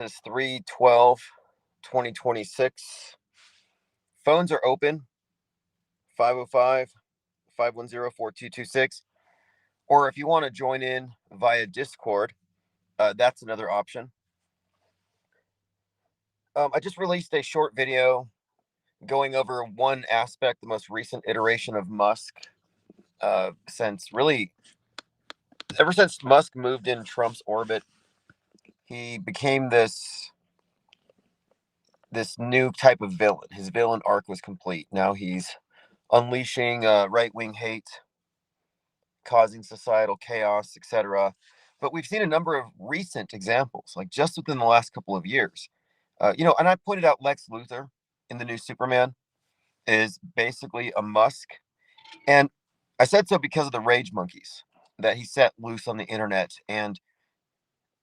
is 3/12/2026. Phones are open, 505-510-4226. Or if you want to join in via Discord, that's another option. I just released a short video going over one aspect, the most recent iteration of Musk, ever since Musk moved in Trump's orbit. He became this new type of villain. His villain arc was complete. Now he's unleashing right-wing hate, causing societal chaos, etc. But we've seen a number of recent examples, like just within the last couple of years. And I pointed out Lex Luthor in the new Superman is basically a Musk. And I said so because of the rage monkeys that he set loose on the internet. And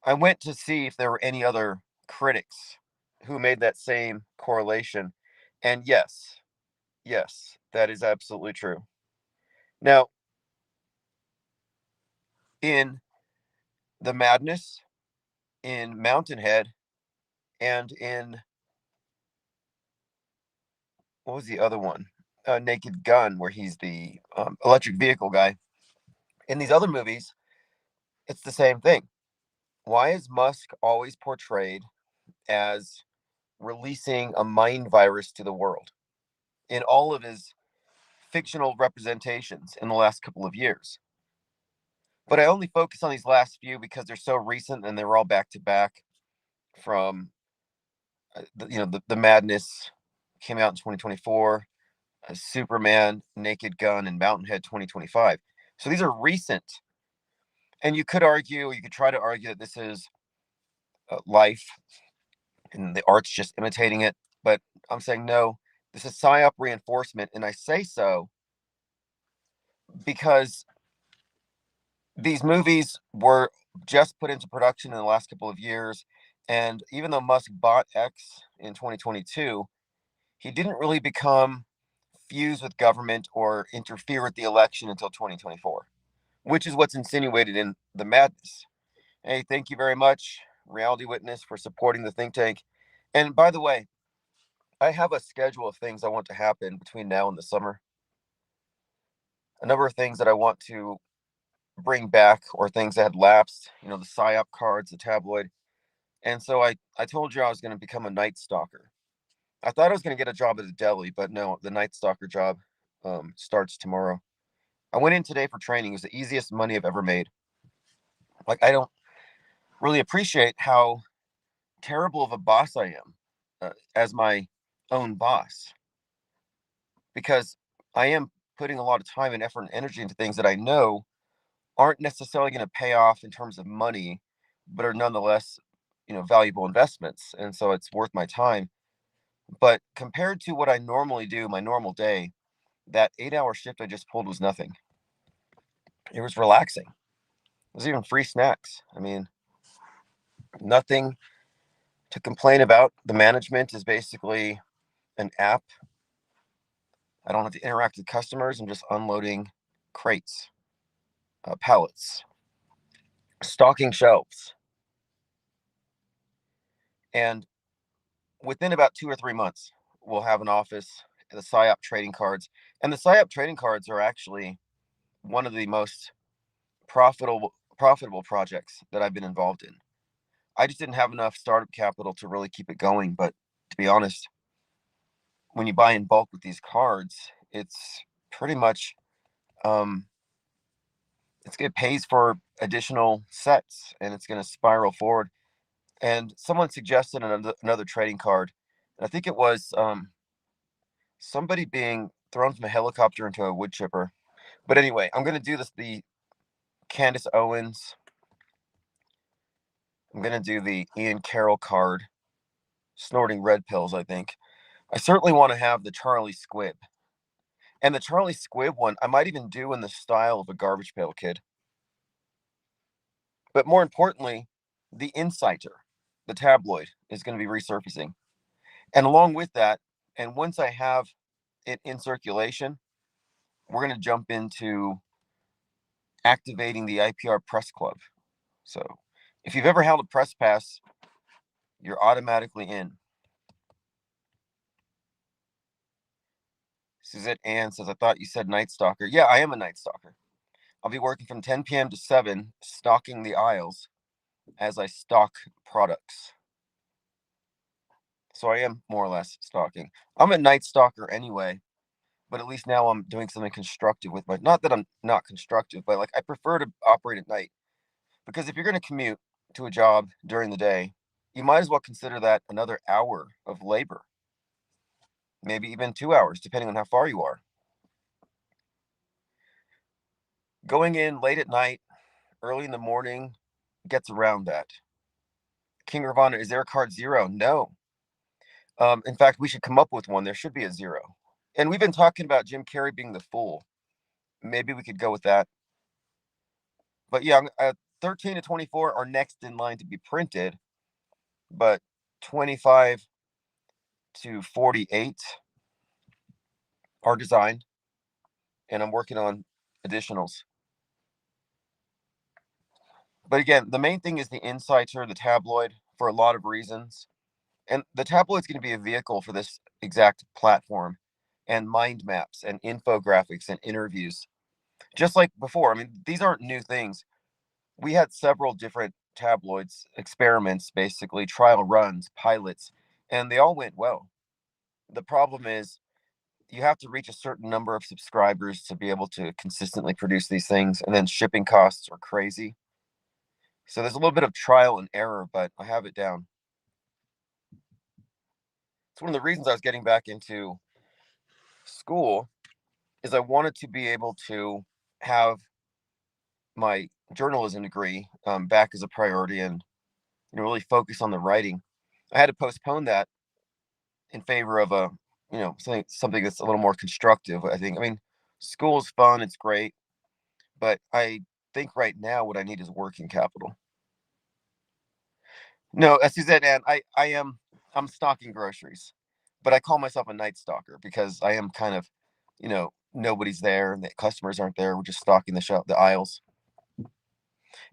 I went to see if there were any other critics who made that same correlation. And yes, that is absolutely true. Now, in The Madness, in Mountainhead, and in, what was the other one? Naked Gun, where he's the electric vehicle guy. In these other movies, it's the same thing. Why is Musk always portrayed as releasing a mind virus to the world in all of his fictional representations in the last couple of years? But I only focus on these last few because they're so recent and they were all back to back from, the Madness came out in 2024, Superman, Naked Gun, and Mountainhead 2025. So these are recent. And you could try to argue that this is life and the art's just imitating it. But I'm saying no, this is psyop reinforcement. And I say so because these movies were just put into production in the last couple of years. And even though Musk bought X in 2022, he didn't really become fused with government or interfere with the election until 2024, which is what's insinuated in The Madness. Hey, thank you very much, Reality Witness, for supporting the think tank. And by the way, I have a schedule of things I want to happen between now and the summer. A number of things that I want to bring back or things that had lapsed, the PSYOP cards, the tabloid. And so I told you I was going to become a night stalker. I thought I was going to get a job at a deli, but no, the night stalker job starts tomorrow. I went in today for training. It was the easiest money I've ever made. Like, I don't really appreciate how terrible of a boss I am as my own boss, because I am putting a lot of time and effort and energy into things that I know aren't necessarily going to pay off in terms of money, but are nonetheless, valuable investments. And so it's worth my time. But compared to what I normally do, my normal day, that 8-hour shift I just pulled was nothing. It was relaxing. There's even free snacks. I mean, nothing to complain about. The management is basically an app. I don't have to interact with customers. I'm just unloading crates, pallets, stocking shelves. And within about 2 or 3 months, we'll have an office, the PSYOP trading cards. And the PSYOP trading cards are actually one of the most profitable projects that I've been involved in. I just didn't have enough startup capital to really keep it going. But to be honest, when you buy in bulk with these cards, it's pretty much it pays for additional sets, and it's going to spiral forward. And someone suggested another trading card. And I think it was somebody being thrown from a helicopter into a wood chipper. But anyway, I'm going to do this, the Candace Owens. I'm going to do the Ian Carroll card, snorting red pills, I think. I certainly want to have the Charlie Squibb. And the Charlie Squibb one, I might even do in the style of a Garbage Pail Kid. But more importantly, the Inciter, the tabloid, is going to be resurfacing. And along with that, and once I have it in circulation, we're going to jump into activating the IPR Press Club. So if you've ever held a press pass, You're automatically in. Suzette Ann says, I thought you said Night Stalker. Yeah, I am a Night Stalker. I'll be working from 10 p.m. to 7, stalking the aisles as I stalk products. So I am more or less stalking. I'm a Night Stalker anyway, but at least now I'm doing something constructive with my, not that I'm not constructive, but like I prefer to operate at night because if you're going to commute to a job during the day, you might as well consider that another hour of labor, maybe even 2 hours, depending on how far you are. Going in late at night, early in the morning gets around that. King Ravana, is there a card zero? No. In fact, we should come up with one. There should be a zero. And we've been talking about Jim Carrey being the fool. Maybe we could go with that. But yeah, 13 to 24 are next in line to be printed, but 25 to 48 are designed, and I'm working on additionals. But again, the main thing is the insights or the tabloid for a lot of reasons. And the tabloid's going to be a vehicle for this exact platform and mind maps and infographics and interviews. Just like before, I mean, these aren't new things. We had several different tabloids, experiments, basically, trial runs, pilots, and they all went well. The problem is you have to reach a certain number of subscribers to be able to consistently produce these things, and then shipping costs are crazy. So there's a little bit of trial and error, but I have it down. It's one of the reasons I was getting back into school is I wanted to be able to have my journalism degree back as a priority and really focus on the writing. I had to postpone that in favor of a something that's a little more constructive. I think. I mean, school's fun, it's great, but I think right now what I need is working capital. No, as you said, and I'm stocking groceries, but I call myself a night stalker because I am kind of, nobody's there and the customers aren't there. We're just stocking the aisles,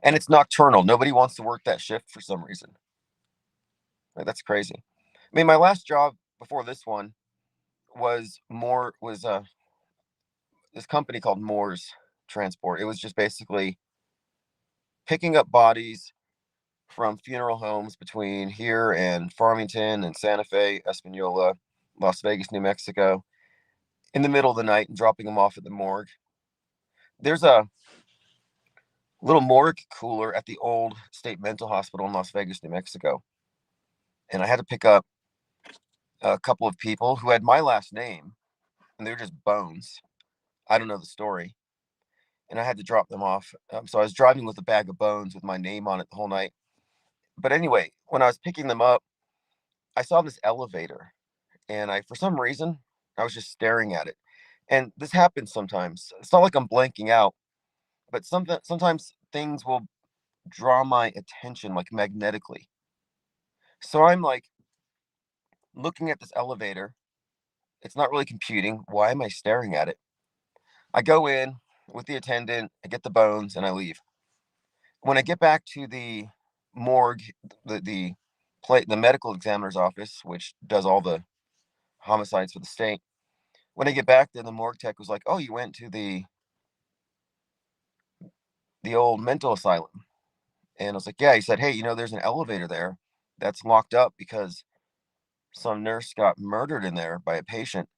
and it's nocturnal. Nobody wants to work that shift for some reason. Like, that's crazy. I mean, my last job before this one was this company called Moore's Transport. It was just basically picking up bodies from funeral homes between here and Farmington and Santa Fe, Espanola, Las Vegas, New Mexico, in the middle of the night and dropping them off at the morgue. There's a little morgue cooler at the old state mental hospital in Las Vegas, New Mexico. And I had to pick up a couple of people who had my last name, and they were just bones. I don't know the story. And I had to drop them off. So I was driving with a bag of bones with my name on it the whole night. But anyway, when I was picking them up, I saw this elevator, and for some reason, I was just staring at it. And this happens sometimes. It's not like I'm blanking out, but sometimes things will draw my attention like magnetically. So I'm like looking at this elevator. It's not really computing. Why am I staring at it? I go in with the attendant, I get the bones, and I leave. When I get back to the morgue, the medical examiner's office, which does all the homicides for the state, when I get back there, the morgue tech was like, "Oh, you went to the old mental asylum," and I was like, "Yeah." He said, "Hey, there's an elevator there that's locked up because some nurse got murdered in there by a patient,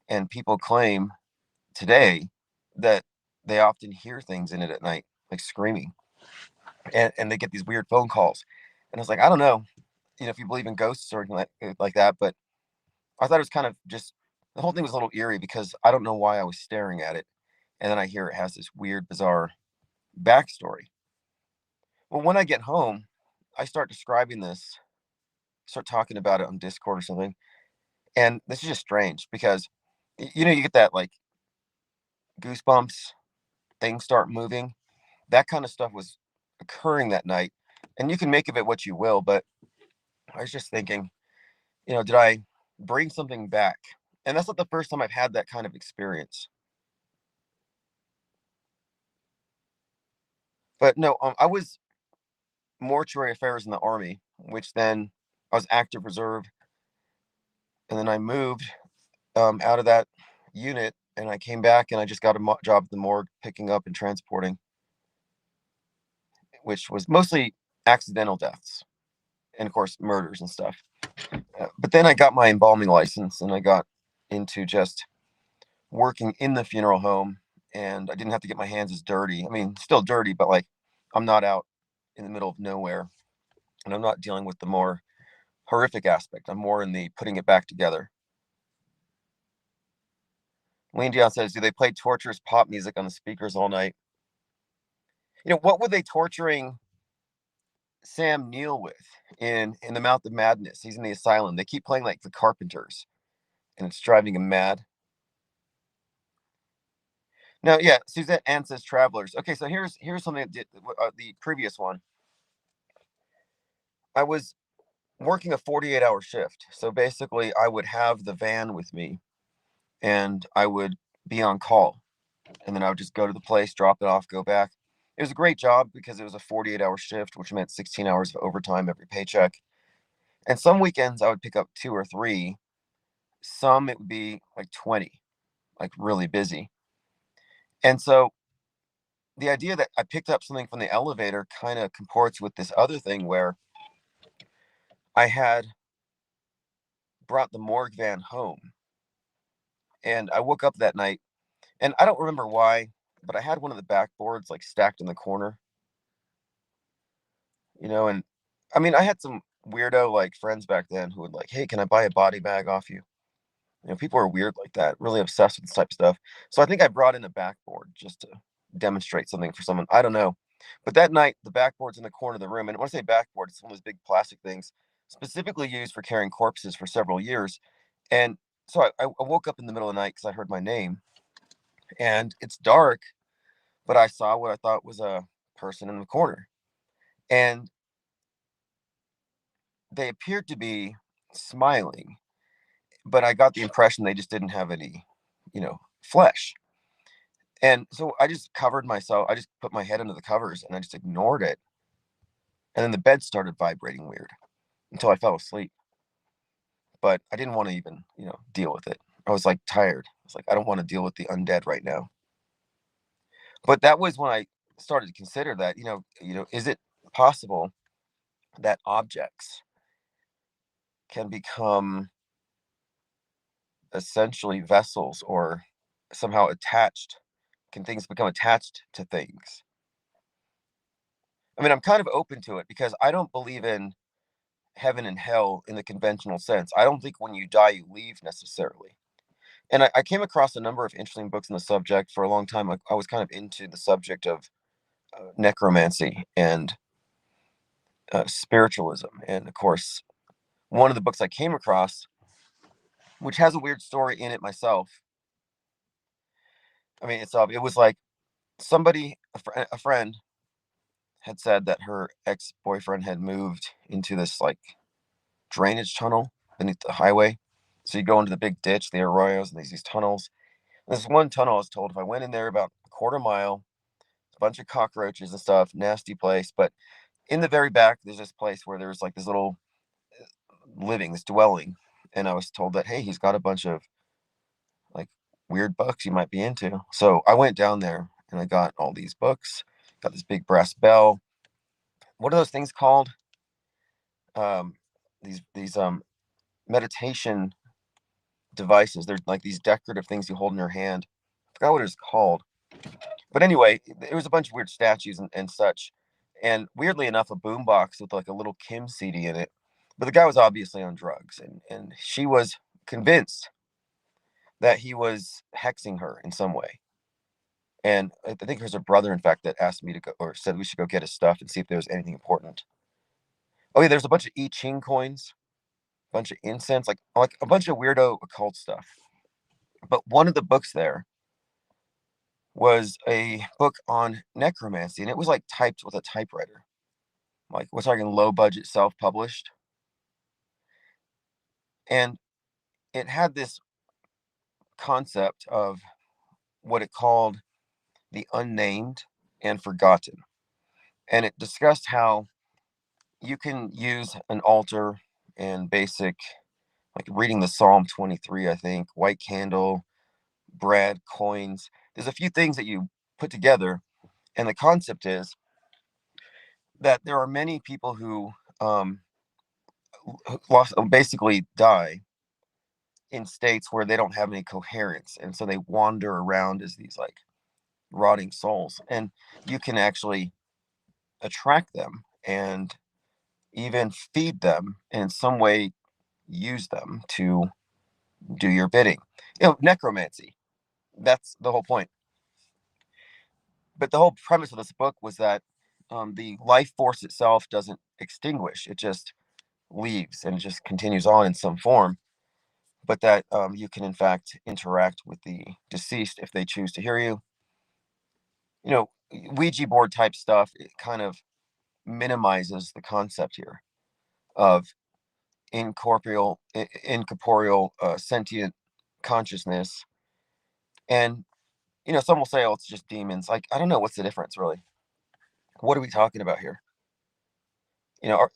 and people claim today that they often hear things in it at night, like screaming, and they get these weird phone calls." And I was like, "I don't know, if you believe in ghosts or anything like that, but I thought it was kind of just the whole thing was a little eerie because I don't know why I was staring at it, and then I hear it has this weird, bizarre backstory." Well, when I get home, I start describing this, start talking about it on Discord or something, and this is just strange because you get that like goosebumps, things start moving. That kind of stuff was occurring that night, and you can make of it what you will, but I was just thinking, did I bring something back? And that's not the first time I've had that kind of experience. But no, I was mortuary affairs in the army, which then I was active reserve, and then I moved out of that unit, and I came back, and I just got a job at the morgue, picking up and transporting, which was mostly accidental deaths, and of course murders and stuff. But then I got my embalming license, and I got into just working in the funeral home, and I didn't have to get my hands as dirty. I mean, still dirty, but like I'm not out in the middle of nowhere, and I'm not dealing with the more horrific aspect. I'm more in the putting it back together. Lean Dion says, do they play torturous pop music on the speakers all night? What were they torturing Sam Neill with in The Mouth of Madness? He's in the asylum. They keep playing like the Carpenters, and it's driving him mad. No, yeah, Suzette Ann says Travelers. Okay, so here's something that did the previous one. I was working a 48-hour shift. So basically, I would have the van with me, and I would be on call. And then I would just go to the place, drop it off, go back. It was a great job because it was a 48-hour shift, which meant 16 hours of overtime every paycheck. And some weekends I would pick up 2 or 3. Some it would be like 20, like really busy. And so the idea that I picked up something from the elevator kind of comports with this other thing where I had brought the morgue van home. And I woke up that night, and I don't remember why, but I had one of the backboards like stacked in the corner, and I mean, I had some weirdo like friends back then who would like, hey, can I buy a body bag off you? People are weird like that, really obsessed with this type of stuff. So I think I brought in a backboard just to demonstrate something for someone. I don't know. But that night, the backboard's in the corner of the room. And when I say backboard, it's one of those big plastic things specifically used for carrying corpses for several years. And so I woke up in the middle of the night because I heard my name. And it's dark, but I saw what I thought was a person in the corner. And they appeared to be smiling, but I got the impression they just didn't have any, flesh. And so I just covered myself. I just put my head under the covers and I just ignored it. And then the bed started vibrating weird until I fell asleep. But I didn't want to even, deal with it. I was like tired. I was like, I don't want to deal with the undead right now. But that was when I started to consider that, is it possible that objects can become essentially vessels or somehow attached? Can things become attached to things? I mean, I'm kind of open to it because I don't believe in heaven and hell in the conventional sense. I don't think when you die, you leave necessarily. And I came across a number of interesting books on the subject. For a long time, I was kind of into the subject of necromancy and spiritualism. And of course, one of the books I came across, which has a weird story in it myself. I mean, it was like somebody, a friend, had said that her ex-boyfriend had moved into this like drainage tunnel beneath the highway. So you go into the big ditch, the arroyos, and these tunnels. And this one tunnel, I was told, if I went in there about a quarter mile, a bunch of cockroaches and stuff, nasty place. But in the very back, there's this place where there's like this little this dwelling. And I was told that, hey, he's got a bunch of like weird books you might be into. So I went down there and I got all these books, got this big brass bell. What are those things called? Um, these meditation devices. They're like these decorative things you hold in your hand. I forgot what it's called. But anyway, it was a bunch of weird statues and such. And weirdly enough, a boombox with like a little Kim CD in it. But the guy was obviously on drugs, and she was convinced that he was hexing her in some way. And I think it was her brother, in fact, that asked me to go, or said we should go get his stuff and see if there was anything important. Oh yeah, there's a bunch of I Ching coins, a bunch of incense, like a bunch of weirdo occult stuff. But one of the books there was a book on necromancy, and it was like typed with a typewriter. Like we're talking low budget, self published, and it had this concept of what it called the unnamed and forgotten, and it discussed how you can use an altar and basic, like reading the Psalm 23, I think, white candle, bread, coins. There's a few things that you put together, and the concept is that there are many people who lost, basically die in states where they don't have any coherence, and so they wander around as these like rotting souls, and you can actually attract them and even feed them and in some way use them to do your bidding. Necromancy. That's the whole point. But the whole premise of this book was that the life force itself doesn't extinguish; it just leaves and it just continues on in some form. But that you can, in fact, interact with the deceased if they choose to hear you. You know, Ouija board type stuff. It kind of minimizes the concept here of incorporeal, sentient consciousness. And some will say, "Oh, it's just demons." Like, I don't know, what's the difference, really? What are we talking about here?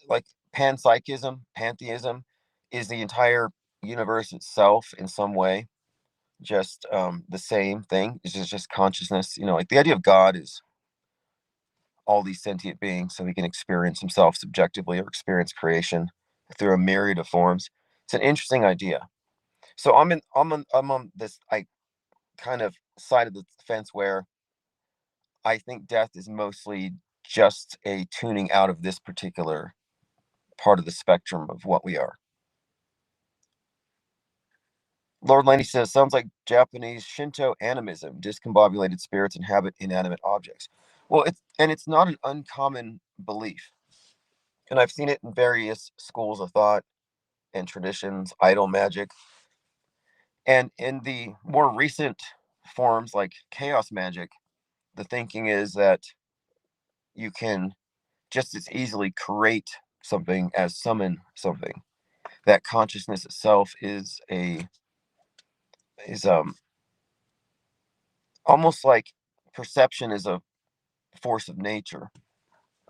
Like panpsychism, pantheism, is the entire universe itself in some way just the same thing? It's just consciousness. Like the idea of God is all these sentient beings, so he can experience himself subjectively or experience creation through a myriad of forms. It's an interesting idea. So I'm on this kind of side of the fence where I think death is mostly just a tuning out of this particular part of the spectrum of what we are. Lord Laney says, sounds like Japanese Shinto animism. Discombobulated spirits inhabit inanimate objects. Well, it's not an uncommon belief. And I've seen it in various schools of thought and traditions, idol magic. And in the more recent forms like chaos magic, the thinking is that you can just as easily create something as summon something. That consciousness itself is almost like perception is a force of nature,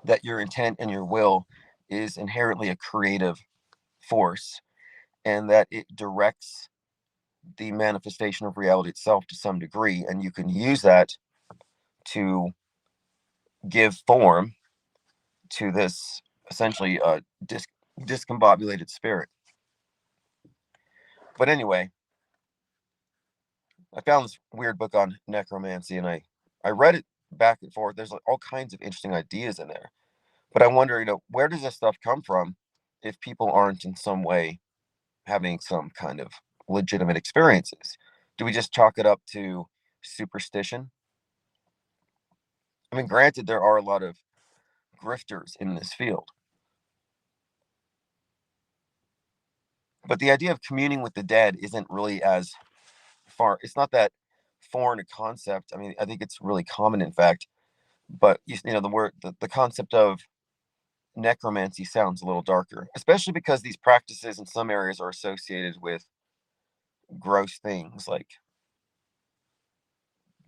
that your intent and your will is inherently a creative force, and that it directs the manifestation of reality itself to some degree, and you can use that to give form to this essentially discombobulated spirit. But anyway, I found this weird book on necromancy, and I read it back and forth. There's like all kinds of interesting ideas in there, but I wonder, where does this stuff come from if people aren't in some way having some kind of legitimate experiences? Do we just chalk it up to superstition? I mean, granted, there are a lot of grifters in this field, but the idea of communing with the dead isn't really as far. It's not that foreign a concept. I mean, I think it's really common, in fact. But the concept of necromancy sounds a little darker, especially because these practices in some areas are associated with gross things like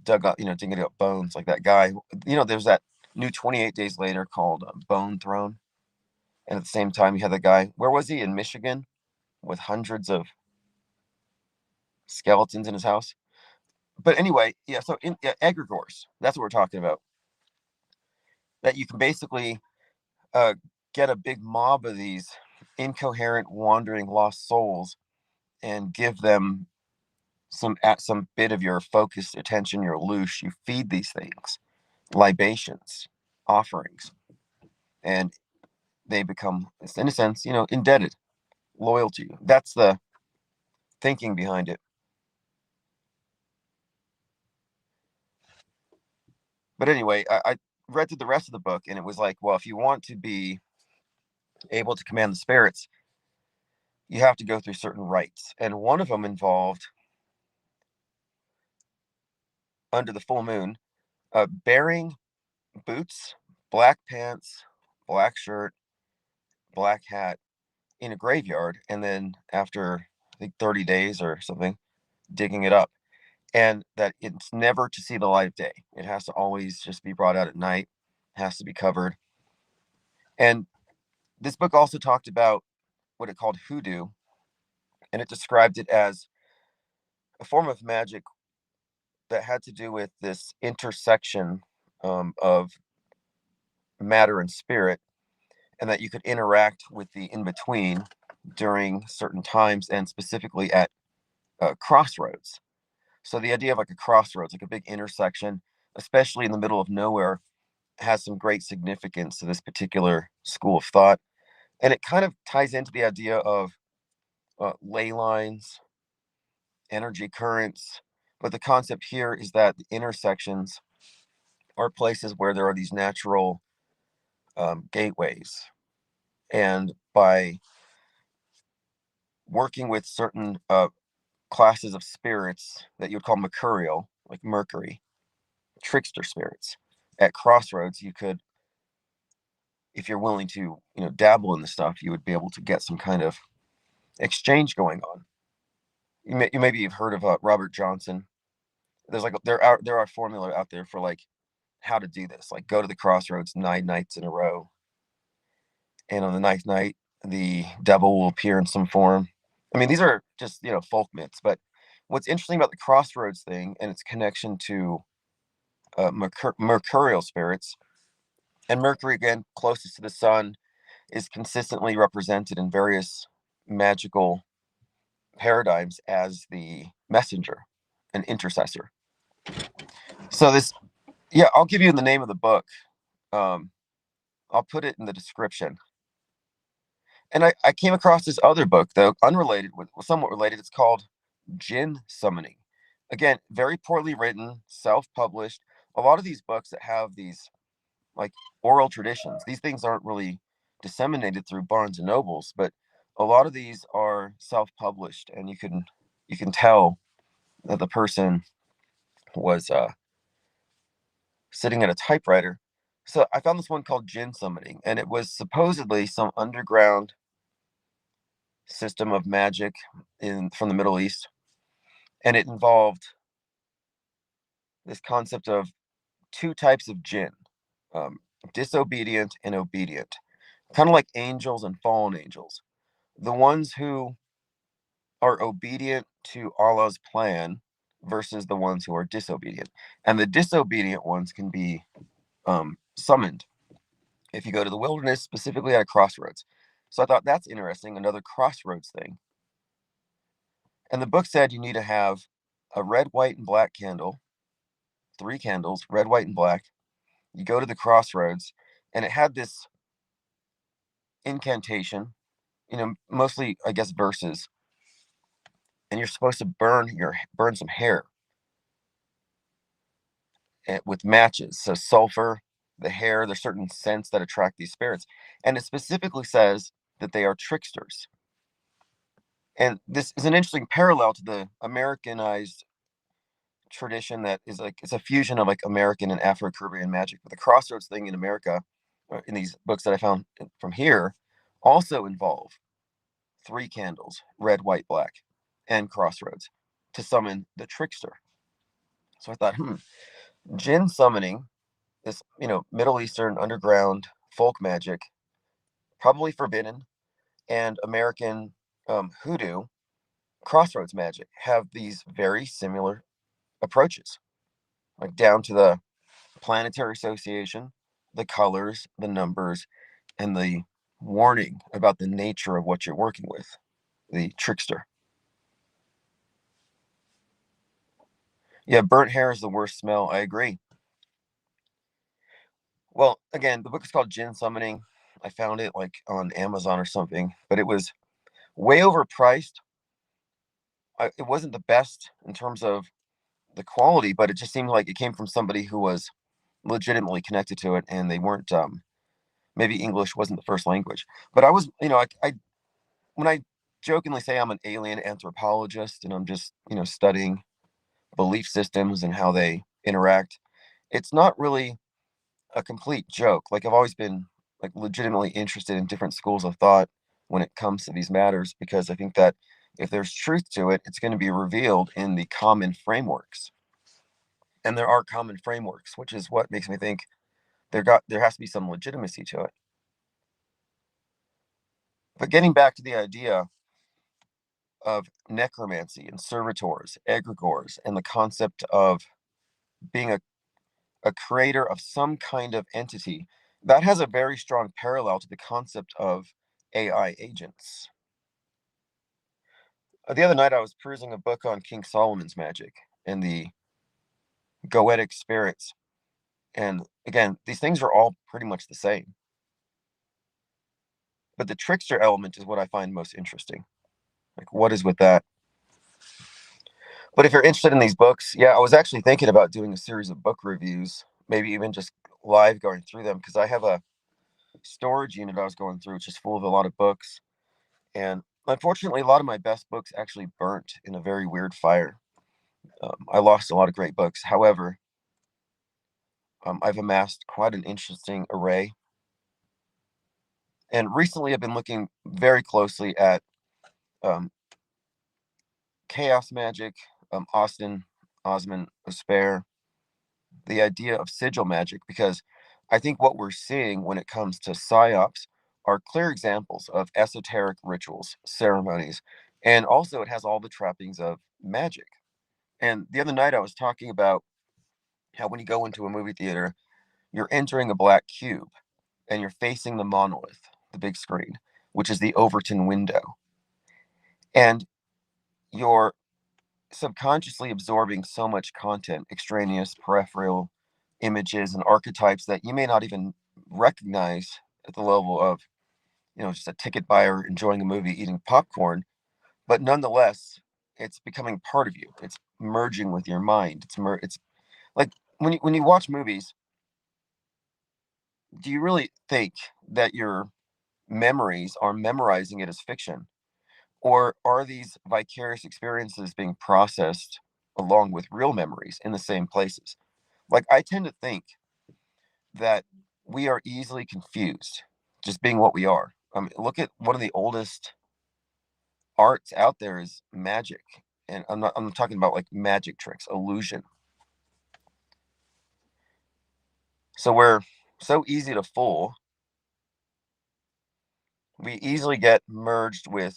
digging up bones, like that guy. There's that new 28 Days Later called Bone Throne. And at the same time, you had the guy, where was he? In Michigan, with hundreds of skeletons in his house. But anyway, yeah, so egregores, that's what we're talking about. That you can basically uh, get a big mob of these incoherent, wandering, lost souls and give them some bit of your focused attention, your loosh. You feed these things libations, offerings, and they become, in a sense, indebted, loyal to you. That's the thinking behind it. But anyway, I read through the rest of the book, and it was like, well, if you want to be able to command the spirits, you have to go through certain rites. And one of them involved, under the full moon, bearing boots, black pants, black shirt, black hat in a graveyard, and then after, I think, 30 days or something, digging it up. And that it's never to see the light of day. It has to always just be brought out at night, has to be covered. And this book also talked about what it called hoodoo, and it described it as a form of magic that had to do with this intersection of matter and spirit, and that you could interact with the in between during certain times, and specifically at crossroads. So the idea of like a crossroads, like a big intersection, especially in the middle of nowhere, has some great significance to this particular school of thought. And it kind of ties into the idea of ley lines, energy currents. But the concept here is that the intersections are places where there are these natural gateways. And by working with certain classes of spirits that you would call mercurial, like Mercury, trickster spirits, at crossroads, you could, if you're willing to, dabble in the stuff, you would be able to get some kind of exchange going on. Maybe you've heard of Robert Johnson. There's like there are formula out there for like how to do this. Like go to the crossroads 9 nights in a row, and on the ninth night, the devil will appear in some form. I mean, these are just folk myths, but what's interesting about the crossroads thing and its connection to mercurial spirits, and Mercury again, closest to the sun, is consistently represented in various magical paradigms as the messenger, an intercessor. So this, yeah, I'll give you the name of the book. Um, I'll put it in the description. And I came across this other book, though, unrelated, somewhat related. It's called Jinn Summoning. Again, very poorly written, self-published. A lot of these books that have these like oral traditions, these things aren't really disseminated through Barnes and Nobles, but a lot of these are self-published, and you can tell that the person was sitting at a typewriter. So I found this one called Jinn Summoning, and it was supposedly some underground system of magic in from the Middle East, and it involved this concept of two types of jinn, um, disobedient and obedient, kind of like angels and fallen angels. The ones who are obedient to Allah's plan versus the ones who are disobedient, and the disobedient ones can be summoned if you go to the wilderness, specifically at a crossroads. So I thought that's interesting, another crossroads thing. And the book said you need to have a red, white, and black candle, three candles, red, white, and black. You go to the crossroads, and it had this incantation, mostly, I guess, verses, and you're supposed to burn some hair with matches. So sulfur, the hair, there's certain scents that attract these spirits. And it specifically says that they are tricksters. And this is an interesting parallel to the Americanized tradition that is like it's a fusion of like American and Afro-Caribbean magic. But the crossroads thing in America, in these books that I found from here, also involve three candles, red, white, black, and crossroads to summon the trickster. So I thought, jinn summoning, this Middle Eastern underground folk magic, probably forbidden, and American hoodoo, crossroads magic, have these very similar approaches, like down to the planetary association, the colors, the numbers, and the warning about the nature of what you're working with, the trickster. Yeah, burnt hair is the worst smell. I agree. Well, again, the book is called Jinn Summoning. I found it like on Amazon or something, but it was way overpriced. It wasn't the best in terms of the quality, but it just seemed like it came from somebody who was legitimately connected to it, and they weren't. Maybe English wasn't the first language, but I was. I when I jokingly say I'm an alien anthropologist and I'm just studying belief systems and how they interact, it's not really a complete joke. Like I've always been like legitimately interested in different schools of thought when it comes to these matters, because I think that if there's truth to it, it's going to be revealed in the common frameworks. And there are common frameworks, which is what makes me think there has to be some legitimacy to it. But getting back to the idea of necromancy and servitors, egregores, and the concept of being a creator of some kind of entity, that has a very strong parallel to the concept of AI agents. The other night, I was perusing a book on King Solomon's magic and the goetic spirits. And again, these things are all pretty much the same. But the trickster element is what I find most interesting. Like, what is with that? But if you're interested in these books, yeah, I was actually thinking about doing a series of book reviews, maybe even just live going through them, because I have a storage unit I was going through, which is full of a lot of books. And unfortunately, a lot of my best books actually burnt in a very weird fire. I lost a lot of great books. However, I've amassed quite an interesting array. And recently, I've been looking very closely at um, chaos magic, Osman Osper, the idea of sigil magic, because I think what we're seeing when it comes to psyops are clear examples of esoteric rituals, ceremonies, and also it has all the trappings of magic. And the other night I was talking about how when you go into a movie theater, you're entering a black cube and you're facing the monolith, the big screen, which is the Overton window. And you're subconsciously absorbing so much content, extraneous, peripheral images and archetypes that you may not even recognize at the level of, just a ticket buyer enjoying a movie, eating popcorn. But nonetheless, it's becoming part of you. It's merging with your mind. It's like when you watch movies, do you really think that your memories are memorizing it as fiction? Or are these vicarious experiences being processed along with real memories in the same places? Like, I tend to think that we are easily confused, just being what we are. Look at one of the oldest arts out there is magic. And I'm talking about like magic tricks, illusion. So we're so easy to fool. We easily get merged with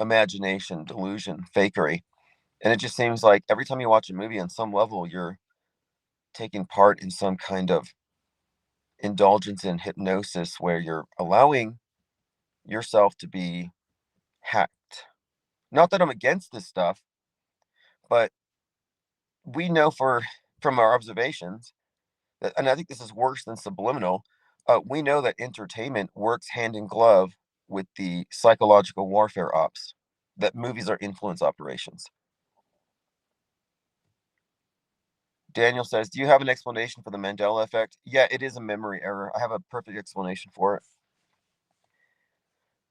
imagination, delusion, fakery. And it just seems like every time you watch a movie on some level, you're taking part in some kind of indulgence in hypnosis where you're allowing yourself to be hacked. Not that I'm against this stuff, but we know from our observations that, and I think this is worse than subliminal. We know that entertainment works hand in glove with the psychological warfare ops. That movies are influence operations. Daniel says, "Do you have an explanation for the Mandela effect?" Yeah, it is a memory error. I have a perfect explanation for it.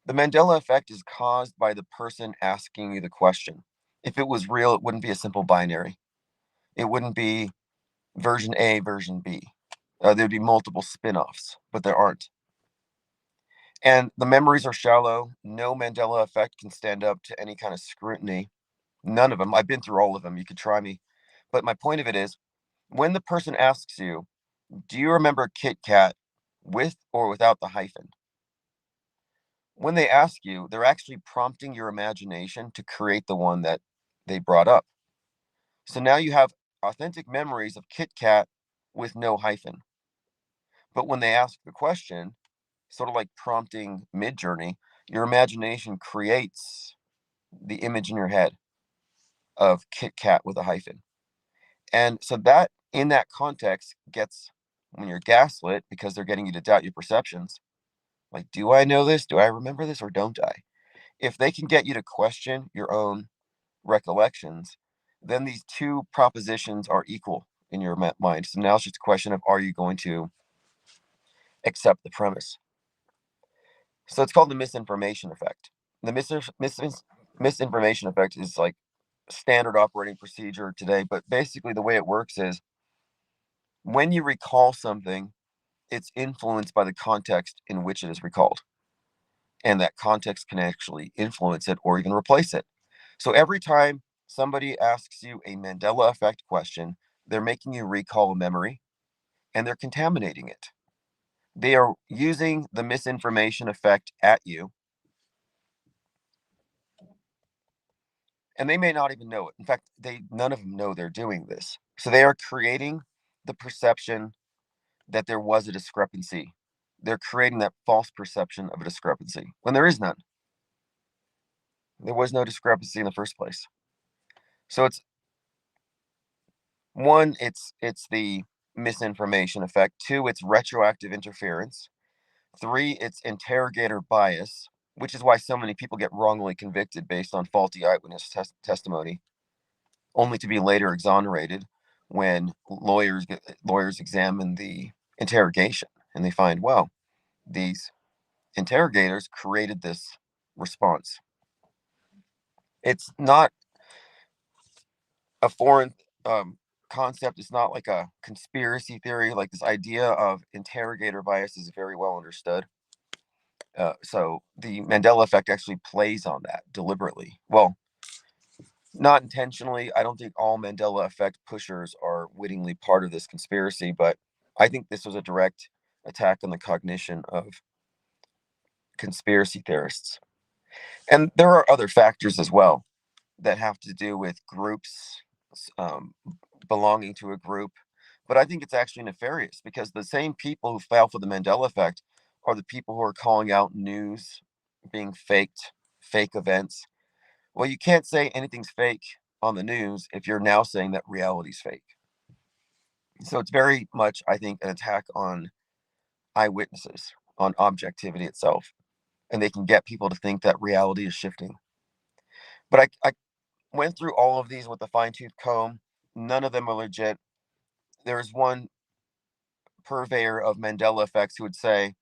The Mandela effect is caused by the person asking you the question. If it was real, it wouldn't be a simple binary. It wouldn't be version A, version B. There'd be multiple spin offs, but there aren't. And the memories are shallow. No Mandela effect can stand up to any kind of scrutiny. None of them. I've been through all of them. You could try me. But my point of it is when the person asks you, do you remember Kit Kat with or without the hyphen? When they ask you, they're actually prompting your imagination to create the one that they brought up. So now you have authentic memories of Kit Kat with no hyphen. But when they ask the question, sort of like prompting Midjourney, your imagination creates the image in your head of Kit Kat with a hyphen. And so that in that context gets when you're gaslit because they're getting you to doubt your perceptions. Like, do I know this? Do I remember this or don't I? If they can get you to question your own recollections, then these two propositions are equal in your mind. So now it's just a question of are you going to accept the premise? So it's called the misinformation effect. The misinformation effect is like standard operating procedure today, but basically the way it works is when you recall something, it's influenced by the context in which it is recalled. And that context can actually influence it or even replace it. So every time somebody asks you a Mandela effect question, they're making you recall a memory and they're contaminating it. They are using the misinformation effect at you and they may not even know it. In fact, none of them know they're doing this. So they are creating the perception that there was a discrepancy. They're creating that false perception of a discrepancy when there is none. There was no discrepancy in the first place. So it's one, it's the misinformation effect. Two, it's retroactive interference. Three, it's interrogator bias, which is why so many people get wrongly convicted based on faulty eyewitness testimony, only to be later exonerated when lawyers examine the interrogation and they find, well, these interrogators created this response. It's not a foreign concept. It's not like a conspiracy theory. Like, this idea of interrogator bias is very well understood. So the Mandela effect actually plays on that deliberately. Well, not intentionally. I don't think all Mandela effect pushers are wittingly part of this conspiracy, but I think this was a direct attack on the cognition of conspiracy theorists. And there are other factors as well that have to do with groups, um, belonging to a group. But I think it's actually nefarious because the same people who fell for the Mandela effect are the people who are calling out news being faked, fake events. Well, you can't say anything's fake on the news if you're now saying that reality's fake. So it's very much, I think, an attack on eyewitnesses, on objectivity itself. And they can get people to think that reality is shifting. But I went through all of these with a fine tooth comb. None of them are legit. There's one purveyor of Mandela effects who would say,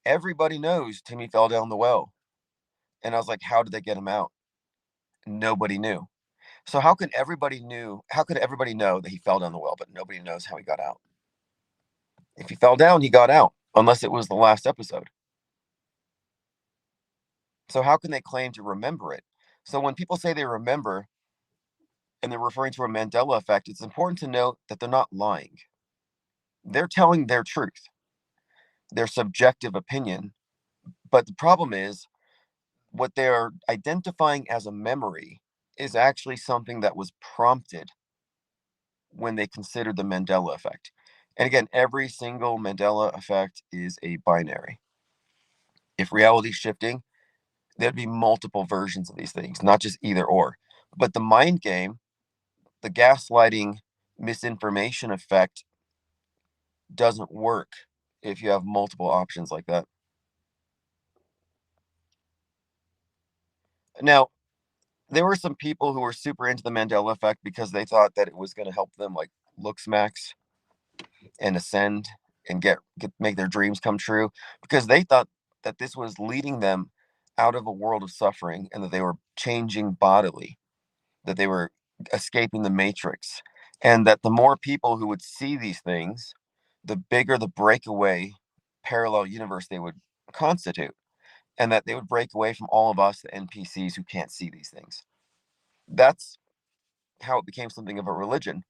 everybody knows Timmy fell down the well. And I was like, how did they get him out? Nobody knew. So how could everybody know that he fell down the well, but nobody knows how he got out? If he fell down, he got out, unless it was the last episode. So how can they claim to remember it? So when people say they remember and they're referring to a Mandela effect, it's important to note that they're not lying. They're telling their truth, their subjective opinion. But the problem is, what they're identifying as a memory is actually something that was prompted when they considered the Mandela effect. And again, every single Mandela effect is a binary. If reality is shifting, there'd be multiple versions of these things, not just either or. But the mind game, the gaslighting, misinformation effect doesn't work if you have multiple options like that. Now, there were some people who were super into the Mandela effect because they thought that it was going to help them, like, looks max and ascend and make their dreams come true, because they thought that this was leading them out of a world of suffering and that they were changing bodily, that they were escaping the matrix, and that the more people who would see these things, the bigger the breakaway parallel universe they would constitute, and that they would break away from all of us, the NPCs who can't see these things. That's how it became something of a religion.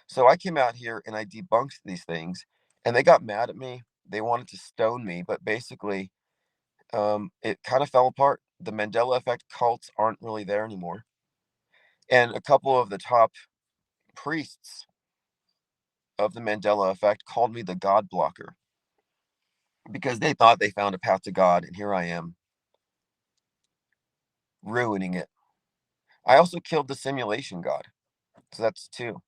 So I came out here and I debunked these things, and they got mad at me. They wanted to stone me, but basically, it kind of fell apart. The Mandela effect cults aren't really there anymore. And a couple of the top priests of the Mandela effect called me the God blocker because they thought they found a path to God, and here I am ruining it. I also killed the simulation God, so that's two.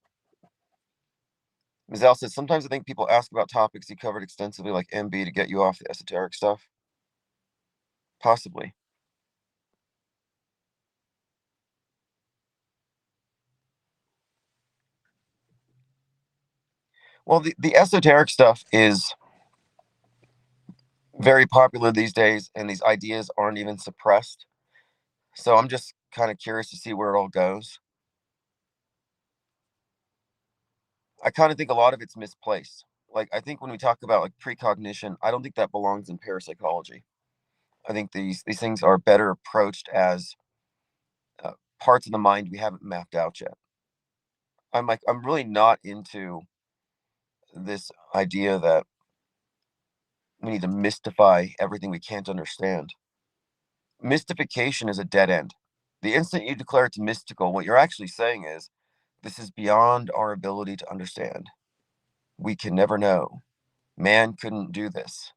Ms. Al says, sometimes I think people ask about topics you covered extensively, like MB, to get you off the esoteric stuff. Possibly. Well, the esoteric stuff is very popular these days, and these ideas aren't even suppressed. So I'm just kind of curious to see where it all goes. I kind of think a lot of it's misplaced. Like, I think when we talk about, like, precognition, I don't think that belongs in parapsychology. I think these things are better approached as parts of the mind we haven't mapped out yet. I'm really not into this idea that we need to mystify everything we can't understand. Mystification is a dead end. The instant you declare it's mystical, what you're actually saying is, this is beyond our ability to understand. We can never know. Man couldn't do this.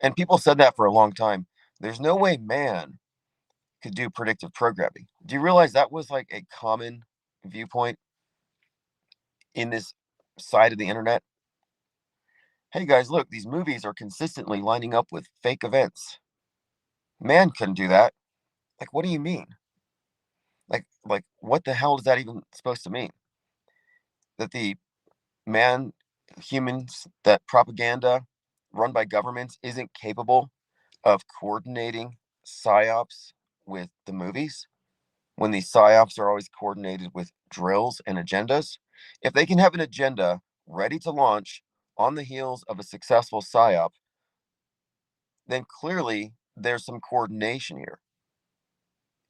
And people said that for a long time. There's no way man could do predictive programming. Do you realize that was like a common viewpoint in this side of the internet? Hey guys, look, these movies are consistently lining up with fake events. Man couldn't do that. Like, what do you mean? Like, what the hell is that even supposed to mean? That the man, humans, that propaganda run by governments isn't capable of coordinating psyops with the movies when these psyops are always coordinated with drills and agendas? If they can have an agenda ready to launch on the heels of a successful psyop, then clearly there's some coordination here.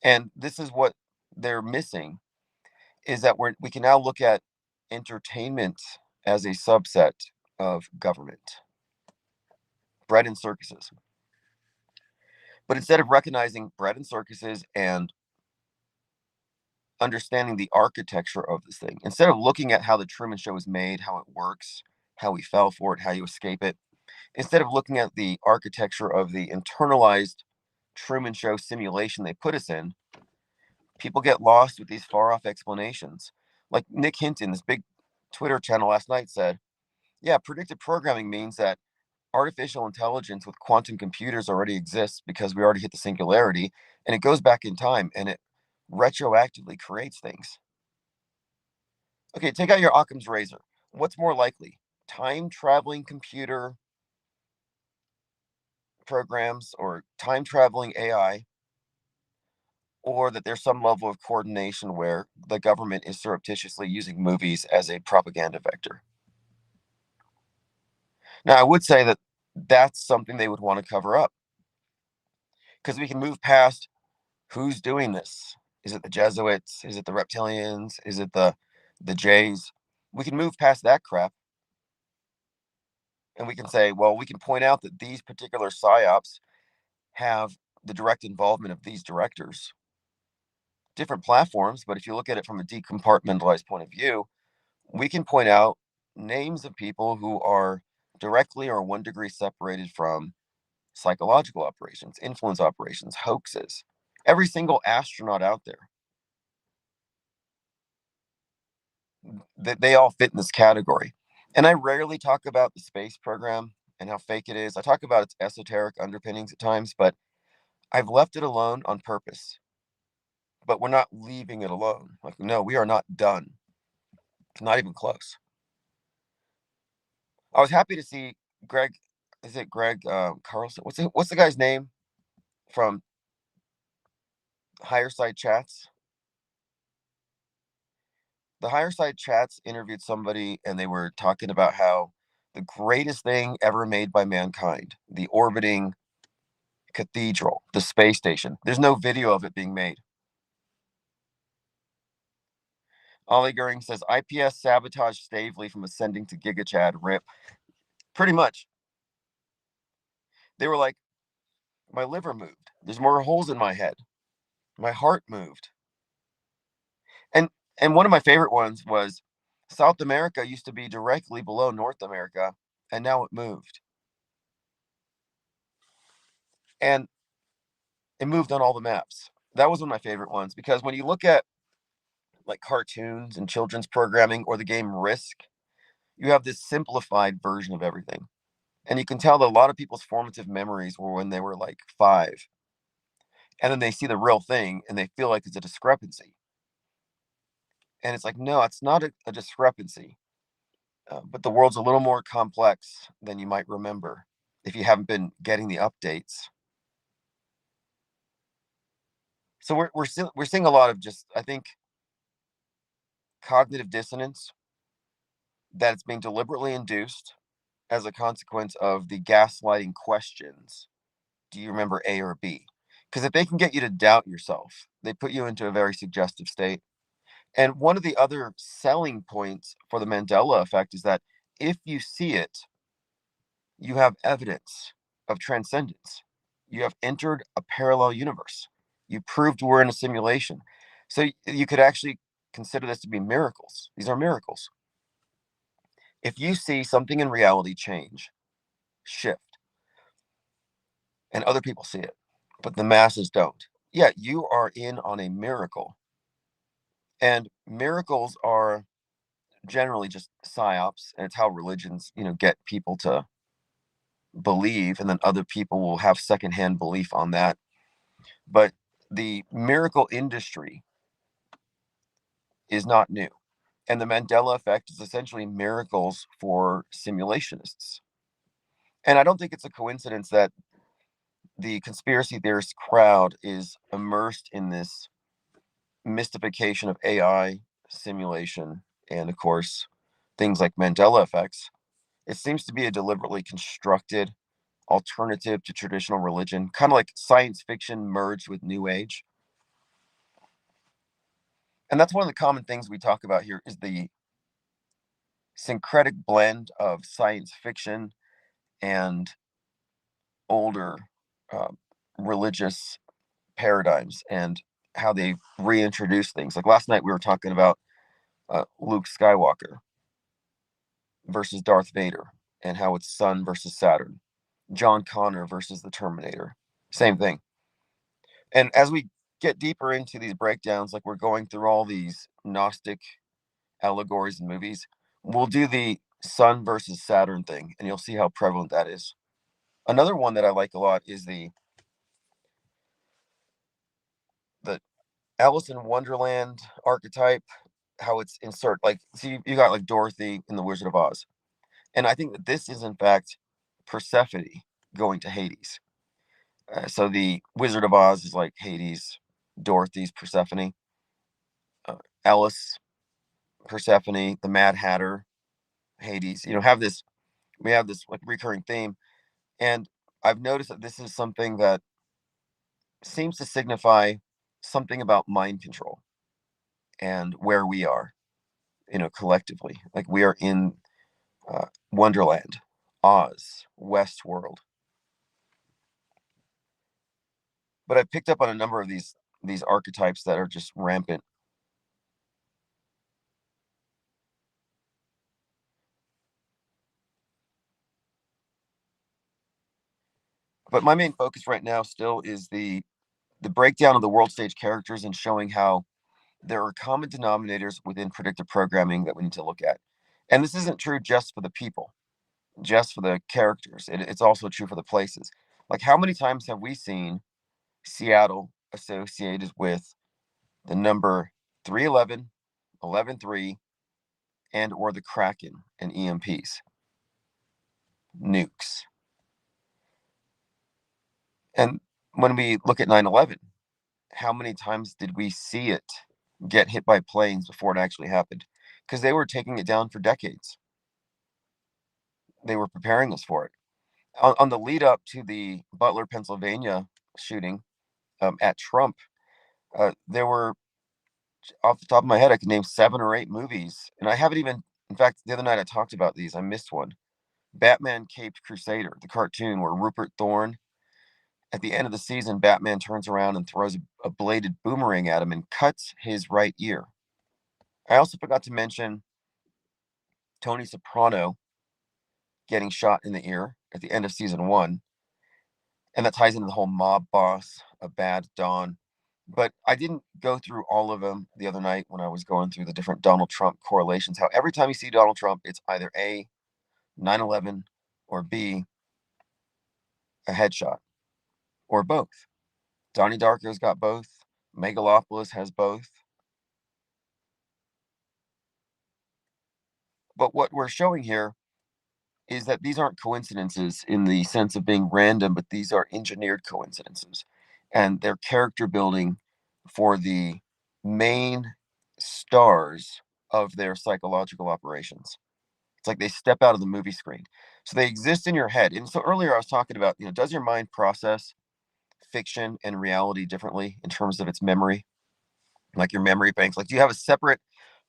And this is what they're missing, is that we can now look at entertainment as a subset of government, bread and circuses. But instead of recognizing bread and circuses and understanding the architecture of this thing, instead of looking at how the Truman Show is made, how it works, how we fell for it, how you escape it, instead of looking at the architecture of the internalized Truman Show simulation they put us in, people get lost with these far off explanations. Like Nick Hinton, this big Twitter channel last night, said, yeah, predictive programming means that artificial intelligence with quantum computers already exists because we already hit the singularity, and it goes back in time and it retroactively creates things. Okay, take out your Occam's razor. What's more likely? Time traveling computer programs or time traveling AI, or that there's some level of coordination where the government is surreptitiously using movies as a propaganda vector? Now, I would say that that's something they would want to cover up, because we can move past who's doing this. Is it the Jesuits? Is it the reptilians? Is it the Jays? We can move past that crap, and we can say, well, we can point out that these particular psyops have the direct involvement of these directors. Different platforms, but if you look at it from a decompartmentalized point of view, we can point out names of people who are directly or 1 degree separated from psychological operations, influence operations, hoaxes. Every single astronaut out there, they all fit in this category. And I rarely talk about the space program and how fake it is. I talk about its esoteric underpinnings at times, but I've left it alone on purpose. But we're not leaving it alone. Like, no, we are not done. Not even close. I was happy to see Greg. Is it Greg Carlson? What's the guy's name from Higher Side Chats? The Higher Side Chats interviewed somebody, and they were talking about how the greatest thing ever made by mankind, the orbiting cathedral, the space station. There's no video of it being made. Ollie Goering says IPS sabotage Stavely from ascending to Giga Chad. Rip. Pretty much. They were like, my liver moved. There's more holes in my head. My heart moved. And and one of my favorite ones was South America used to be directly below North America, and now it moved. And it moved on all the maps. That was one of my favorite ones, because when you look at like cartoons and children's programming or the game Risk, you have this simplified version of everything. And you can tell that a lot of people's formative memories were when they were like 5. And then they see the real thing and they feel like it's a discrepancy. And it's like, no, it's not a discrepancy. But the world's a little more complex than you might remember if you haven't been getting the updates. So we're seeing a lot of, just, I think, cognitive dissonance that's being deliberately induced as a consequence of the gaslighting questions. Do you remember A or B? Because if they can get you to doubt yourself, they put you into a very suggestive state. And one of the other selling points for the Mandela effect is that if you see it, you have evidence of transcendence. You have entered a parallel universe. You proved we're in a simulation. So you could actually consider this to be miracles. These are miracles. If you see something in reality change, shift, and other people see it, but the masses don't, yeah, you are in on a miracle. And miracles are generally just psyops, and it's how religions, get people to believe, and then other people will have secondhand belief on that. But the miracle industry is not new. And the Mandela effect is essentially miracles for simulationists. And I don't think it's a coincidence that the conspiracy theorist crowd is immersed in this mystification of AI, simulation, and of course, things like Mandela effects. It seems to be a deliberately constructed alternative to traditional religion, kind of like science fiction merged with New Age. And that's one of the common things we talk about here is the syncretic blend of science fiction and older uh, religious paradigms and how they reintroduce things. Like last night, we were talking about Luke Skywalker versus Darth Vader and how it's Sun versus Saturn, John Connor versus the Terminator. Same thing. And as we get deeper into these breakdowns, like we're going through all these Gnostic allegories and movies, we'll do the Sun versus Saturn thing, and you'll see how prevalent that is. Another one that I like a lot is the Alice in Wonderland archetype, how it's insert like see you got like Dorothy in the Wizard of Oz. And I think that this is in fact Persephone going to Hades. So the Wizard of Oz is like Hades, Dorothy's Persephone, Alice, Persephone, the Mad Hatter, Hades. Have this we have this like recurring theme, and I've noticed that this is something that seems to signify something about mind control and where we are, collectively. Like we are in Wonderland, Oz, Westworld. But I picked up on a number of these archetypes that are just rampant. But my main focus right now still is the breakdown of the world stage characters and showing how there are common denominators within predictive programming that we need to look at. And this isn't true just for the people, just for the characters. It's also true for the places. Like how many times have we seen Seattle associated with the number 311, 11-3, and or the Kraken and EMPs, nukes. And when we look at 9/11, how many times did we see it get hit by planes before it actually happened? Because they were taking it down for decades. They were preparing us for it. On the lead up to the Butler, Pennsylvania shooting at Trump, there were, off the top of my head, I could name 7 or 8 movies. And I haven't even, in fact, the other night I talked about these. I missed one. Batman Caped Crusader, the cartoon where Rupert Thorne, at the end of the season, Batman turns around and throws a bladed boomerang at him and cuts his right ear. I also forgot to mention Tony Soprano getting shot in the ear at the end of season 1. And that ties into the whole mob boss, a bad Don. But I didn't go through all of them the other night when I was going through the different Donald Trump correlations. How every time you see Donald Trump, it's either A, 9/11, or B, a headshot, or both. Donnie Darko's got both. Megalopolis has both. But what we're showing here is that these aren't coincidences in the sense of being random, but these are engineered coincidences. And they're character building for the main stars of their psychological operations. It's like they step out of the movie screen. So they exist in your head. And so earlier I was talking about, does your mind process fiction and reality differently in terms of its memory? Like your memory banks. Like, do you have a separate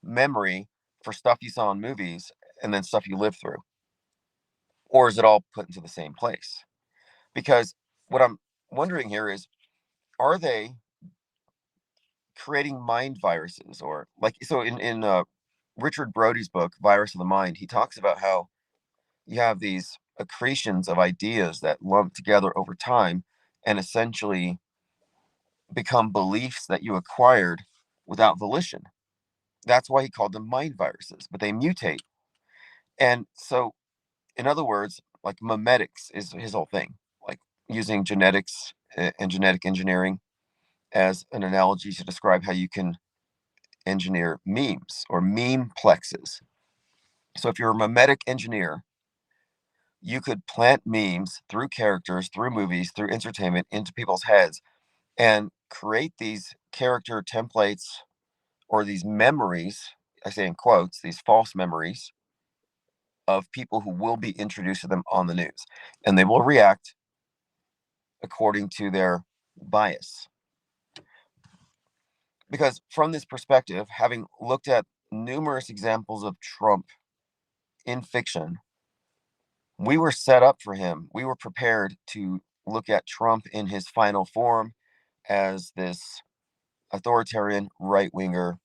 memory for stuff you saw in movies and then stuff you lived through? Or is it all put into the same place? Because what I'm wondering here is, are they creating mind viruses, or like, so in Richard Brody's book Virus of the Mind, he talks about how you have these accretions of ideas that lump together over time and essentially become beliefs that you acquired without volition. That's why he called them mind viruses, but they mutate. And so, in other words, like memetics is his whole thing, like using genetics and genetic engineering as an analogy to describe how you can engineer memes or meme plexes. So if you're a memetic engineer, you could plant memes through characters, through movies, through entertainment into people's heads and create these character templates or these memories, I say in quotes, these false memories of people who will be introduced to them on the news. And they will react according to their bias. Because from this perspective, having looked at numerous examples of Trump in fiction, we were set up for him. We were prepared to look at Trump in his final form as this authoritarian right winger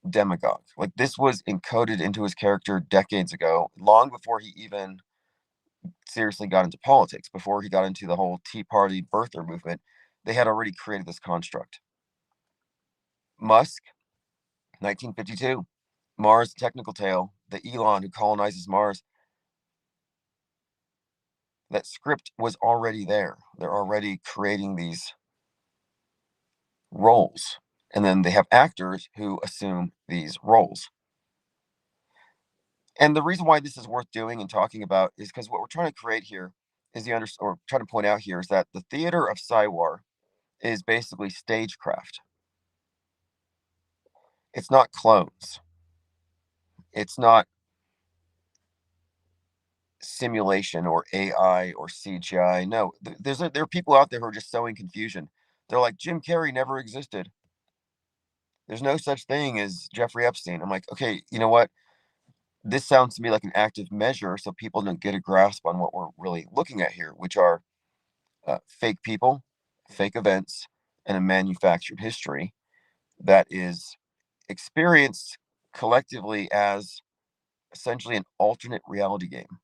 demagogue. Like, this was encoded into his character decades ago, long before he even seriously got into politics, before he got into the whole Tea Party birther movement. They had already created this construct. Musk, 1952, Mars Technical Tale, the Elon who colonizes Mars. That script was already there. They're already creating these roles. And then they have actors who assume these roles. And the reason why this is worth doing and talking about is because what we're trying to create here is or trying to point out here is that the theater of Psywar is basically stagecraft. It's not clones. It's not simulation or AI or CGI. No, there are people out there who are just sowing confusion. They're like, Jim Carrey never existed. There's no such thing as Jeffrey Epstein. I'm like, okay, you know what? This sounds to me like an active measure so people don't get a grasp on what we're really looking at here, which are fake people, fake events, and a manufactured history that is experienced collectively as essentially an alternate reality game.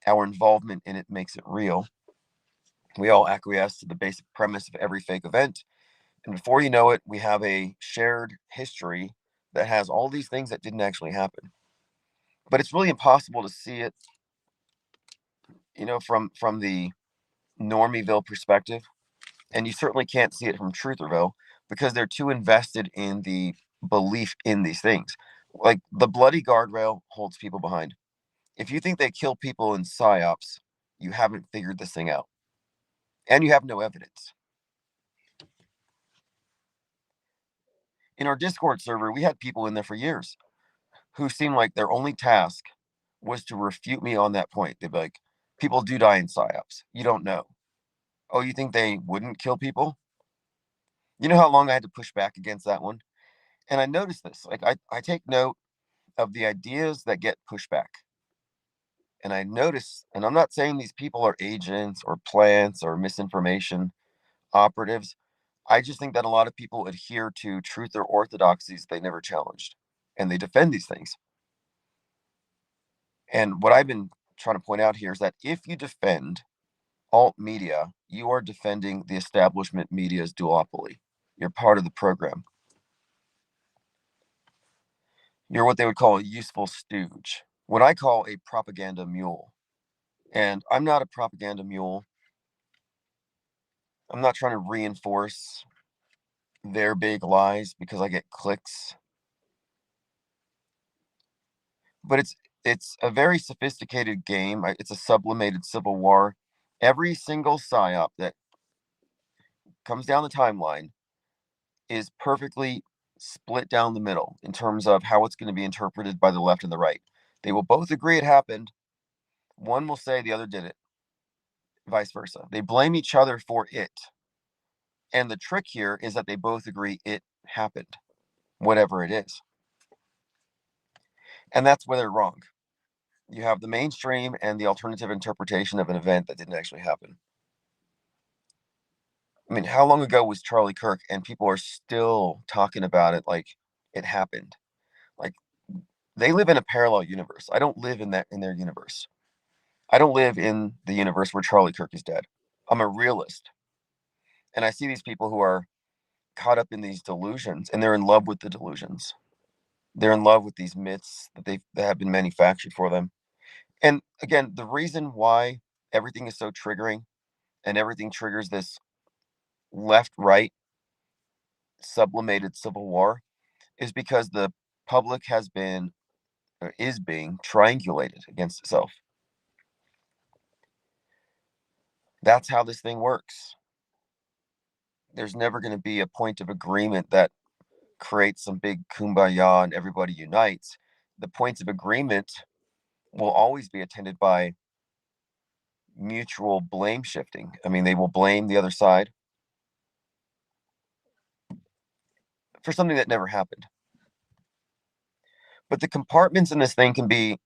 Our involvement in it makes it real. We all acquiesce to the basic premise of every fake event. And before you know it, we have a shared history that has all these things that didn't actually happen. But it's really impossible to see it, from the Normieville perspective. And you certainly can't see it from Trutherville because they're too invested in the belief in these things. Like, the bloody guardrail holds people behind. If you think they kill people in psyops, you haven't figured this thing out. And you have no evidence. In our Discord server, we had people in there for years who seemed like their only task was to refute me on that point. They'd be like, people do die in psyops. You don't know. Oh, you think they wouldn't kill people? You know how long I had to push back against that one? And I noticed this. Like, I take note of the ideas that get pushed back. And I notice, and I'm not saying these people are agents or plants or misinformation operatives. I just think that a lot of people adhere to truth or orthodoxies they never challenged. And they defend these things. And what I've been trying to point out here is that if you defend alt media, you are defending the establishment media's duopoly. You're part of the program. You're what they would call a useful stooge, what I call a propaganda mule. And I'm not a propaganda mule. I'm not trying to reinforce their big lies because I get clicks. But it's a very sophisticated game. It's a sublimated civil war. Every single psyop that comes down the timeline is perfectly split down the middle in terms of how it's going to be interpreted by the left and the right. They will both agree it happened. One will say the other did it, vice versa. They blame each other for it. And the trick here is that they both agree it happened, whatever it is. And that's where they're wrong. You have the mainstream and the alternative interpretation of an event that didn't actually happen. I mean, how long ago was Charlie Kirk? And people are still talking about it like it happened. Like they live in a parallel universe. I don't live in their universe. I don't live in the universe where Charlie Kirk is dead. I'm a realist. And I see these people who are caught up in these delusions and they're in love with the delusions. They're in love with these myths that have been manufactured for them. And again, the reason why everything is so triggering and everything triggers this left right sublimated civil war is because the public has been or is being triangulated against itself. That's how this thing works. There's never going to be a point of agreement that creates some big kumbaya and everybody unites. The points of agreement will always be attended by mutual blame shifting. I mean, they will blame the other side for something that never happened. But the compartments in this thing can be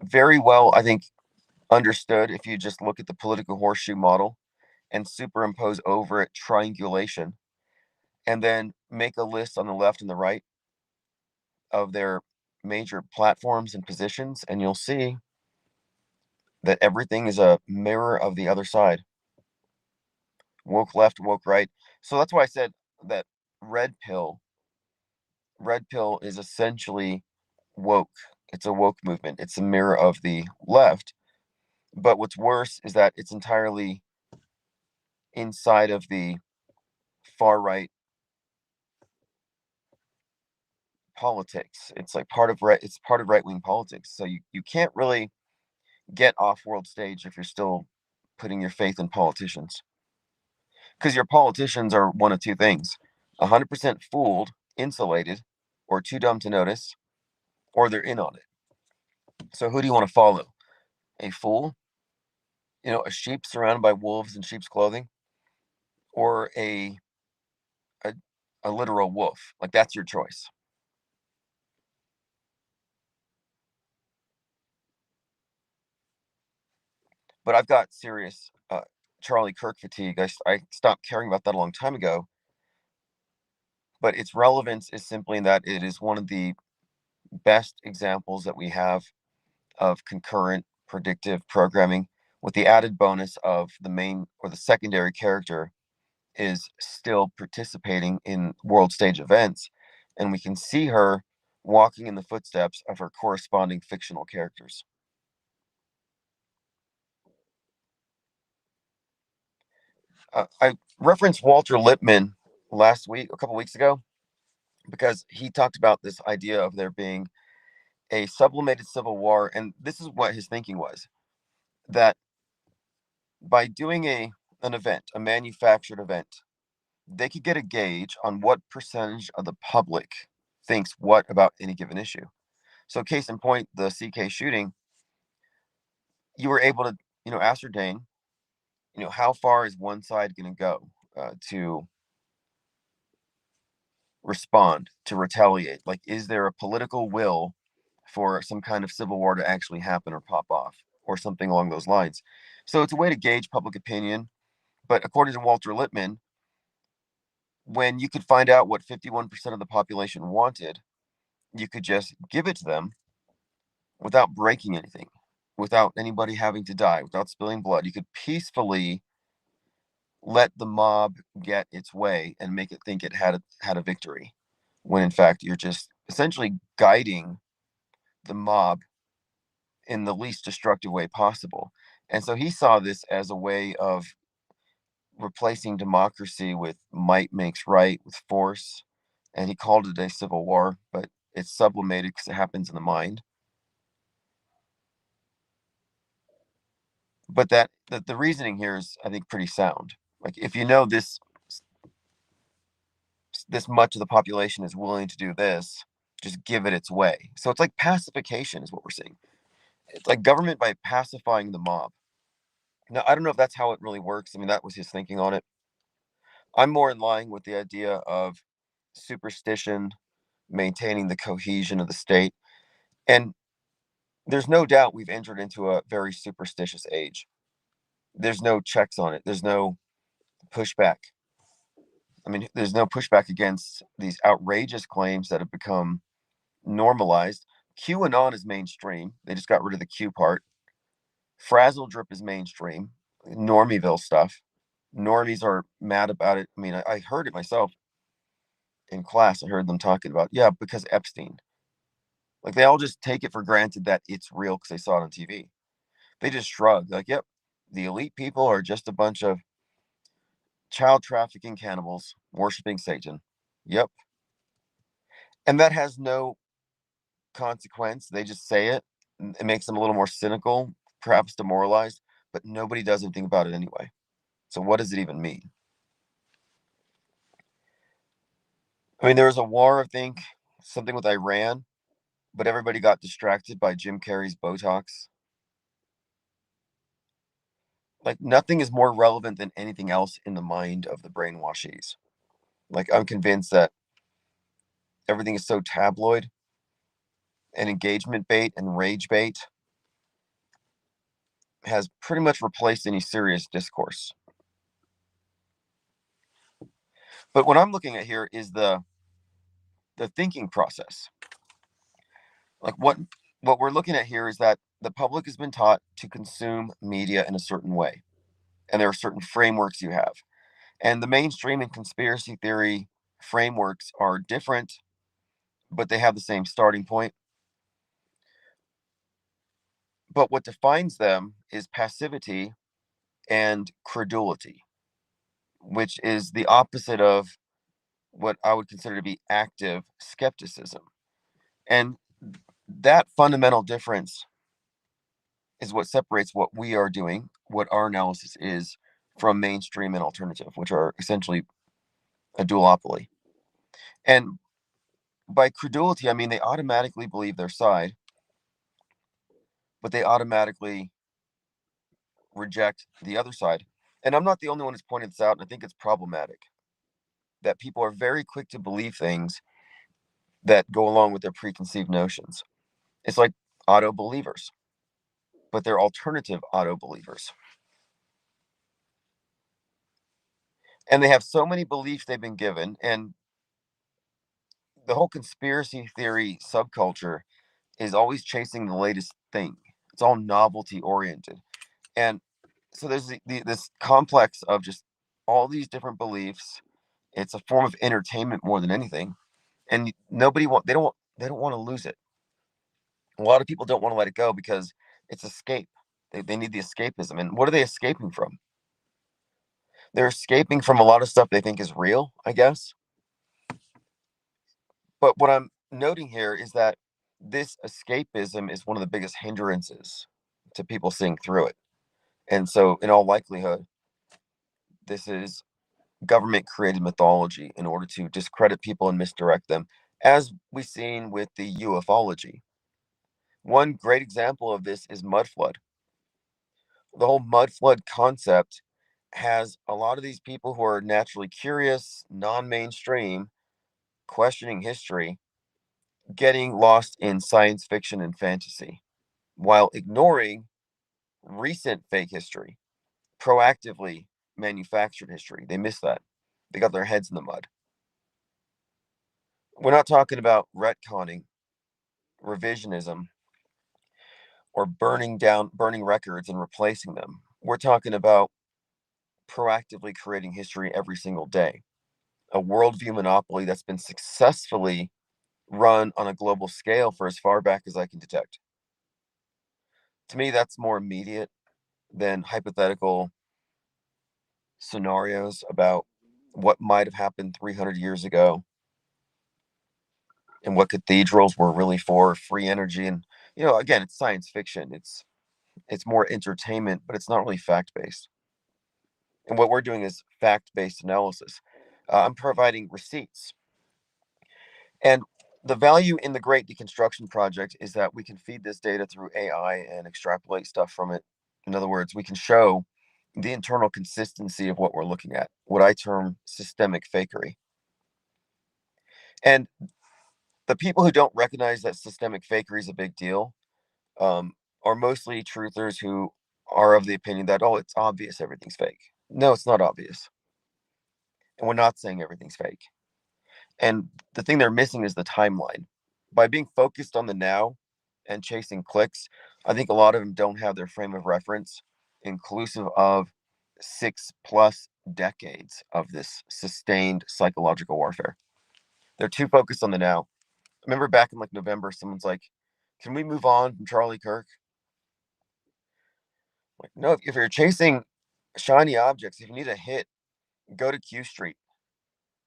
very well, I think, understood if you just look at the political horseshoe model and superimpose over it triangulation and then make a list on the left and the right of their major platforms and positions, and you'll see that everything is a mirror of the other side. Woke left, woke right. So that's why I said that red pill, red pill is essentially woke. It's a woke movement. It's a mirror of the left. But what's worse is that it's entirely inside of the far right politics. It's like it's part of right wing politics. So you can't really get off world stage if you're still putting your faith in politicians. Because your politicians are one of two things: 100% fooled, insulated, or too dumb to notice, or they're in on it. So who do you want to follow? A fool, a sheep surrounded by wolves in sheep's clothing, or a, a literal wolf? Like that's your choice. But I've got serious Charlie Kirk fatigue. I stopped caring about that a long time ago. But its relevance is simply in that it is one of the best examples that we have of concurrent predictive programming, with the added bonus of the main or the secondary character is still participating in world stage events, and we can see her walking in the footsteps of her corresponding fictional characters. I referenced Walter Lippmann last week, a couple weeks ago, because he talked about this idea of there being a sublimated civil war, and this is what his thinking was: that by doing an event, a manufactured event, they could get a gauge on what percentage of the public thinks what about any given issue. So, case in point, the CK shooting, you were able to, ascertain, how far is one side going to go to respond, to retaliate? Like, is there a political will for some kind of civil war to actually happen or pop off, or something along those lines? So, it's a way to gauge public opinion. But according to Walter Lippmann, when you could find out what 51% of the population wanted, you could just give it to them without breaking anything, without anybody having to die, without spilling blood. You could peacefully let the mob get its way and make it think it had a victory, when in fact you're just essentially guiding the mob in the least destructive way possible. And so he saw this as a way of replacing democracy with might makes right, with force, and he called it a civil war, but it's sublimated because it happens in the mind. But the reasoning here is, I think, pretty sound. Like if you know this much of the population is willing to do this, just give it its way. So it's like pacification is what we're seeing. It's like government by pacifying the mob. Now I don't know if that's how it really works. I mean, that was his thinking on it. I'm more in line with the idea of superstition maintaining the cohesion of the state. And there's no doubt we've entered into a very superstitious age. There's no checks on it. There's no pushback. I mean, there's no pushback against these outrageous claims that have become normalized. QAnon is mainstream. They just got rid of the Q part. Frazzle drip is mainstream. Normieville stuff. Normies are mad about it. I mean, I heard it myself in class. I heard them talking about, yeah, because Epstein. Like they all just take it for granted that it's real because they saw it on TV. They just shrug, like, yep, the elite people are just a bunch of child trafficking cannibals worshiping Satan. Yep. And that has no consequence. They just say it. It makes them a little more cynical, perhaps demoralized, but nobody does anything about it anyway. So what does it even mean? I mean, there was a war, I think, something with Iran, but everybody got distracted by Jim Carrey's Botox. Like nothing is more relevant than anything else in the mind of the brainwashees. Like I'm convinced that everything is so tabloid and engagement bait and rage bait has pretty much replaced any serious discourse. But what I'm looking at here is the thinking process. Like what we're looking at here is that the public has been taught to consume media in a certain way, and there are certain frameworks you have. And the mainstream and conspiracy theory frameworks are different, but they have the same starting point. But what defines them is passivity and credulity, which is the opposite of what I would consider to be active skepticism. And that fundamental difference is what separates what we are doing, what our analysis is, from mainstream and alternative, which are essentially a duopoly. And by credulity, I mean they automatically believe their side, but they automatically reject the other side. And I'm not the only one who's pointed this out, and I think it's problematic that people are very quick to believe things that go along with their preconceived notions. It's like auto believers, but they're alternative auto believers. And they have so many beliefs they've been given. And the whole conspiracy theory subculture is always chasing the latest thing, it's all novelty oriented. And so there's this complex of just all these different beliefs. It's a form of entertainment more than anything. And they don't want to lose it. A lot of people don't want to let it go because it's escape. They need the escapism. And what are they escaping from? They're escaping from a lot of stuff they think is real, I guess. But what I'm noting here is that this escapism is one of the biggest hindrances to people seeing through it. And so, in all likelihood, this is government created mythology in order to discredit people and misdirect them, as we've seen with the ufology. One great example of this is mud flood. The whole mud flood concept has a lot of these people who are naturally curious, non mainstream, questioning history, getting lost in science fiction and fantasy while ignoring recent fake history, proactively manufactured history. They miss that. They got their heads in the mud. We're not talking about retconning, revisionism, or burning records and replacing them. We're talking about proactively creating history every single day. A worldview monopoly that's been successfully run on a global scale for as far back as I can detect. To me, that's more immediate than hypothetical scenarios about what might have happened 300 years ago and what cathedrals were really for free energy. And again, it's science fiction. It's more entertainment, but it's not really fact based. And what we're doing is fact based analysis. I'm providing receipts. And the value in the Great Deconstruction Project is that we can feed this data through AI and extrapolate stuff from it. In other words, we can show the internal consistency of what we're looking at, what I term systemic fakery. And the people who don't recognize that systemic fakery is a big deal are mostly truthers who are of the opinion that, oh, it's obvious everything's fake. No, it's not obvious. And we're not saying everything's fake. And the thing they're missing is the timeline. By being focused on the now and chasing clicks, I think a lot of them don't have their frame of reference, inclusive of 6+ decades of this sustained psychological warfare. They're too focused on the now. Remember back in like November, someone's like, "Can we move on from Charlie Kirk?" Like, no, if you're chasing shiny objects, if you need a hit, go to Q Street,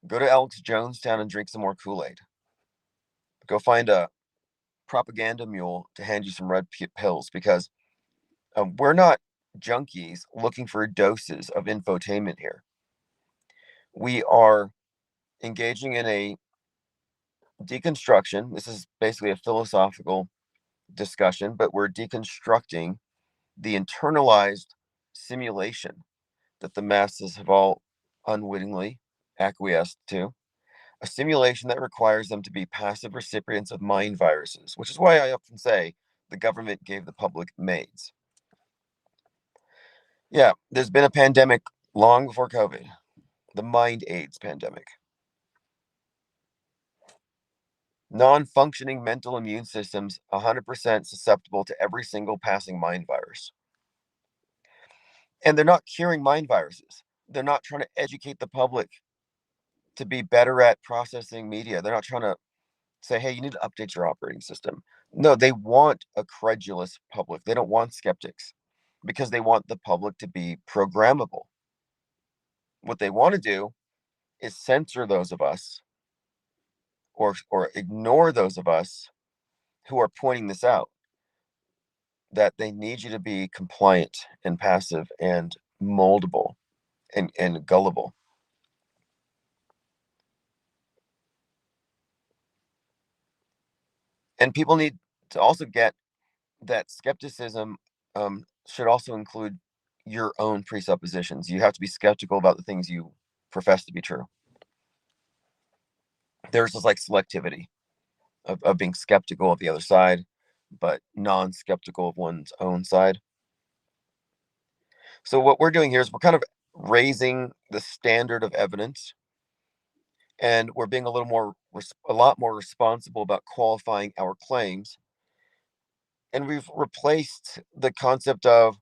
go to Alex Jonestown and drink some more Kool-Aid. Go find a propaganda mule to hand you some red pills, because we're not junkies looking for doses of infotainment here. We are engaging in a deconstruction. This is basically a philosophical discussion, but we're deconstructing the internalized simulation that the masses have all unwittingly acquiesced to, a simulation that requires them to be passive recipients of mind viruses, which is why I often say the government gave the public maids. Yeah, there's been a pandemic long before COVID, the mind AIDS pandemic. Non-functioning mental immune systems 100% susceptible to every single passing mind virus. And they're not curing mind viruses. They're not trying to educate the public to be better at processing media. They're not trying to say, hey, you need to update your operating system. No, they want a credulous public. They don't want skeptics, because they want the public to be programmable. What they want to do is censor those of us, or ignore those of us who are pointing this out, that they need you to be compliant and passive and moldable and gullible. And people need to also get that skepticism should also include your own presuppositions. You have to be skeptical about the things you profess to be true. There's this like selectivity of being skeptical of the other side, but non-skeptical of one's own side. So what we're doing here is we're kind of raising the standard of evidence, and we're being a lot more responsible about qualifying our claims. And we've replaced the concept of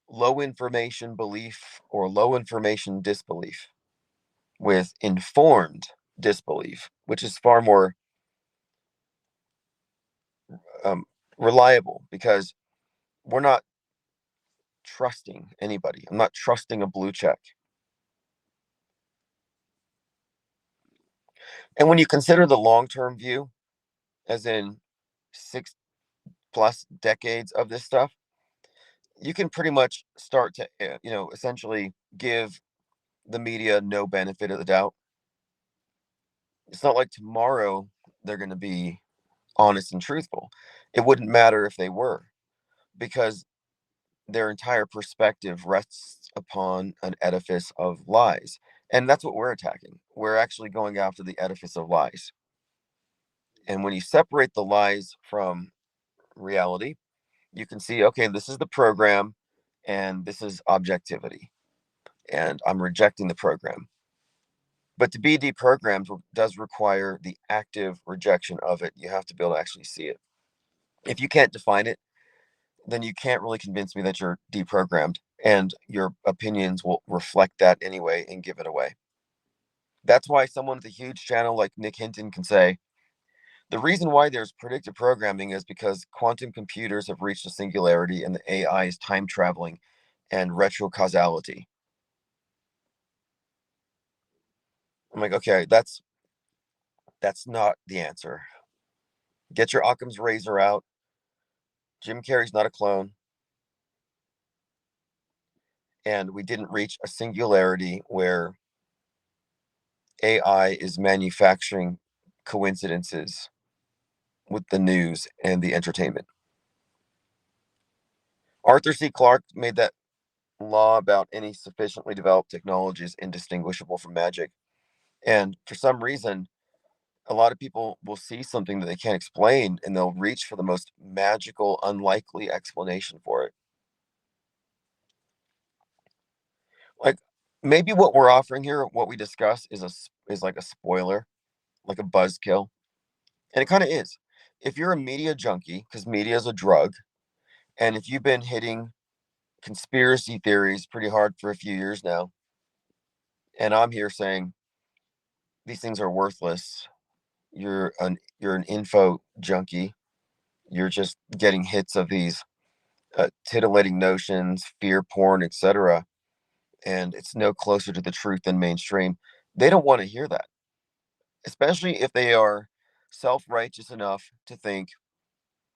low information belief or low information disbelief with informed disbelief, which is far more um, reliable, because we're not trusting anybody. I'm not trusting a blue check. And when you consider the long term view, as in 6+ decades of this stuff, you can pretty much start to, essentially give the media no benefit of the doubt. It's not like tomorrow they're going to be honest and truthful. It wouldn't matter if they were, because their entire perspective rests upon an edifice of lies. And that's what we're attacking. We're actually going after the edifice of lies. And when you separate the lies from reality, you can see, okay, this is the program and this is objectivity. And I'm rejecting the program. But to be deprogrammed does require the active rejection of it. You have to be able to actually see it. If you can't define it, then you can't really convince me that you're deprogrammed, and your opinions will reflect that anyway and give it away. That's why someone with a huge channel like Nick Hinton can say, the reason why there's predictive programming is because quantum computers have reached a singularity and the AI is time traveling and retrocausality. I'm like, okay, that's not the answer. Get your Occam's razor out. Jim Carrey's not a clone. And we didn't reach a singularity where AI is manufacturing coincidences with the news and the entertainment. Arthur C. Clarke made that law about any sufficiently developed technology is indistinguishable from magic. And for some reason, a lot of people will see something that they can't explain and they'll reach for the most magical, unlikely explanation for it. Like, maybe what we're offering here, what we discuss, is like a spoiler, like a buzzkill, and it kind of is. If you're a media junkie, because media is a drug, and if you've been hitting conspiracy theories pretty hard for a few years now, and I'm here saying these things are worthless, you're an info junkie. You're just getting hits of these titillating notions, fear porn, etc., and it's no closer to the truth than mainstream. They don't want to hear that, especially if they are self-righteous enough to think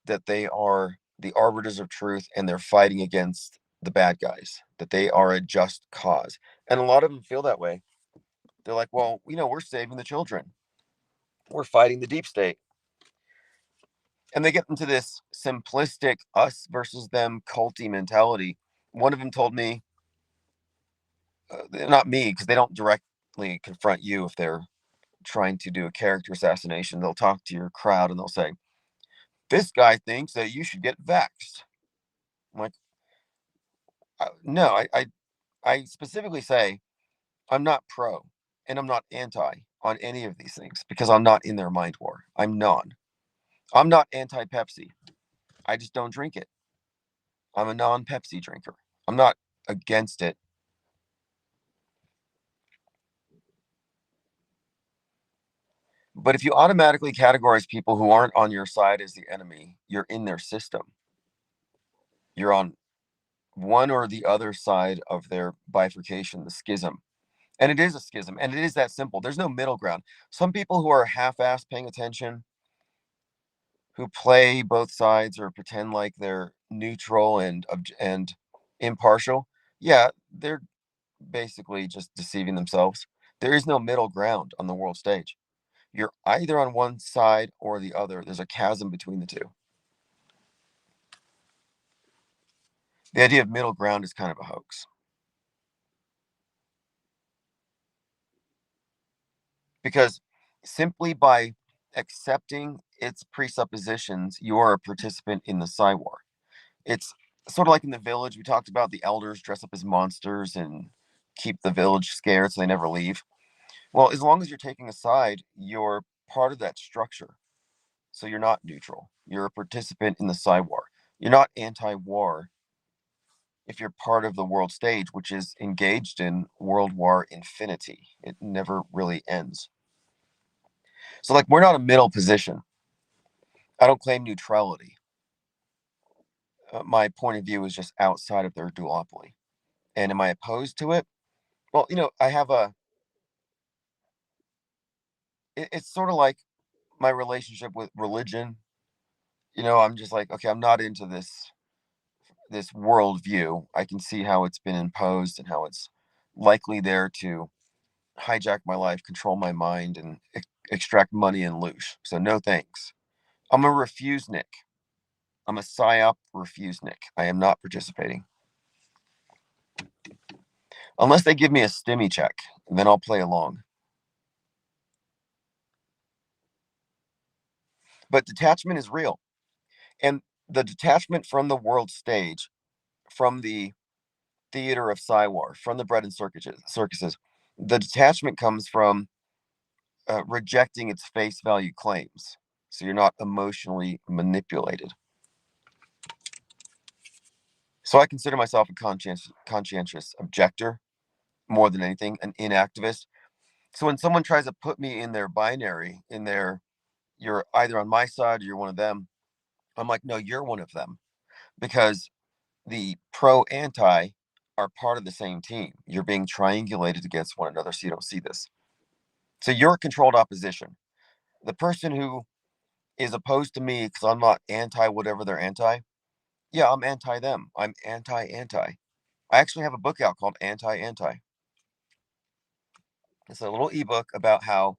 that they are the arbiters of truth and they're fighting against the bad guys, that they are a just cause. And a lot of them feel that way. They're like, well, we're saving the children. We're fighting the deep state. And they get into this simplistic us versus them culty mentality. One of them told me, not me, because they don't directly confront you if they're trying to do a character assassination. They'll talk to your crowd and they'll say, this guy thinks that you should get vaxxed. I'm like, no, I specifically say I'm not pro and I'm not anti on any of these things because I'm not in their mind war. I'm not anti Pepsi. I just don't drink it. I'm a non Pepsi drinker. I'm not against it. But if you automatically categorize people who aren't on your side as the enemy, you're in their system. You're on one or the other side of their bifurcation, the schism. And it is a schism, and it is that simple. There's no middle ground. Some people who are half-assed paying attention, who play both sides or pretend like they're neutral and impartial, yeah, they're basically just deceiving themselves. There is no middle ground on the world stage. You're either on one side or the other. There's a chasm between the two. The idea of middle ground is kind of a hoax because simply by accepting its presuppositions, you are a participant in the Psy war. It's sort of like in the village. We talked about the elders dress up as monsters and keep the village scared so they never leave. Well, as long as you're taking a side, you're part of that structure. So you're not neutral. You're a participant in the Psy war. You're not anti war if you're part of the world stage, which is engaged in World War infinity. It never really ends. So, like, we're not a middle position. I don't claim neutrality. My point of view is just outside of their duopoly. And am I opposed to it? Well, I have it's sort of like my relationship with religion. I'm just like, okay, I'm not into this worldview. I can see how it's been imposed and how it's likely there to hijack my life, control my mind, and extract money and loot. So no thanks. I'm a refuse-nick. I'm a psyop refuse-nick. I am not participating. Unless they give me a stimmy check, then I'll play along. But detachment is real. And the detachment from the world stage, from the theater of Psywar, from the bread and circuses, the detachment comes from rejecting its face value claims. So you're not emotionally manipulated. So I consider myself a conscientious objector more than anything, an inactivist. So when someone tries to put me in their binary, you're either on my side or you're one of them, I'm like, no, you're one of them because the pro anti are part of the same team. You're being triangulated against one another, so you don't see this. So you're a controlled opposition. The person who is opposed to me because I'm not anti whatever they're anti, yeah, I'm anti them. I'm anti anti. I actually have a book out called Anti Anti. It's a little ebook about how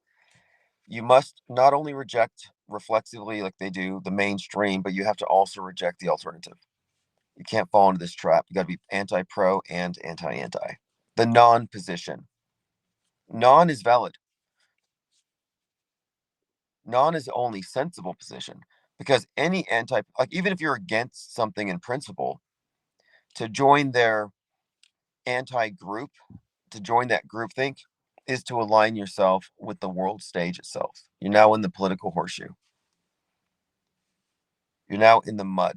you must not only reject reflexively, like they do, the mainstream, but you have to also reject the alternative. You can't fall into this trap. You got to be anti pro and anti anti. The non position. Non is valid. Non is the only sensible position because any anti, like even if you're against something in principle, to join their anti group to join that groupthink is to align yourself with the world stage itself. You're now in the political horseshoe. You're now in the mud.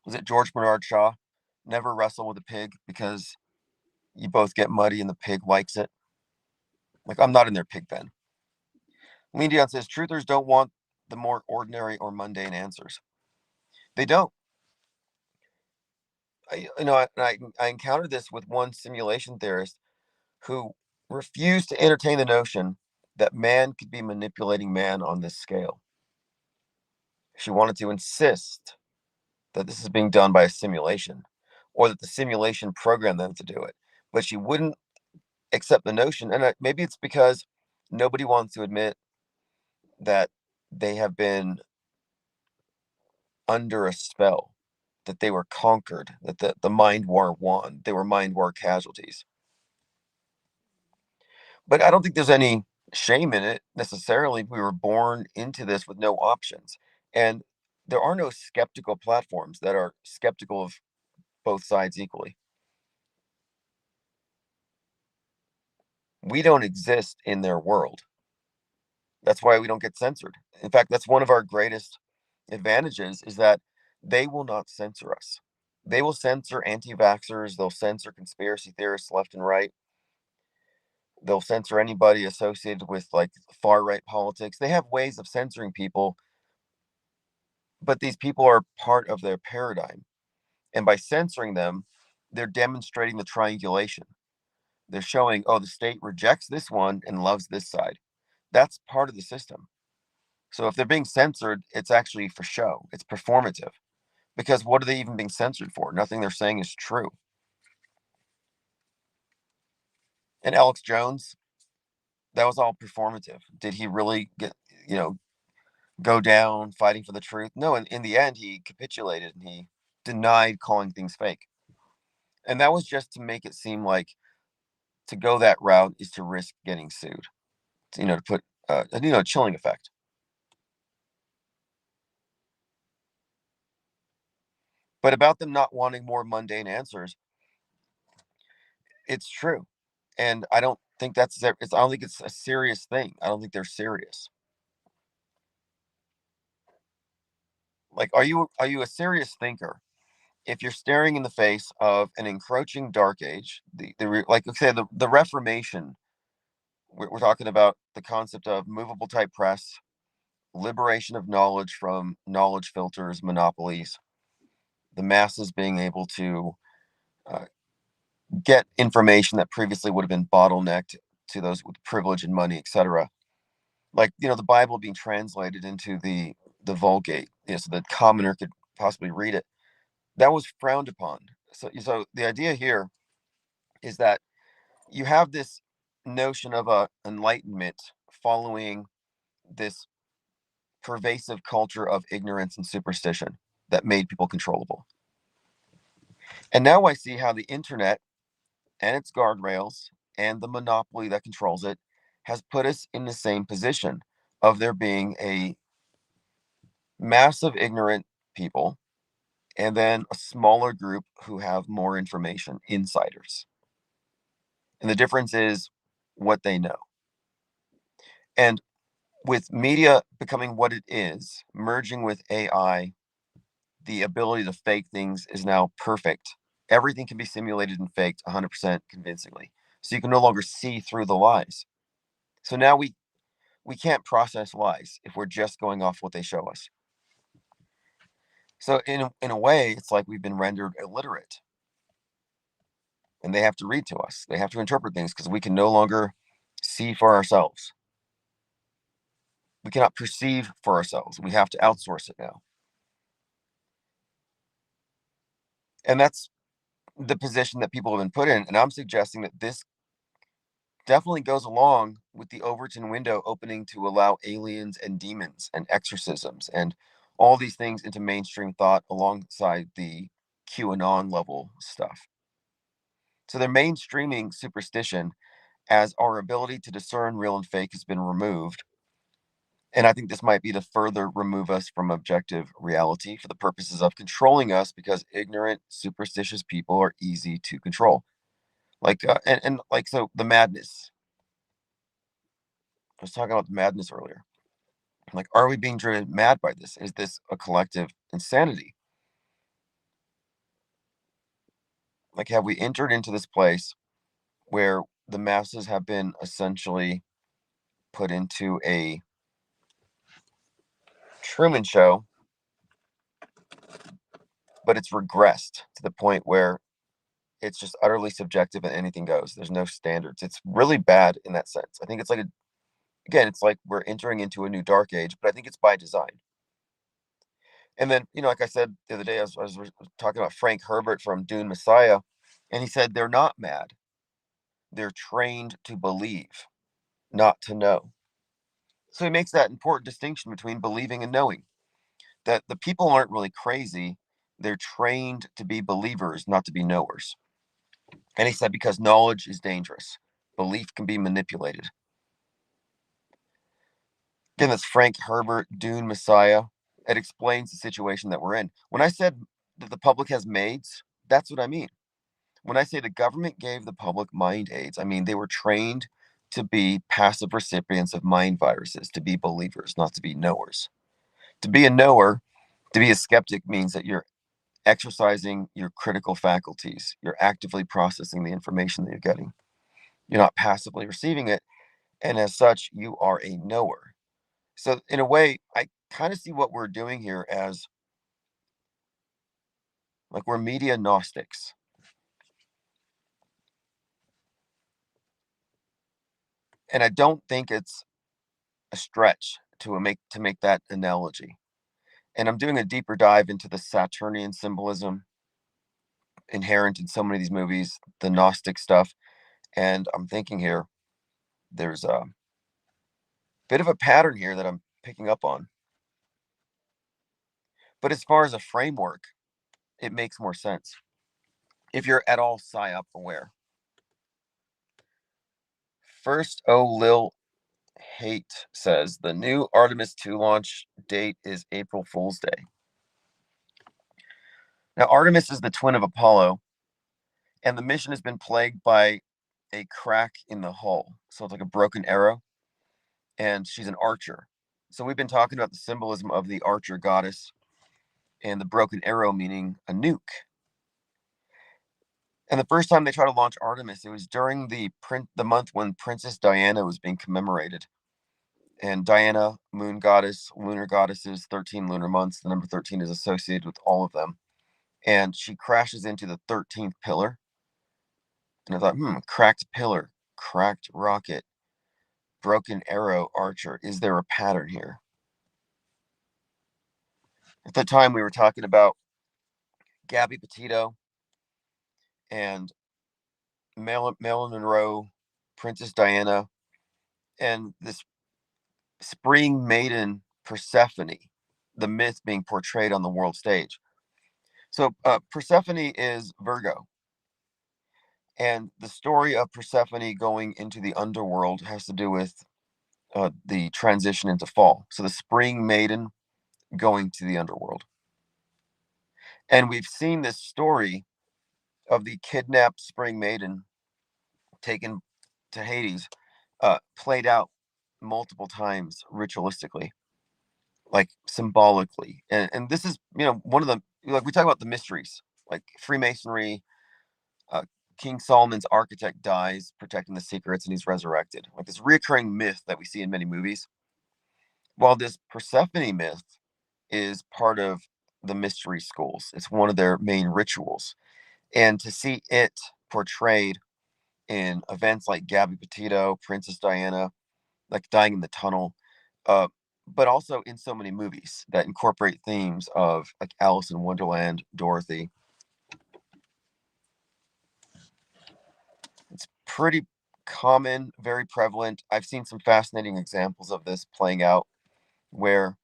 Was it George Bernard Shaw? Never wrestle with a pig because you both get muddy and the pig likes it. Like, I'm not in their pig pen. Lean Dion says truthers don't want the more ordinary or mundane answers. They don't. I encountered this with one simulation theorist who refused to entertain the notion that man could be manipulating man on this scale. She wanted to insist that this is being done by a simulation or that the simulation programmed them to do it. But she wouldn't accept the notion. And maybe it's because nobody wants to admit that they have been under a spell, that they were conquered, that the mind war won. They were mind war casualties. But I don't think there's any shame in it necessarily. We were born into this with no options. And there are no skeptical platforms that are skeptical of both sides equally. We don't exist in their world. That's why we don't get censored. In fact, that's one of our greatest advantages is that they will not censor us. They will censor anti-vaxxers, they'll censor conspiracy theorists left and right. They'll censor anybody associated with like far right politics. They have ways of censoring people, but these people are part of their paradigm. And by censoring them, they're demonstrating the triangulation. They're showing, oh, the state rejects this one and loves this side. That's part of the system. So if they're being censored, it's actually for show. It's performative. Because what are they even being censored for? Nothing they're saying is true. And Alex Jones, that was all performative. Did he really get, you know, go down fighting for the truth? No, in the end, he capitulated and he denied calling things fake. And that was just to make it seem like to go that route is to risk getting sued, to put, a chilling effect. But about them not wanting more mundane answers, it's true. And I don't think I don't think it's a serious thing. I don't think they're serious. Like, are you a serious thinker if you're staring in the face of an encroaching dark age, like say the Reformation? We're talking about the concept of movable type press, liberation of knowledge from knowledge filters, monopolies, the masses being able to uh, get information that previously would have been bottlenecked to those with privilege and money, etc. Like the Bible being translated into the Vulgate, so the commoner could possibly read it. That was frowned upon. So the idea here is that you have this notion of a enlightenment following this pervasive culture of ignorance and superstition that made people controllable. And now I see how the internet and its guardrails and the monopoly that controls it has put us in the same position of there being a massive ignorant people and then a smaller group who have more information, insiders. And the difference is what they know. And with media becoming what it is, merging with AI, the ability to fake things is now perfect. Everything can be simulated and faked 100% convincingly. So you can no longer see through the lies. So now we can't process lies if we're just going off what they show us. So in a way, it's like we've been rendered illiterate, and they have to read to us. They have to interpret things because we can no longer see for ourselves. We cannot perceive for ourselves. We have to outsource it now. And that's the position that people have been put in. And I'm suggesting that this definitely goes along with the Overton window opening to allow aliens and demons and exorcisms and all these things into mainstream thought alongside the QAnon level stuff. So they're mainstreaming superstition as our ability to discern real and fake has been removed. And I think this might be to further remove us from objective reality for the purposes of controlling us because ignorant, superstitious people are easy to control. Like, and like, so the madness. I was talking about the madness earlier. Like, are we being driven mad by this? Is this a collective insanity? Like, have we entered into this place where the masses have been essentially put into a Truman Show, but it's regressed to the point where it's just utterly subjective and anything goes. There's no standards. It's really bad in that sense. I think it's like again, it's like we're entering into a new dark age, but I think it's by design. And then, like I said the other day, I was talking about Frank Herbert from Dune Messiah, and he said they're not mad. They're trained to believe, not to know. So he makes that important distinction between believing and knowing. That the people aren't really crazy. They're trained to be believers, not to be knowers. And he said because knowledge is dangerous, belief can be manipulated. Again, that's Frank Herbert, Dune Messiah. It explains the situation that we're in. When I said that the public has maids, that's what I mean. When I say the government gave the public mind aids, I mean they were trained to be passive recipients of mind viruses, to be believers, not to be knowers. To be a knower, to be a skeptic means that you're exercising your critical faculties. You're actively processing the information that you're getting. You're not passively receiving it. And as such, you are a knower. So, in a way, I kind of see what we're doing here as like we're media gnostics. And I don't think it's a stretch to make that analogy. And I'm doing a deeper dive into the Saturnian symbolism inherent in so many of these movies, the Gnostic stuff. And I'm thinking here, there's a bit of a pattern here that I'm picking up on. But as far as a framework, it makes more sense. If you're at all PSYOP aware. First, Lil Hate says the new Artemis 2 launch date is April Fool's Day. Now, Artemis is the twin of Apollo, and the mission has been plagued by a crack in the hull. So it's like a broken arrow, and she's an archer. So we've been talking about the symbolism of the archer goddess and the broken arrow meaning a nuke. And the first time they tried to launch Artemis, it was during the month when Princess Diana was being commemorated. And Diana, moon goddess, lunar goddesses, 13 lunar months. The number 13 is associated with all of them. And she crashes into the 13th pillar. And I thought, cracked pillar, cracked rocket, broken arrow, archer. Is there a pattern here? At the time, we were talking about Gabby Petito and Marilyn Monroe, Princess Diana, and this spring maiden Persephone, the myth being portrayed on the world stage. So Persephone is Virgo. And the story of Persephone going into the underworld has to do with the transition into fall. So the spring maiden going to the underworld. And we've seen this story of the kidnapped spring maiden taken to Hades played out multiple times ritualistically, like symbolically. And this is, one of the, like we talk about the mysteries, like Freemasonry. uh, King Solomon's architect dies protecting the secrets and he's resurrected. Like this recurring myth that we see in many movies. While this Persephone myth is part of the mystery schools, it's one of their main rituals. And to see it portrayed in events like Gabby Petito, Princess Diana, like dying in the tunnel, uh, but also in so many movies that incorporate themes of like Alice in Wonderland, Dorothy. It's pretty common, very prevalent. I've seen some fascinating examples of this playing out where,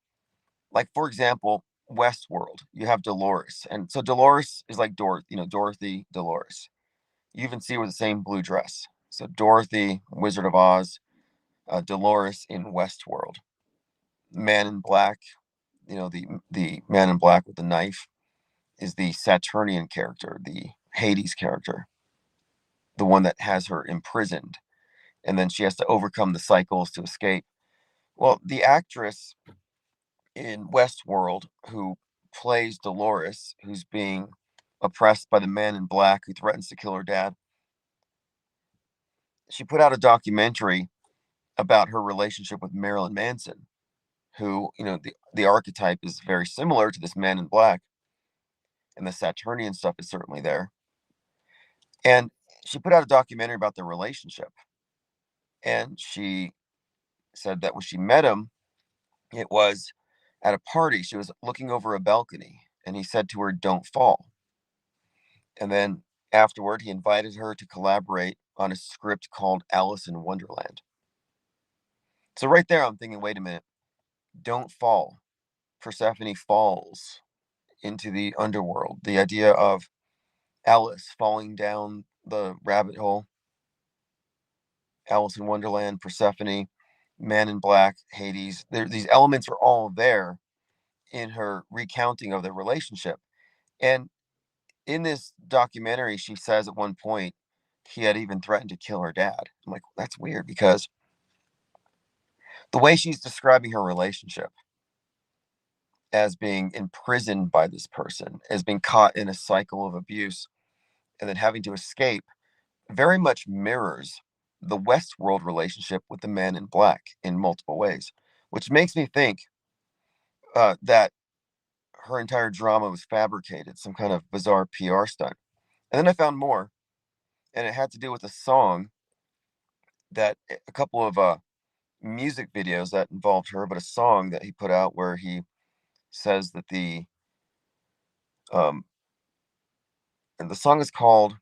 like, for example, Westworld, you have Dolores. And so Dolores is like Dorothy, Dolores. You even see her with the same blue dress. So Dorothy, Wizard of Oz, Dolores in Westworld. Man in Black, the man in black with the knife is the Saturnian character, the Hades character. the one that has her imprisoned, and then she has to overcome the cycles to escape. Well, the actress in Westworld who plays Dolores, who's being oppressed by the man in black who threatens to kill her dad, she put out a documentary about her relationship with Marilyn Manson, who, the archetype is very similar to this man in black, and the Saturnian stuff is certainly there. And she put out a documentary about their relationship. And she said that when she met him, it was at a party. She was looking over a balcony, and he said to her, "Don't fall." And then afterward, he invited her to collaborate on a script called Alice in Wonderland. So right there, I'm thinking, wait a minute, don't fall. Persephone falls into the underworld. The idea of Alice falling down the rabbit hole, Alice in Wonderland, Persephone, Man in Black, Hades. These elements are all there in her recounting of their relationship. And in this documentary, she says at one point he had even threatened to kill her dad. I'm like, that's weird because the way she's describing her relationship as being imprisoned by this person, as being caught in a cycle of abuse, and then having to escape, very much mirrors the Westworld relationship with the man in black in multiple ways, which makes me think that her entire drama was fabricated, some kind of bizarre PR stunt. And then I found more, and it had to do with a song that a couple of music videos that involved her, but a song that he put out where he says that um, and the song is called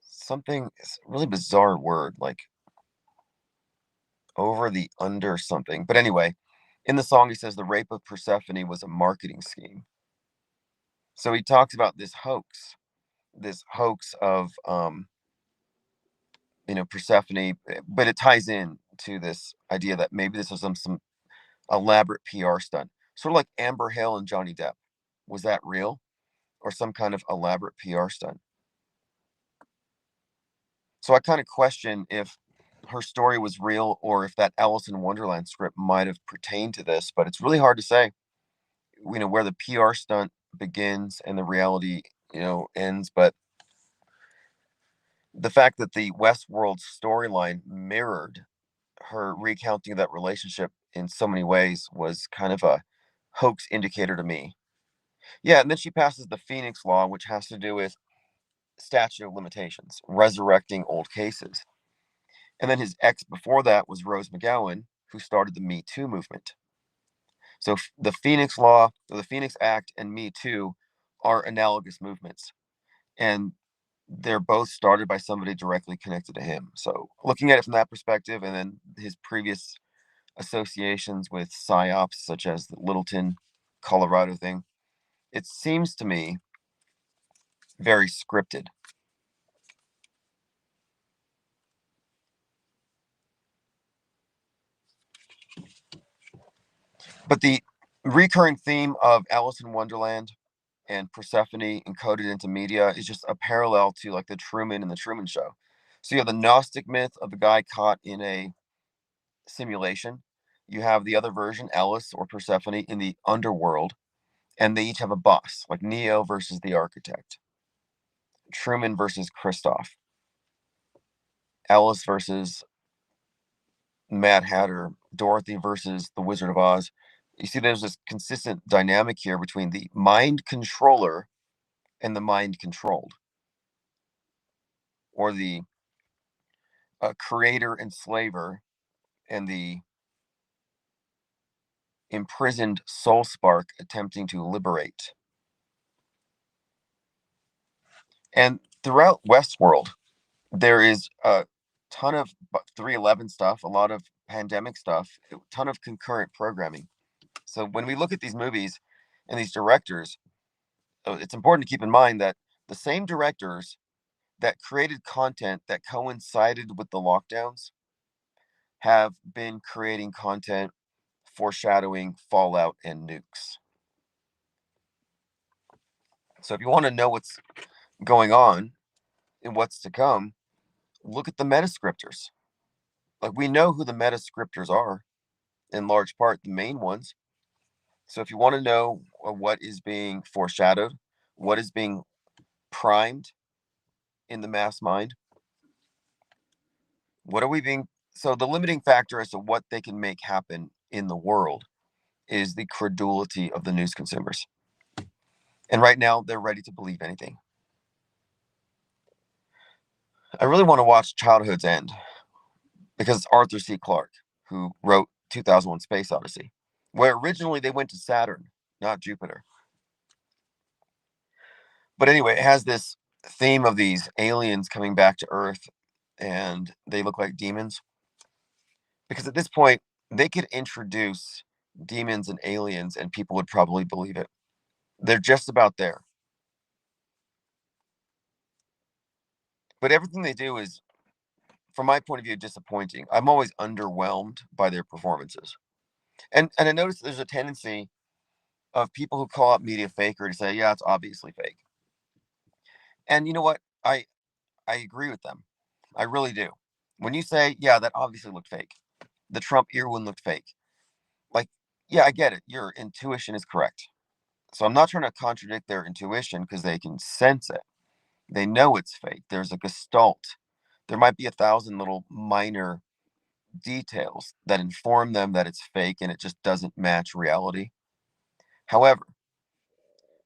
something, it's a really bizarre word, like over the under something. But anyway, in the song, he says the rape of Persephone was a marketing scheme. So he talks about this hoax of, Persephone, but it ties in to this idea that maybe this was some elaborate PR stunt, sort of like Amber Hill and Johnny Depp. Was that real or some kind of elaborate PR stunt? So I kind of question if her story was real or if that Alice in Wonderland script might have pertained to this, but it's really hard to say, where the PR stunt begins and the reality, ends. But the fact that the Westworld storyline mirrored her recounting that relationship in so many ways was kind of a hoax indicator to me. Yeah, and then she passes the Phoenix Law, which has to do with statute of limitations, resurrecting old cases. And then his ex before that was Rose McGowan, who started the Me Too movement. So the Phoenix Law, or the Phoenix Act, and Me Too are analogous movements. And they're both started by somebody directly connected to him. So looking at it from that perspective, and then his previous associations with psyops, such as the Littleton, Colorado thing, it seems to me very scripted. But the recurring theme of Alice in Wonderland and Persephone encoded into media is just a parallel to like the Truman and the Truman Show. So you have the Gnostic myth of the guy caught in a simulation. You have the other version, Alice or Persephone, in the underworld, and they each have a boss, like Neo versus the architect, Truman versus Kristoff, Alice versus Mad Hatter, Dorothy versus the Wizard of Oz. You see, there's this consistent dynamic here between the mind controller and the mind controlled, or the creator enslaver and the imprisoned soul spark attempting to liberate. And throughout Westworld, there is a ton of 311 stuff, a lot of pandemic stuff, a ton of concurrent programming. So when we look at these movies and these directors, it's important to keep in mind that the same directors that created content that coincided with the lockdowns have been creating content foreshadowing fallout and nukes. So if you want to know what's going on, in what's to come, look at the metascriptors. Like, we know who the metascriptors are, in large part, the main ones. So if you want to know what is being foreshadowed, what is being primed in the mass mind, what are we being. So the limiting factor as to what they can make happen in the world is the credulity of the news consumers. And right now, they're ready to believe anything. I really want to watch Childhood's End because it's Arthur C. Clarke who wrote 2001 Space Odyssey, where originally they went to Saturn, not Jupiter. But anyway, it has this theme of these aliens coming back to Earth, and they look like demons. Because at this point, they could introduce demons and aliens, and people would probably believe it. They're just about there. But everything they do is, from my point of view, disappointing. I'm always underwhelmed by their performances. And I notice there's a tendency of people who call out media faker to say, yeah, it's obviously fake. And you know what? I agree with them. I really do. When you say, yeah, that obviously looked fake. The Trump ear one looked fake. Like, yeah, I get it. Your intuition is correct. So I'm not trying to contradict their intuition because they can sense it. They know it's fake. There's a gestalt. There might be 1,000 little minor details that inform them that it's fake and it just doesn't match reality. However,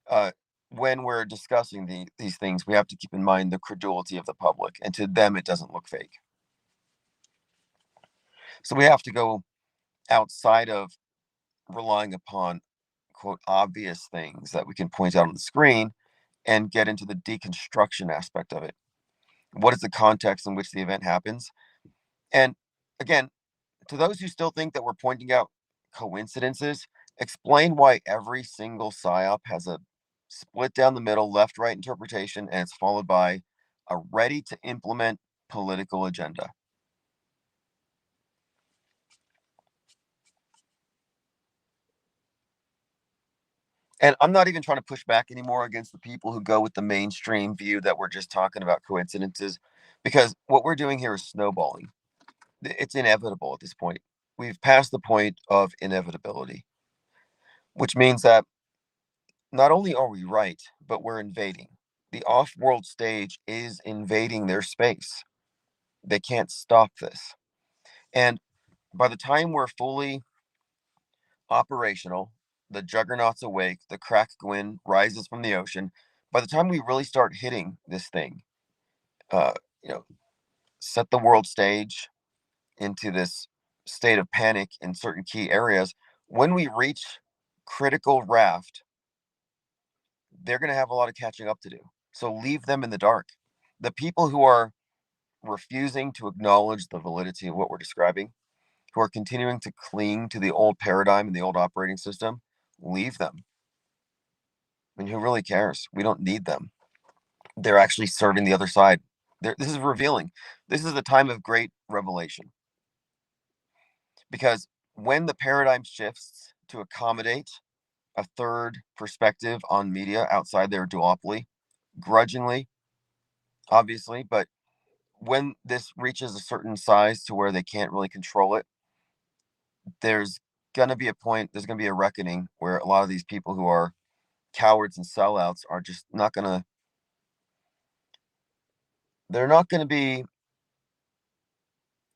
uh, when we're discussing these things, we have to keep in mind the credulity of the public, and to them, it doesn't look fake. So we have to go outside of relying upon quote obvious things that we can point out on the screen and get into the deconstruction aspect of it. What is the context in which the event happens? And again, to those who still think that we're pointing out coincidences, explain why every single psyop has a split down the middle, left right interpretation, and it's followed by a ready to implement political agenda. And I'm not even trying to push back anymore against the people who go with the mainstream view that we're just talking about coincidences, because what we're doing here is snowballing. It's inevitable at this point. We've passed the point of inevitability, which means that not only are we right, but we're invading. The off world stage is invading their space. They can't stop this. And by the time we're fully operational, the juggernaut's awake, the crack Gwyn rises from the ocean. By the time we really start hitting this thing, uh, you know, set the world stage into this state of panic in certain key areas, when we reach critical raft, they're going to have a lot of catching up to do. So leave them in the dark. The people who are refusing to acknowledge the validity of what we're describing, who are continuing to cling to the old paradigm and the old operating system, leave them. I mean, who really cares? We don't need them. They're actually serving the other side. This is revealing. This is a time of great revelation. Because when the paradigm shifts to accommodate a third perspective on media outside their duopoly, grudgingly, obviously, but when this reaches a certain size to where they can't really control it, there's going to be a point, there's going to be a reckoning where a lot of these people who are cowards and sellouts are just not going to, they're not going to be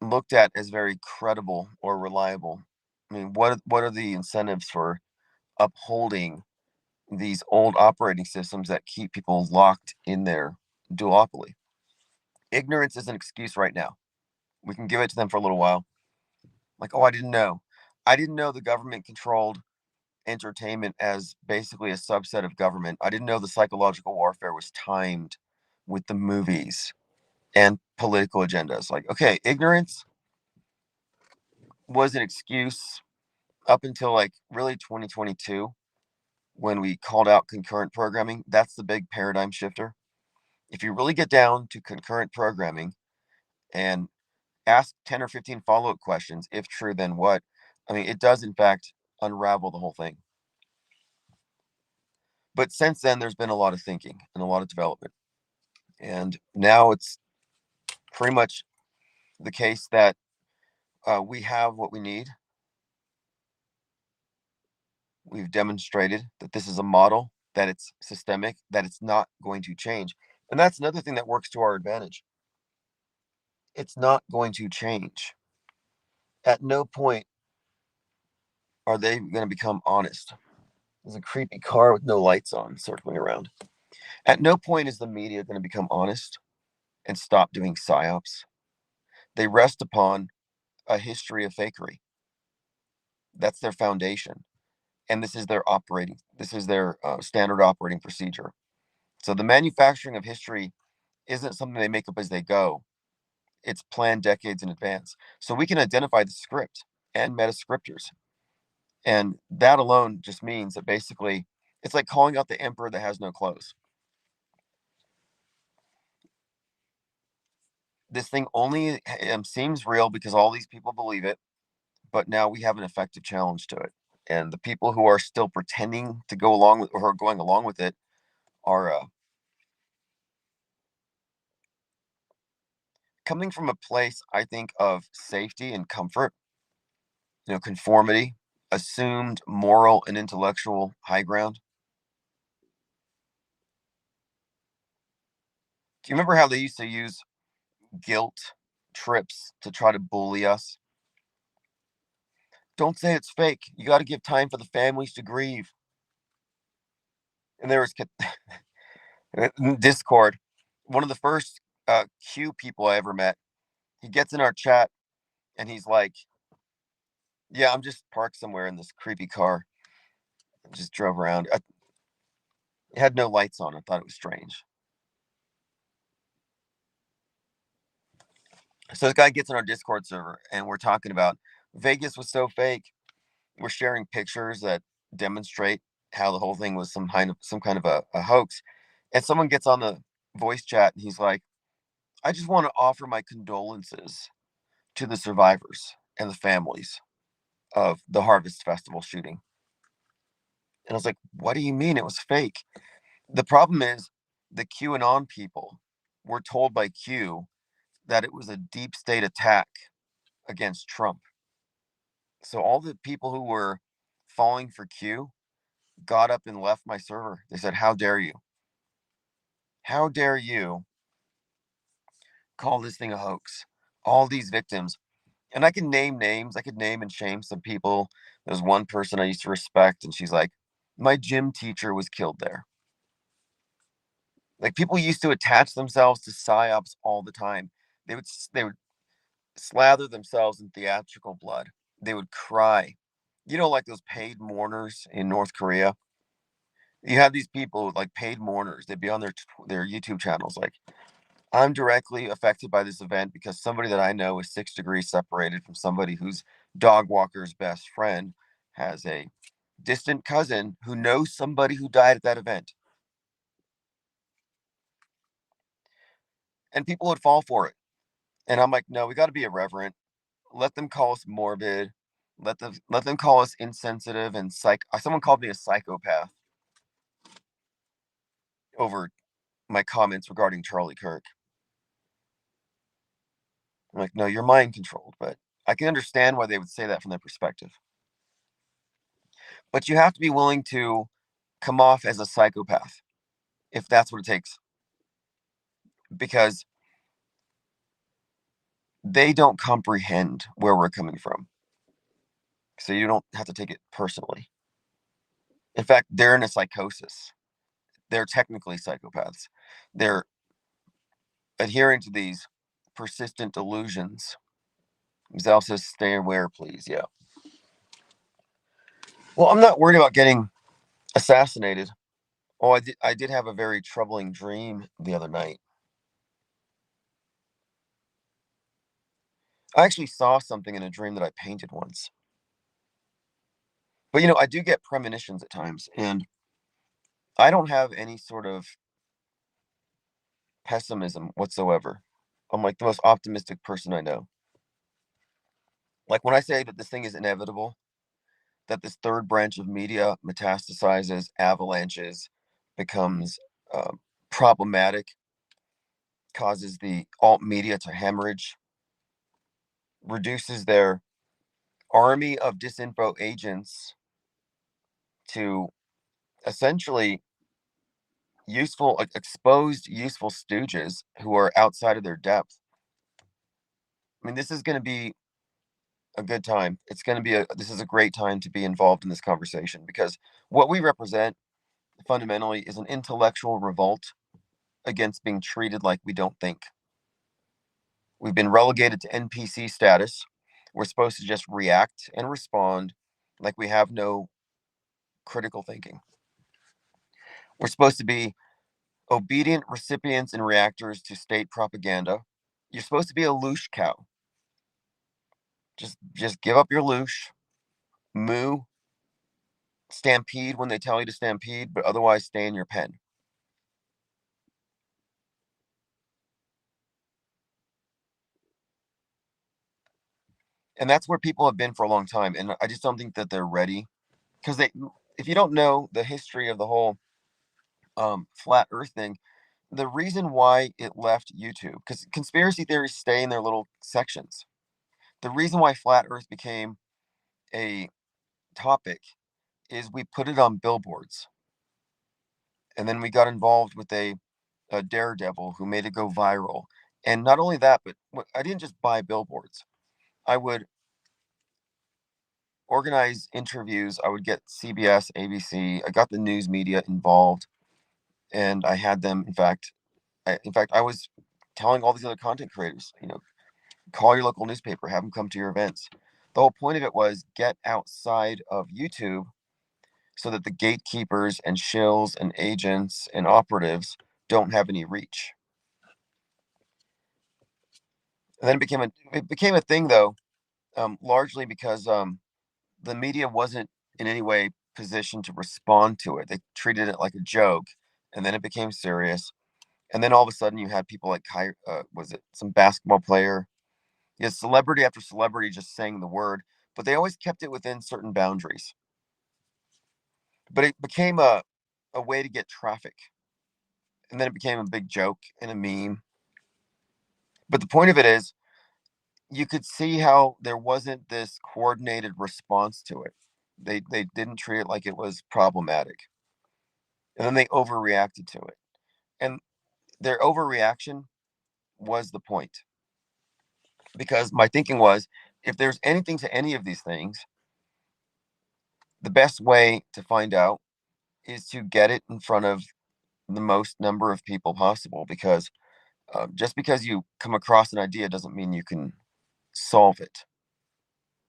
looked at as very credible or reliable. I mean, what are the incentives for upholding these old operating systems that keep people locked in their duopoly? Ignorance is an excuse right now. We can give it to them for a little while. Like, oh, I didn't know. I didn't know the government controlled entertainment as basically a subset of government. I didn't know the psychological warfare was timed with the movies and political agendas. Like, okay, ignorance was an excuse up until like really 2022 when we called out concurrent programming. That's the big paradigm shifter. If you really get down to concurrent programming and ask 10 or 15 follow-up questions, if true, then what? I mean, it does in fact unravel the whole thing. But since then, there's been a lot of thinking and a lot of development. And now it's pretty much the case that we have what we need. We've demonstrated that this is a model, that it's systemic, that it's not going to change. And that's another thing that works to our advantage. It's not going to change. At no point are they going to become honest. There's a creepy car with no lights on circling around. At no point is the media going to become honest and stop doing psyops. They rest upon a history of fakery. That's their foundation. And this is their standard operating procedure. So the manufacturing of history isn't something they make up as they go. It's planned decades in advance. So we can identify the script and metascriptors. And that alone just means that basically it's like calling out the emperor that has no clothes. This thing only seems real because all these people believe it, but now we have an effective challenge to it. And the people who are still pretending to go along with or are going along with it are coming from a place, I think, of safety and comfort, conformity, assumed moral and intellectual high ground. Do you remember how they used to use guilt trips to try to bully us? Don't say it's fake. You got to give time for the families to grieve. And there was in Discord, one of the first Q people I ever met. He gets in our chat and he's like, "Yeah, I'm just parked somewhere in this creepy car. I just drove around. It had no lights on. I thought it was strange." So this guy gets in our Discord server and we're talking about Vegas was so fake. We're sharing pictures that demonstrate how the whole thing was some kind of a hoax. And someone gets on the voice chat and he's like, "I just want to offer my condolences to the survivors and the families of the Harvest Festival shooting." And I was like, "What do you mean it was fake?" The problem is the QAnon people were told by Q that it was a deep state attack against Trump. So all the people who were falling for Q got up and left my server. They said, "How dare you? How dare you call this thing a hoax? All these victims." And I can name names. I could name and shame some people. There's one person I used to respect, and she's like, "My gym teacher was killed there." Like people used to attach themselves to psyops all the time. They would slather themselves in theatrical blood. They would cry. Like those paid mourners in North Korea. You have these people like paid mourners. They'd be on their YouTube channels like, "I'm directly affected by this event because somebody that I know is 6 degrees separated from somebody whose dog walker's best friend has a distant cousin who knows somebody who died at that event." And people would fall for it. And I'm like, "No, we got to be irreverent. Let them call us morbid. Let them call us insensitive and someone called me a psychopath over my comments regarding Charlie Kirk. I'm like, "No, you're mind controlled," but I can understand why they would say that from their perspective. But you have to be willing to come off as a psychopath if that's what it takes, because they don't comprehend where we're coming from. So you don't have to take it personally. In fact, they're in a psychosis. They're technically psychopaths. They're adhering to these persistent delusions. Zal says, "Stay aware, please." Yeah. Well, I'm not worried about getting assassinated. Oh, I did have a very troubling dream the other night. I actually saw something in a dream that I painted once. But I do get premonitions at times, and I don't have any sort of pessimism whatsoever. I'm like the most optimistic person I know. Like when I say that this thing is inevitable, that this third branch of media metastasizes, avalanches, becomes problematic, causes the alt media to hemorrhage, reduces their army of disinfo agents to essentially exposed useful stooges who are outside of their depth. I mean, this is going to be a good time. This is a great time to be involved in this conversation, because what we represent fundamentally is an intellectual revolt against being treated like we don't think. We've been relegated to NPC status. We're supposed to just react and respond like we have no critical thinking. We're supposed to be obedient recipients and reactors to state propaganda. You're supposed to be a loosh cow. Just give up your loosh, moo, stampede when they tell you to stampede, but otherwise stay in your pen. And that's where people have been for a long time. And I just don't think that they're ready, because if you don't know the history of the whole flat Earth thing, the reason why it left YouTube, because conspiracy theories stay in their little sections. The reason why flat Earth became a topic is we put it on billboards, and then we got involved with a daredevil who made it go viral. And not only that, but I didn't just buy billboards. I would organize interviews. I would get CBS, ABC. I got the news media involved, and I had them. In fact, I was telling all these other content creators, call your local newspaper, have them come to your events. The whole point of it was get outside of YouTube so that the gatekeepers and shills and agents and operatives don't have any reach. And then it became a thing, though, largely because the media wasn't in any way positioned to respond to it. They treated it like a joke, and then it became serious. And then all of a sudden, you had people like was it some basketball player? Yes, celebrity after celebrity just saying the word, but they always kept it within certain boundaries. But it became a way to get traffic, and then it became a big joke and a meme. But the point of it is, you could see how there wasn't this coordinated response to it. They didn't treat it like it was problematic, and then they overreacted to it. And their overreaction was the point, because my thinking was, if there's anything to any of these things, the best way to find out is to get it in front of the most number of people possible, because just because you come across an idea doesn't mean you can solve it.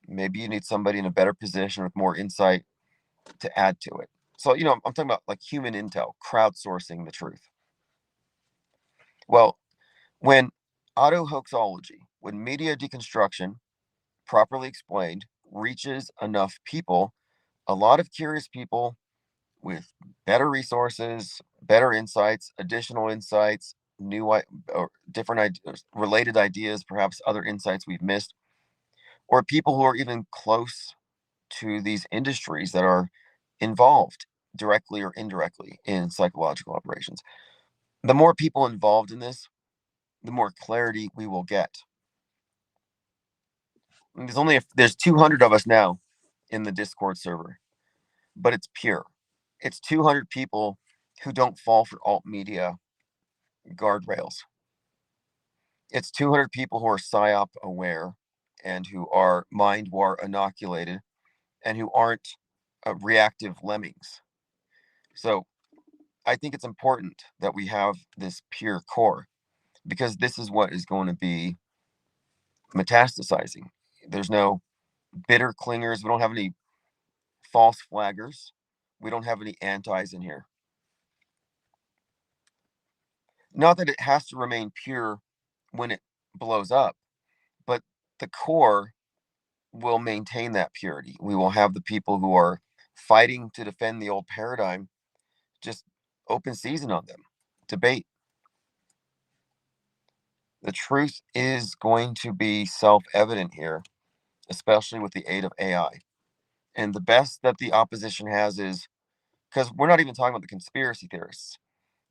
Maybe you need somebody in a better position with more insight to add to it. So, I'm talking about like human intel, crowdsourcing the truth. Well, when auto-hoaxology, when media deconstruction, properly explained, reaches enough people, a lot of curious people with better resources, better insights, additional insights, or different ideas, related ideas, perhaps other insights we've missed, or people who are even close to these industries that are involved directly or indirectly in psychological operations. The more people involved in this, the more clarity we will get. And there's 200 of us now in the Discord server, but it's pure. It's 200 people who don't fall for alt media guardrails. It's 200 people who are psyop aware and who are mind war inoculated and who aren't reactive lemmings. So I think it's important that we have this pure core, because this is what is going to be metastasizing. There's no bitter clingers. We don't have any false flaggers. We don't have any antis in here. Not that it has to remain pure when it blows up, but the core will maintain that purity. We will have the people who are fighting to defend the old paradigm, just open season on them, debate. The truth is going to be self-evident here, especially with the aid of AI. And the best that the opposition has is, because we're not even talking about the conspiracy theorists.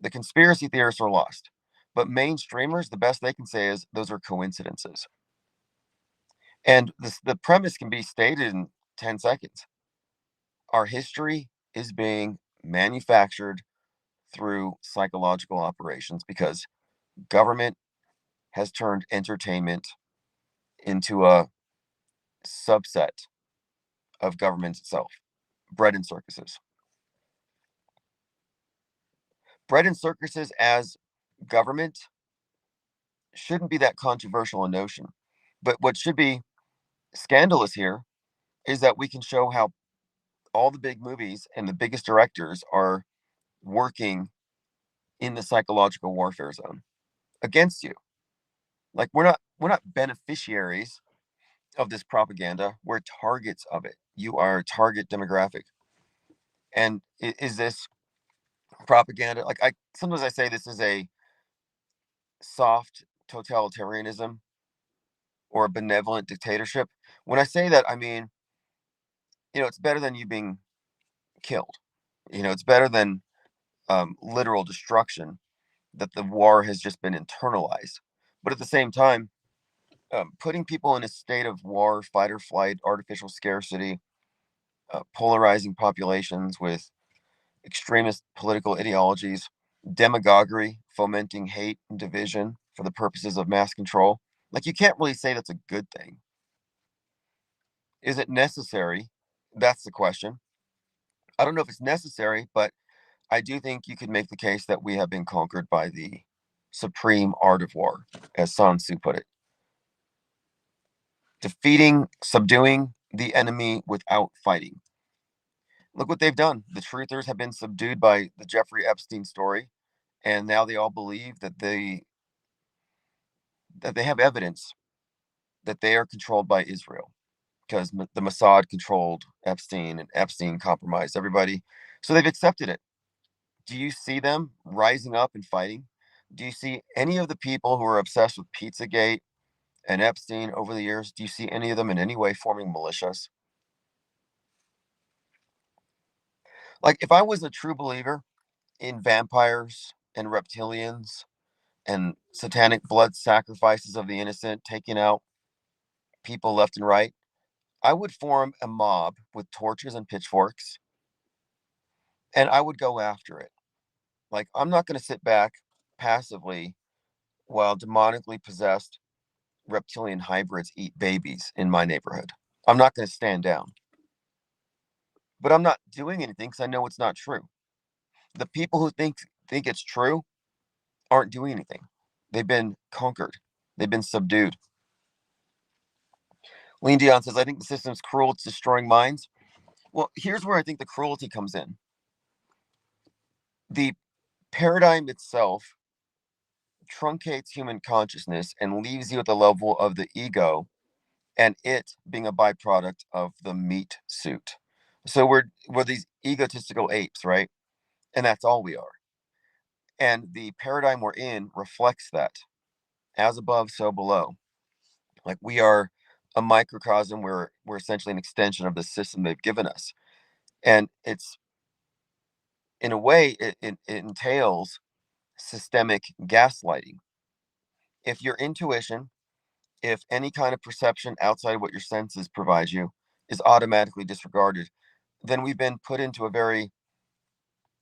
The conspiracy theorists are lost. But mainstreamers, the best they can say is those are coincidences. And the premise can be stated in 10 seconds. Our history is being manufactured through psychological operations because government has turned entertainment into a subset of government itself. Bread and circuses. Bread and circuses as government shouldn't be that controversial a notion. But what should be scandalous here is that we can show how all the big movies and the biggest directors are working in the psychological warfare zone against you. Like we're not beneficiaries of this propaganda. We're targets of it. You are a target demographic. And is this propaganda? Like I sometimes I say this is a soft totalitarianism or a benevolent dictatorship. When I say that, I mean, it's better than you being killed. It's better than literal destruction, that the war has just been internalized. But at the same time, putting people in a state of war, fight or flight, artificial scarcity, polarizing populations with extremist political ideologies, demagoguery, fomenting hate and division for the purposes of mass control. Like, you can't really say that's a good thing. Is it necessary? That's the question. I don't know if it's necessary, but I do think you could make the case that we have been conquered by the supreme art of war, as Sun Tzu put it. Defeating, subduing the enemy without fighting. Look what they've done. The truthers have been subdued by the Jeffrey Epstein story, and now they all believe that they have evidence that they are controlled by Israel because the Mossad controlled Epstein and Epstein compromised everybody. So they've accepted it. Do you see them rising up and fighting? Do you see any of the people who are obsessed with Pizzagate and Epstein over the years? Do you see any of them in any way forming militias? Like, if I was a true believer in vampires and reptilians and satanic blood sacrifices of the innocent, taking out people left and right, I would form a mob with torches and pitchforks and I would go after it. Like, I'm not going to sit back passively while demonically possessed reptilian hybrids eat babies in my neighborhood. I'm not going to stand down. But I'm not doing anything because I know it's not true. The people who think it's true aren't doing anything. They've been conquered. They've been subdued. Lean Dion says, I think the system's cruel. It's destroying minds. Well, here's where I think the cruelty comes in. The paradigm itself truncates human consciousness and leaves you at the level of the ego and it being a byproduct of the meat suit. So we're these egotistical apes, right? And that's all we are. And the paradigm we're in reflects that. As above, so below. Like, we are a microcosm. We're essentially an extension of the system they've given us. And it's, in a way, it entails systemic gaslighting. If your intuition, if any kind of perception outside of what your senses provide you is automatically disregarded, then we've been put into a very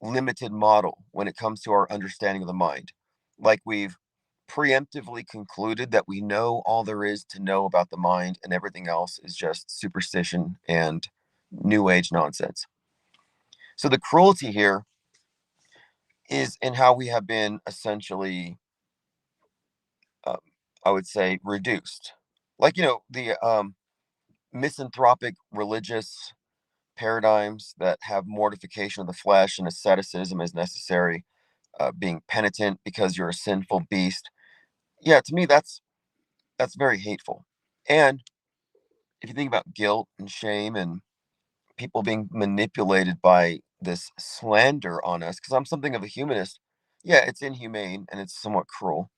limited model when it comes to our understanding of the mind. Like, we've preemptively concluded that we know all there is to know about the mind and everything else is just superstition and new age nonsense. So the cruelty here is in how we have been essentially, um, I would say, reduced. Like, the misanthropic religious paradigms that have mortification of the flesh and asceticism as necessary, being penitent because you're a sinful beast. Yeah, to me, that's very hateful. And if you think about guilt and shame and people being manipulated by this slander on us, because I'm something of a humanist, yeah, it's inhumane and it's somewhat cruel.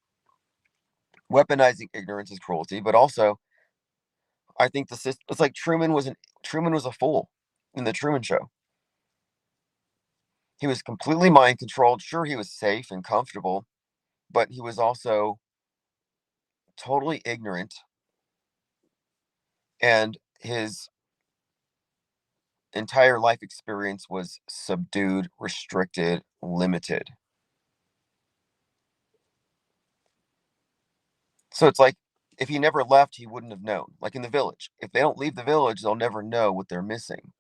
Weaponizing ignorance is cruelty, but also I think the system. It's like Truman was a fool in the Truman Show. He was completely mind controlled. Sure, he was safe and comfortable, but he was also totally ignorant, and his entire life experience was subdued, restricted, limited. So it's like if he never left, he wouldn't have known. Like in the village, if they don't leave the village, they'll never know what they're missing.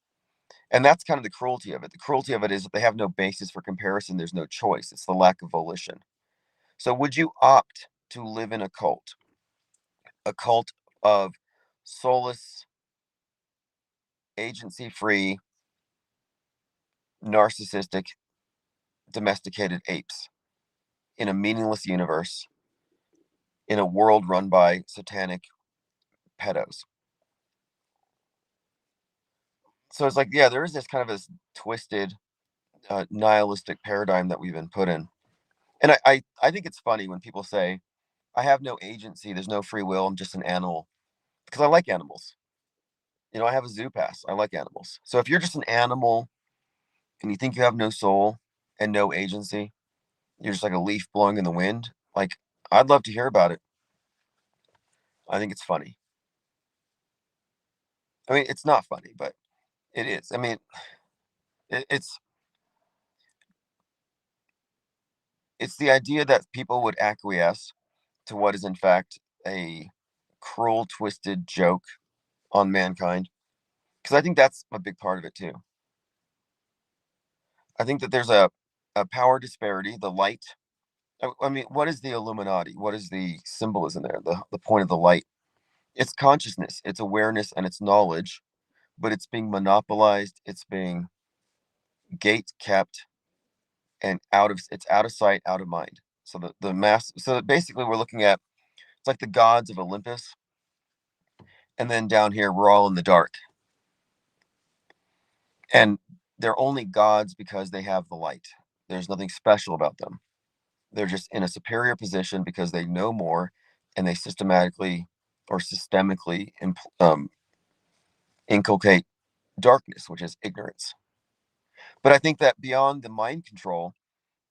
And that's kind of the cruelty of it. The cruelty of it is that they have no basis for comparison. There's no choice. It's the lack of volition. So would you opt to live in a cult of soulless, agency free, narcissistic, domesticated apes in a meaningless universe, in a world run by satanic pedos? So it's like, yeah, there is this kind of this twisted, nihilistic paradigm that we've been put in. And I think it's funny when people say, I have no agency, there's no free will, I'm just an animal. Because I like animals. You know, I have a zoo pass. I like animals. So if you're just an animal and you think you have no soul and no agency, you're just like a leaf blowing in the wind, like, I'd love to hear about it. I think it's funny. I mean, it's not funny, but it is. I mean, it's the idea that people would acquiesce to what is in fact a cruel, twisted joke on mankind. Because I think that's a big part of it too. I think that there's a power disparity. The light. I mean, what is the Illuminati? What is the symbolism there? The point of the light. It's consciousness, it's awareness, and it's knowledge, but it's being monopolized. It's being gate kept and it's out of sight, out of mind. So the mass. So basically, we're looking at it's like the gods of Olympus, and then down here we're all in the dark, and they're only gods because they have the light. There's nothing special about them. They're just in a superior position because they know more, and they systematically or systemically inculcate darkness, which is ignorance. But I think that beyond the mind control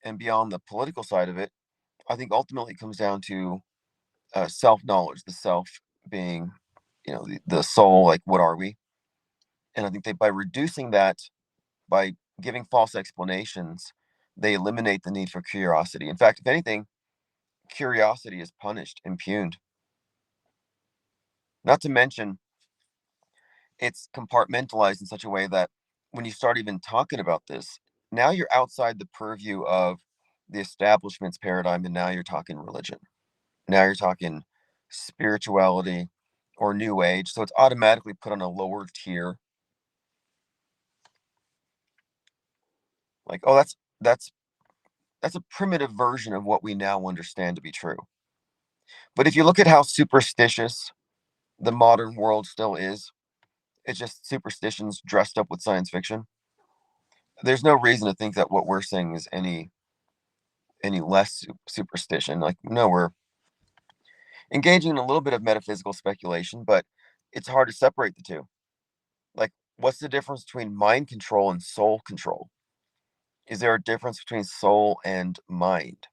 and beyond the political side of it, I think ultimately it comes down to self knowledge, the self being, the soul. Like, what are we? And I think that by reducing that, by giving false explanations, they eliminate the need for curiosity. In fact, if anything, curiosity is punished, impugned. Not to mention, it's compartmentalized in such a way that when you start even talking about this, now you're outside the purview of the establishment's paradigm, and now you're talking religion. Now you're talking spirituality or new age. So it's automatically put on a lower tier. Like, oh, that's a primitive version of what we now understand to be true. But if you look at how superstitious the modern world still is, it's just superstitions dressed up with science fiction. There's no reason to think that what we're saying is any less superstition. Like, no, we're engaging in a little bit of metaphysical speculation, but it's hard to separate the two. Like, what's the difference between mind control and soul control? Is there a difference between soul and mind?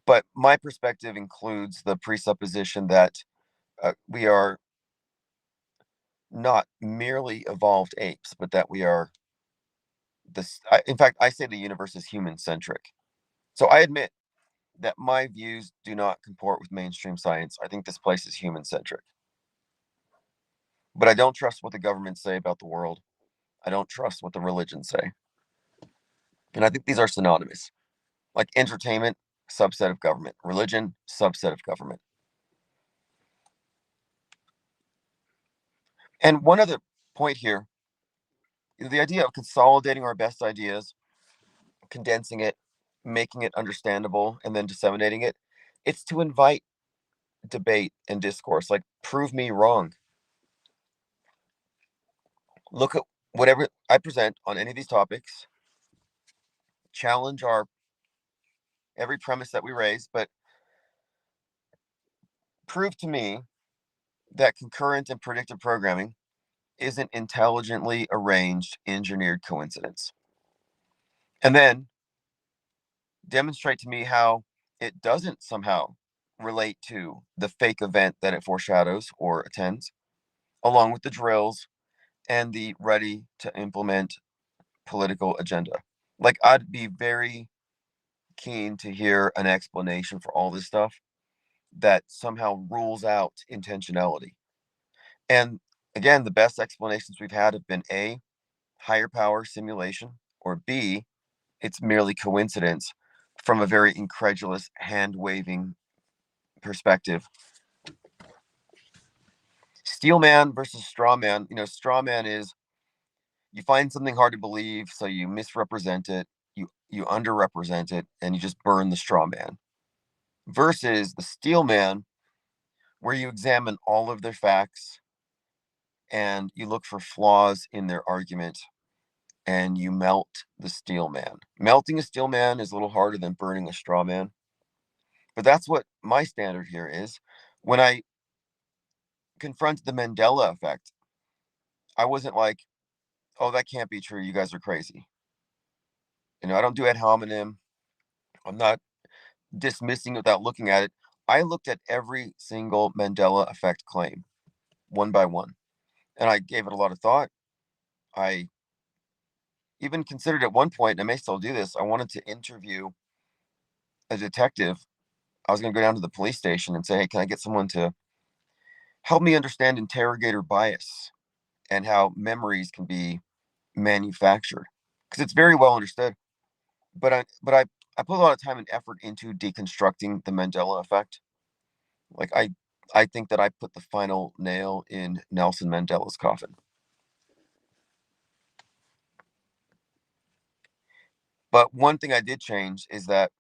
But my perspective includes the presupposition that we are not merely evolved apes, but that we are this. In fact, I say the universe is human centric. So I admit that my views do not comport with mainstream science. I think this place is human centric. But I don't trust what the governments say about the world. I don't trust what the religions say. And I think these are synonymous. Like entertainment, subset of government. Religion, subset of government. And one other point here, the idea of consolidating our best ideas, condensing it, making it understandable, and then disseminating it, it's to invite debate and discourse. Like, prove me wrong. Look at whatever I present on any of these topics, challenge our every premise that we raise, but prove to me that concurrent and predictive programming isn't intelligently arranged, engineered coincidence. And then demonstrate to me how it doesn't somehow relate to the fake event that it foreshadows or attends, along with the drills and the ready to implement political agenda. Like, I'd be very keen to hear an explanation for all this stuff that somehow rules out intentionality. And again, the best explanations we've had have been A, higher power simulation, or B, it's merely coincidence from a very incredulous hand waving perspective. Steel man versus straw man. Straw man is you find something hard to believe, so you misrepresent it, you underrepresent it, and you just burn the straw man. Versus the steel man, where you examine all of their facts and you look for flaws in their argument and you melt the steel man. Melting a steel man is a little harder than burning a straw man, but that's what my standard here is. When I confronted the Mandela effect, I wasn't like, oh, that can't be true. You guys are crazy. I don't do ad hominem. I'm not dismissing it without looking at it. I looked at every single Mandela effect claim one by one, and I gave it a lot of thought. I even considered at one point, and I may still do this, I wanted to interview a detective. I was going to go down to the police station and say, hey, can I get someone to help me understand interrogator bias and how memories can be manufactured? Because it's very well understood. But I put a lot of time and effort into deconstructing the Mandela effect. Like, I think that I put the final nail in Nelson Mandela's coffin. But one thing I did change is that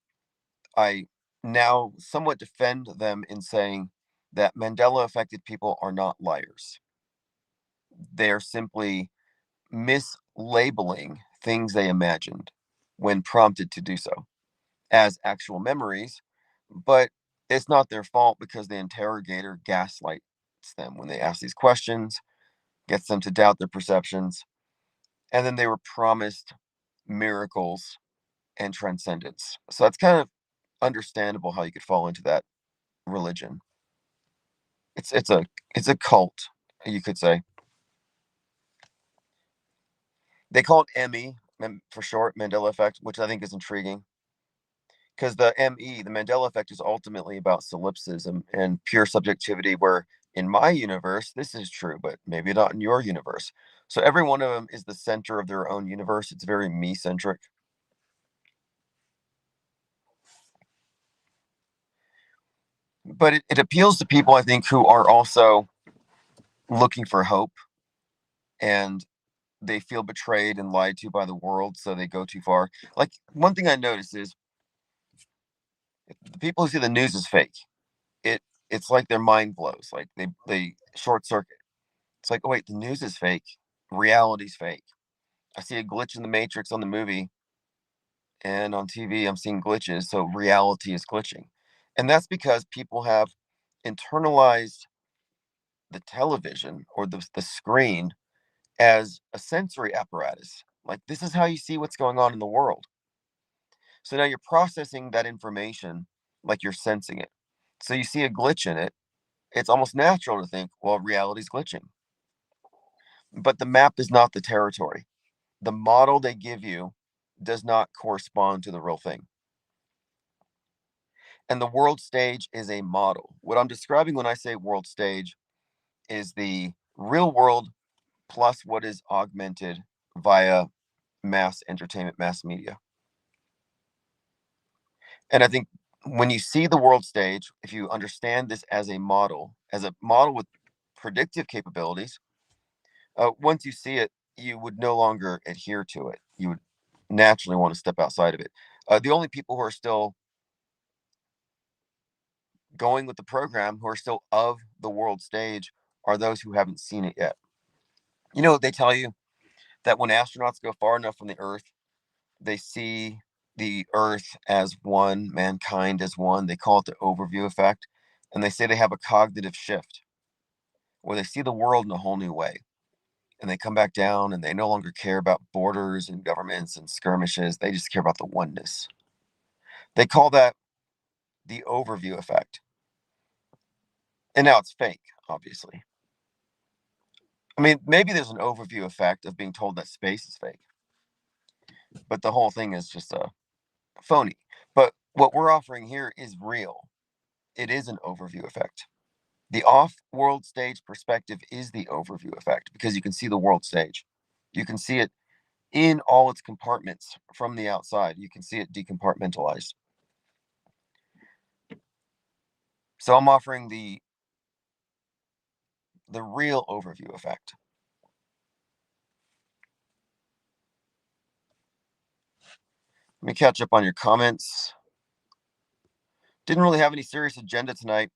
I now somewhat defend them in saying that Mandela affected people are not liars. They are simply mislabeling things they imagined when prompted to do so as actual memories, but it's not their fault because the interrogator gaslights them when they ask these questions, gets them to doubt their perceptions, and then they were promised miracles and transcendence. So it's kind of understandable how you could fall into that religion. It's a cult, you could say. They call it ME for short, Mandela effect, which I think is intriguing because the ME, the Mandela effect, is ultimately about solipsism and pure subjectivity. Where in my universe, this is true, but maybe not in your universe. So every one of them is the center of their own universe. It's very me centric. But it appeals to people, I think, who are also looking for hope and they feel betrayed and lied to by the world, so they go too far. Like, one thing I noticed is the people who see the news as fake, it it's like their mind blows. Like, they short circuit. It's like, oh wait, the news is fake, reality's fake. I see a glitch in the matrix on the movie, and on TV I'm seeing glitches, so reality is glitching. And that's because people have internalized the television or the screen as a sensory apparatus. Like, this is how you see what's going on in the world. So now you're processing that information like you're sensing it. So you see a glitch in it. It's almost natural to think, well, reality's glitching. But the map is not the territory. The model they give you does not correspond to the real thing. And the world stage is a model. What I'm describing when I say world stage is the real world plus what is augmented via mass entertainment, mass media. And I think when you see the world stage, if you understand this as a model with predictive capabilities, once you see it, you would no longer adhere to it. You would naturally want to step outside of it. The only people who are still going with the program, who are still of the world stage, are those who haven't seen it yet. They tell you that when astronauts go far enough from the Earth, they see the Earth as one, mankind as one. They call it the overview effect. And they say they have a cognitive shift where they see the world in a whole new way. And they come back down and they no longer care about borders and governments and skirmishes. They just care about the oneness. They call that the overview effect. And now it's fake, obviously. I mean, maybe there's an overview effect of being told that space is fake, but the whole thing is just a phony. But what we're offering here is real. It is an overview effect. The off world stage perspective is the overview effect because you can see the world stage. You can see it in all its compartments from the outside. You can see it decompartmentalized. So I'm offering the real overview effect. Let me catch up on your comments. Didn't really have any serious agenda tonight.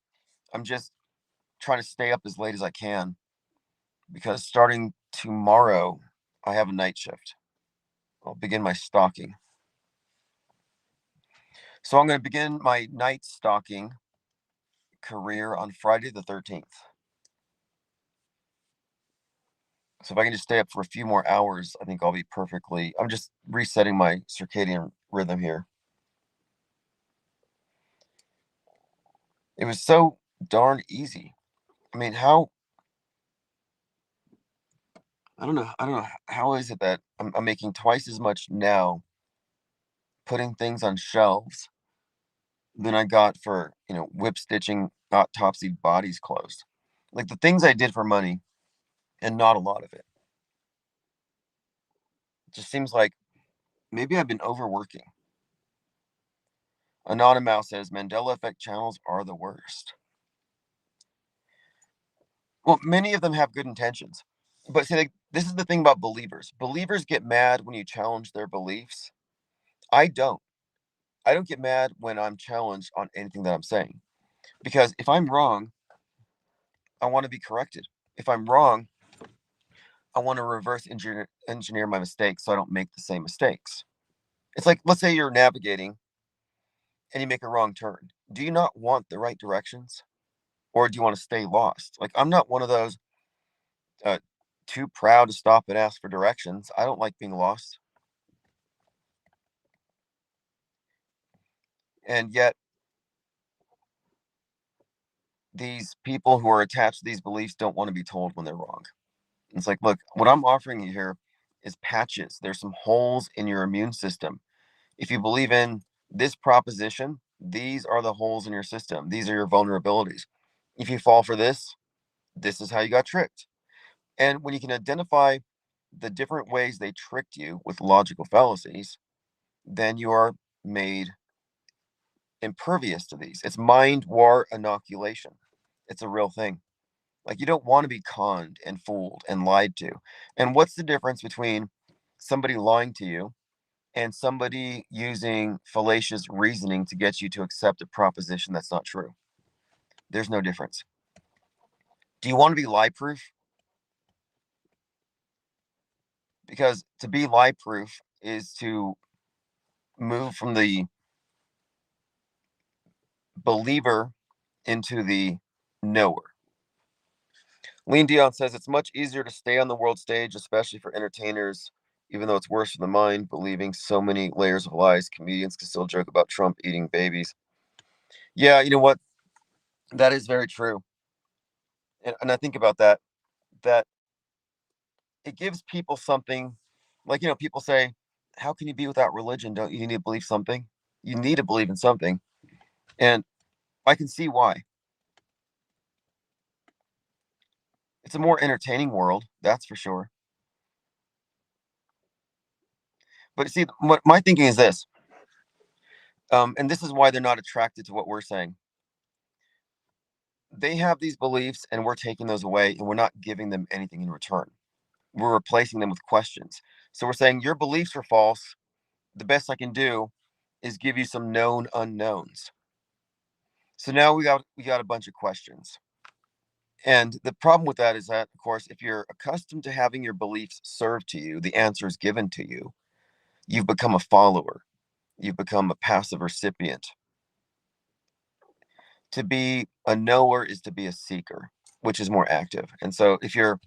I'm just trying to stay up as late as I can because starting tomorrow, I have a night shift. I'll begin my stalking. So I'm going to begin my night stalking career on Friday the 13th. So if I can just stay up for a few more hours, I think I'll be perfectly. I'm just resetting my circadian rhythm here. It was so darn easy. I mean, how I don't know how is it that I'm making twice as much now putting things on shelves than I got for, whip stitching autopsy bodies closed. Like the things I did for money and not a lot of it. It just seems like maybe I've been overworking. Anonymous says Mandela effect channels are the worst. Well, many of them have good intentions. But see, like, this is the thing about believers. Believers get mad when you challenge their beliefs. I don't. I don't get mad when I'm challenged on anything that I'm saying. Because if I'm wrong, I want to be corrected. If I'm wrong, I want to reverse engineer my mistakes so I don't make the same mistakes. It's like, let's say you're navigating and you make a wrong turn. Do you not want the right directions? Or do you want to stay lost? Like, I'm not one of those uh, too proud to stop and ask for directions. I don't like being lost. And yet, these people who are attached to these beliefs don't want to be told when they're wrong. It's like, look, what I'm offering you here is patches. There's some holes in your immune system. If you believe in this proposition, these are the holes in your system. These are your vulnerabilities. If you fall for this is how you got tricked. And when you can identify the different ways they tricked you with logical fallacies, then you are made impervious to these. It's mind war inoculation. It's a real thing. Like you don't want to be conned and fooled and lied to. And what's the difference between somebody lying to you and somebody using fallacious reasoning to get you to accept a proposition that's not true? There's no difference. Do you want to be lie proof? Because to be lie proof is to move from the believer into the knower. Lean Dion says it's much easier to stay on the world stage, especially for entertainers, even though it's worse for the mind, believing so many layers of lies. Comedians can still joke about Trump eating babies. Yeah, you know what? That is very true. And I think about that it gives people something like, people say, how can you be without religion? Don't you need to believe something? You need to believe in something. And I can see why. It's a more entertaining world, that's for sure. But see, what my thinking is this, and this is why they're not attracted to what we're saying. They have these beliefs, and we're taking those away, and we're not giving them anything in return. We're replacing them with questions. So we're saying your beliefs are false. The best I can do is give you some known unknowns. So now we got a bunch of questions. And the problem with that is that, of course, if you're accustomed to having your beliefs served to you, the answers given to you, you've become a follower. You've become a passive recipient. To be a knower is to be a seeker, which is more active. And so if you're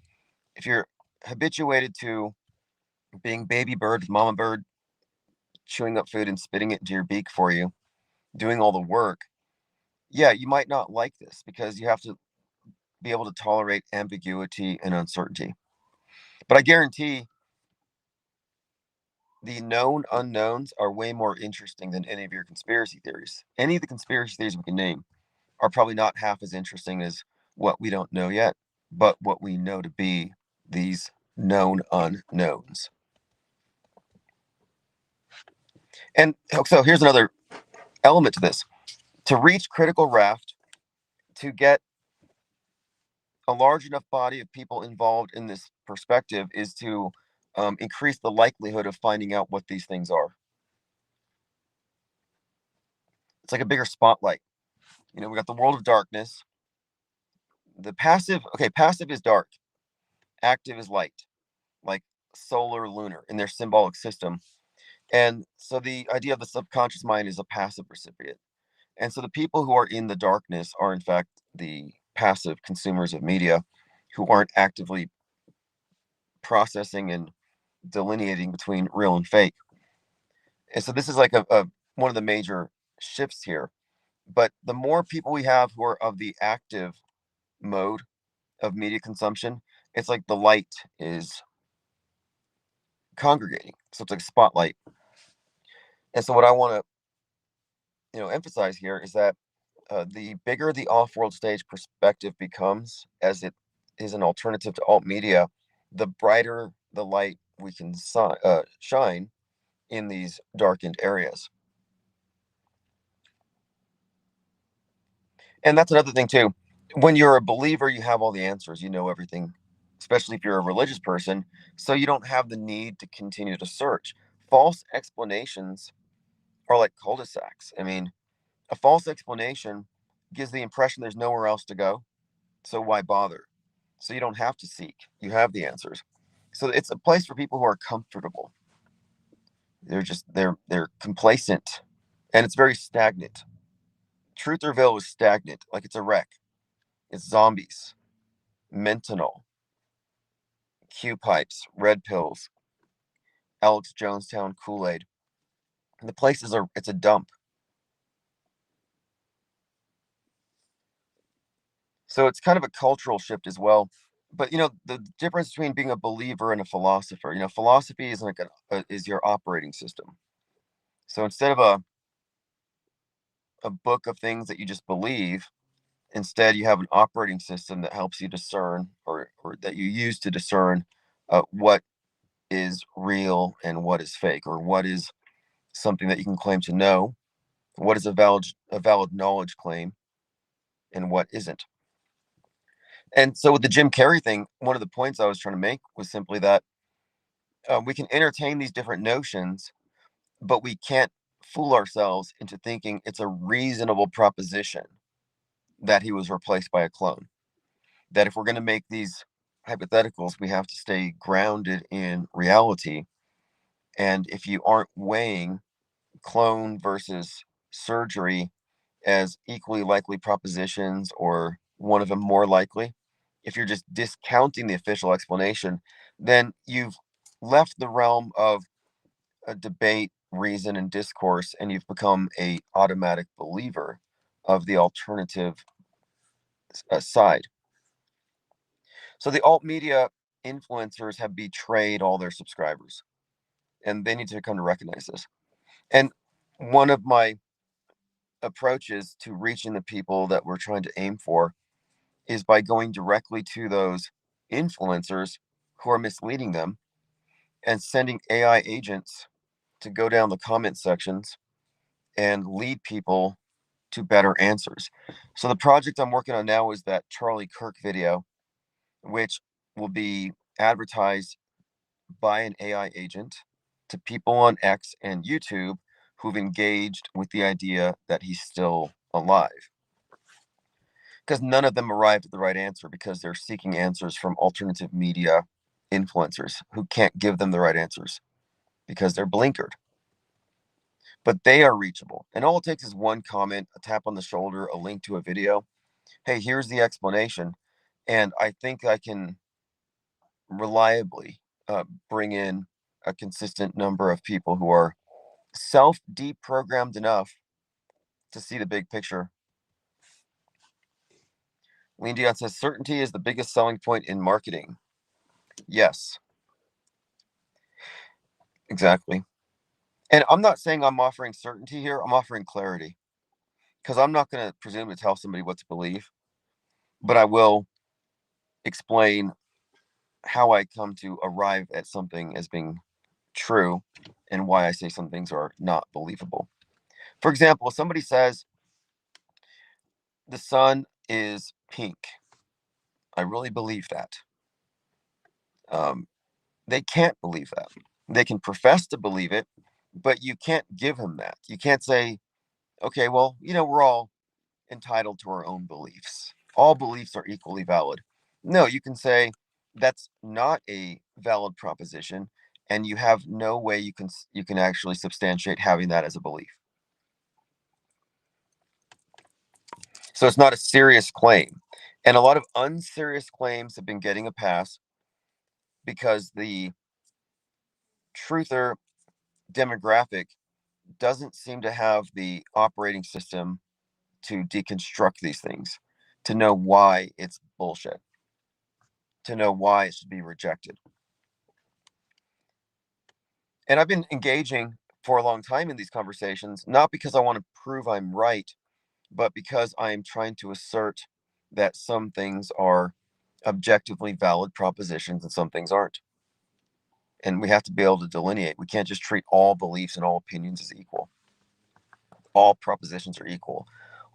habituated to being baby bird, mama bird, chewing up food and spitting it into your beak for you, doing all the work, yeah, you might not like this because you have to be able to tolerate ambiguity and uncertainty. But I guarantee the known unknowns are way more interesting than any of your conspiracy theories. Any of the conspiracy theories we can name are probably not half as interesting as what we don't know yet, but what we know to be these known unknowns. And so here's another element to this. To reach critical raft, to get a large enough body of people involved in this perspective is to increase the likelihood of finding out what these things are. It's like a bigger spotlight. You know, we got the world of darkness. The passive, okay, passive is dark, active is light, like solar, lunar in their symbolic system. And so the idea of the subconscious mind is a passive recipient. And so the people who are in the darkness are, in fact, the passive consumers of media who aren't actively processing and delineating between real and fake. And so this is like a one of the major shifts here. But the more people we have who are of the active mode of media consumption, it's like the light is congregating. So it's like a spotlight. And so what I want to emphasize here is that the bigger the off-world stage perspective becomes, as it is an alternative to alt media, the brighter the light we can shine in these darkened areas. And that's another thing too. When you're a believer, you have all the answers. You know everything, especially if you're a religious person. So you don't have the need to continue to search. False explanations are like cul-de-sacs. I mean, a false explanation gives the impression there's nowhere else to go. So why bother? So you don't have to seek. You have the answers. So it's a place for people who are comfortable. They're complacent, and it's very stagnant. Trutherville is stagnant, like it's a wreck. It's zombies, Mentanol, Q pipes, red pills, Alex Jonestown Kool-Aid. The places are it's a dump. So it's kind of a cultural shift as well. But the difference between being a believer and a philosopher, philosophy is like is your operating system. So instead of a book of things that you just believe, instead you have an operating system that helps you discern or that you use to discern what is real and what is fake, or what is something that you can claim to know, what is a valid knowledge claim, and what isn't. And so with the Jim Carrey thing, one of the points I was trying to make was simply that we can entertain these different notions, but we can't fool ourselves into thinking it's a reasonable proposition that he was replaced by a clone. That if we're going to make these hypotheticals, we have to stay grounded in reality. And if you aren't weighing clone versus surgery as equally likely propositions, or one of them more likely, if you're just discounting the official explanation, then you've left the realm of a debate, reason, and discourse, and you've become a automatic believer of the alternative side. So the alt media influencers have betrayed all their subscribers, and they need to come to recognize this. And one of my approaches to reaching the people that we're trying to aim for is by going directly to those influencers who are misleading them and sending AI agents to go down the comment sections and lead people to better answers. So the project I'm working on now is that Charlie Kirk video, which will be advertised by an AI agent to people on X and YouTube who've engaged with the idea that he's still alive. Because none of them arrived at the right answer, because they're seeking answers from alternative media influencers who can't give them the right answers because they're blinkered. But they are reachable. And all it takes is one comment, a tap on the shoulder, a link to a video. Hey, here's the explanation. And I think I can reliably bring in a consistent number of people who are self deprogrammed enough to see the big picture. Lean Dion says certainty is the biggest selling point in marketing. Yes, exactly. And I'm not saying I'm offering certainty here. I'm offering clarity, because I'm not going to presume to tell somebody what to believe, but I will explain how I come to arrive at something as being true and why I say some things are not believable. For example, if somebody says the sun is pink, I really believe that. Um, they can't believe that. They can profess to believe it, but you can't give them that. You can't say, okay, well, we're all entitled to our own beliefs. All beliefs are equally valid. No, you can say that's not a valid proposition, and you have no way you can actually substantiate having that as a belief. So it's not a serious claim. And a lot of unserious claims have been getting a pass because the truther demographic doesn't seem to have the operating system to deconstruct these things, to know why it's bullshit, to know why it should be rejected. And I've been engaging for a long time in these conversations, not because I want to prove I'm right, but because I'm trying to assert that some things are objectively valid propositions and some things aren't. And we have to be able to delineate. We can't just treat all beliefs and all opinions as equal. All propositions are equal.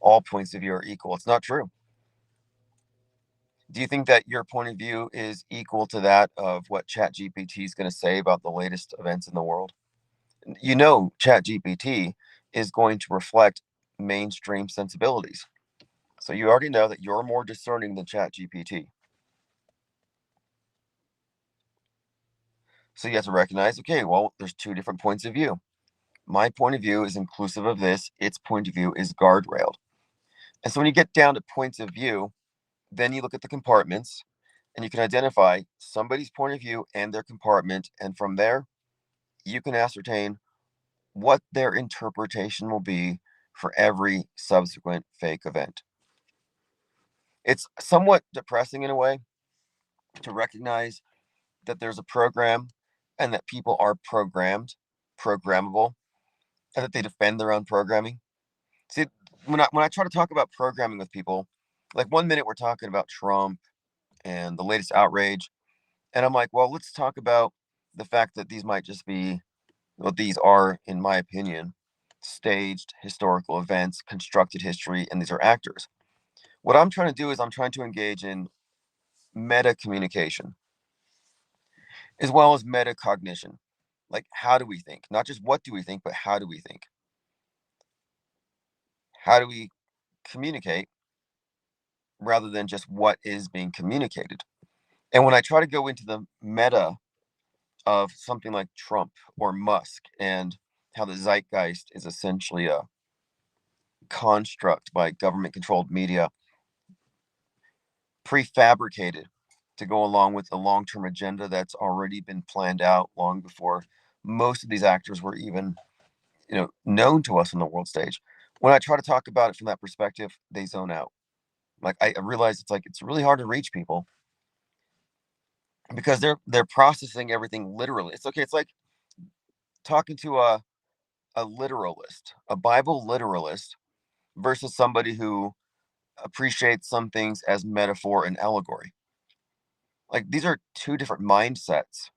All points of view are equal. It's not true. Do you think that your point of view is equal to that of what ChatGPT is going to say about the latest events in the world? ChatGPT is going to reflect mainstream sensibilities. So you already know that you're more discerning than ChatGPT. So you have to recognize, okay, well, there's two different points of view. My point of view is inclusive of this. Its point of view is guardrailed. And so when you get down to points of view, then you look at the compartments and you can identify somebody's point of view and their compartment. And from there, you can ascertain what their interpretation will be for every subsequent fake event. It's somewhat depressing in a way to recognize that there's a program and that people are programmable, and that they defend their own programming. See, when I try to talk about programming with people, like one minute we're talking about Trump and the latest outrage, and I'm like, well, let's talk about the fact that these might just be, well, these are, in my opinion, staged historical events, constructed history, and these are actors. What I'm trying to do is I'm trying to engage in meta communication as well as metacognition. Like, how do we think? Not just what do we think, but how do we think? How do we communicate rather than just what is being communicated? And when I try to go into the meta of something like Trump or Musk and how the zeitgeist is essentially a construct by government controlled media, prefabricated to go along with the long term agenda that's already been planned out long before most of these actors were even known to us on the world stage. When I try to talk about it from that perspective, they zone out. Like I realize it's really hard to reach people because they're processing everything literally. It's okay. It's like talking to a literalist, a Bible literalist, versus somebody who appreciates some things as metaphor and allegory. Like these are two different mindsets.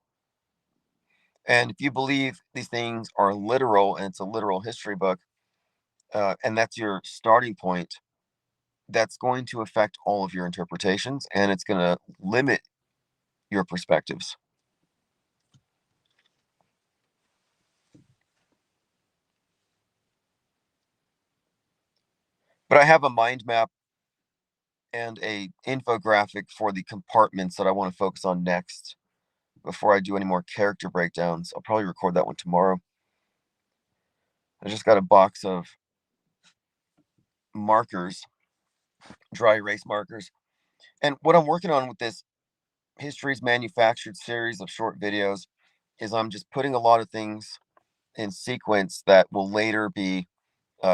And if you believe these things are literal and it's a literal history book, and that's your starting point, that's going to affect all of your interpretations and it's going to limit your perspectives. But I have a mind map and a infographic for the compartments that I want to focus on next before I do any more character breakdowns. I'll probably record that one tomorrow. I just got a box of markers, dry erase markers. And what I'm working on with this History's Manufactured series of short videos is I'm just putting a lot of things in sequence that will later be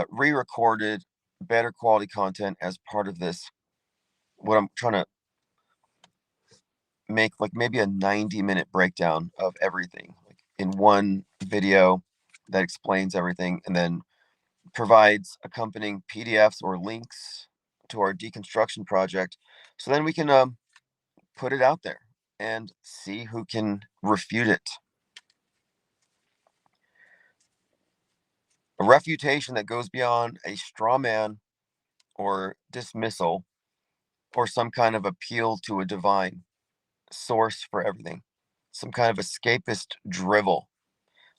re-recorded, better quality content as part of this. What I'm trying to make, like, maybe a 90-minute breakdown of everything, like in one video that explains everything, and then provides accompanying PDFs or links to our deconstruction project. So then we can put it out there and see who can refute it. A refutation that goes beyond a straw man or dismissal or some kind of appeal to a divine source for everything, some kind of escapist drivel.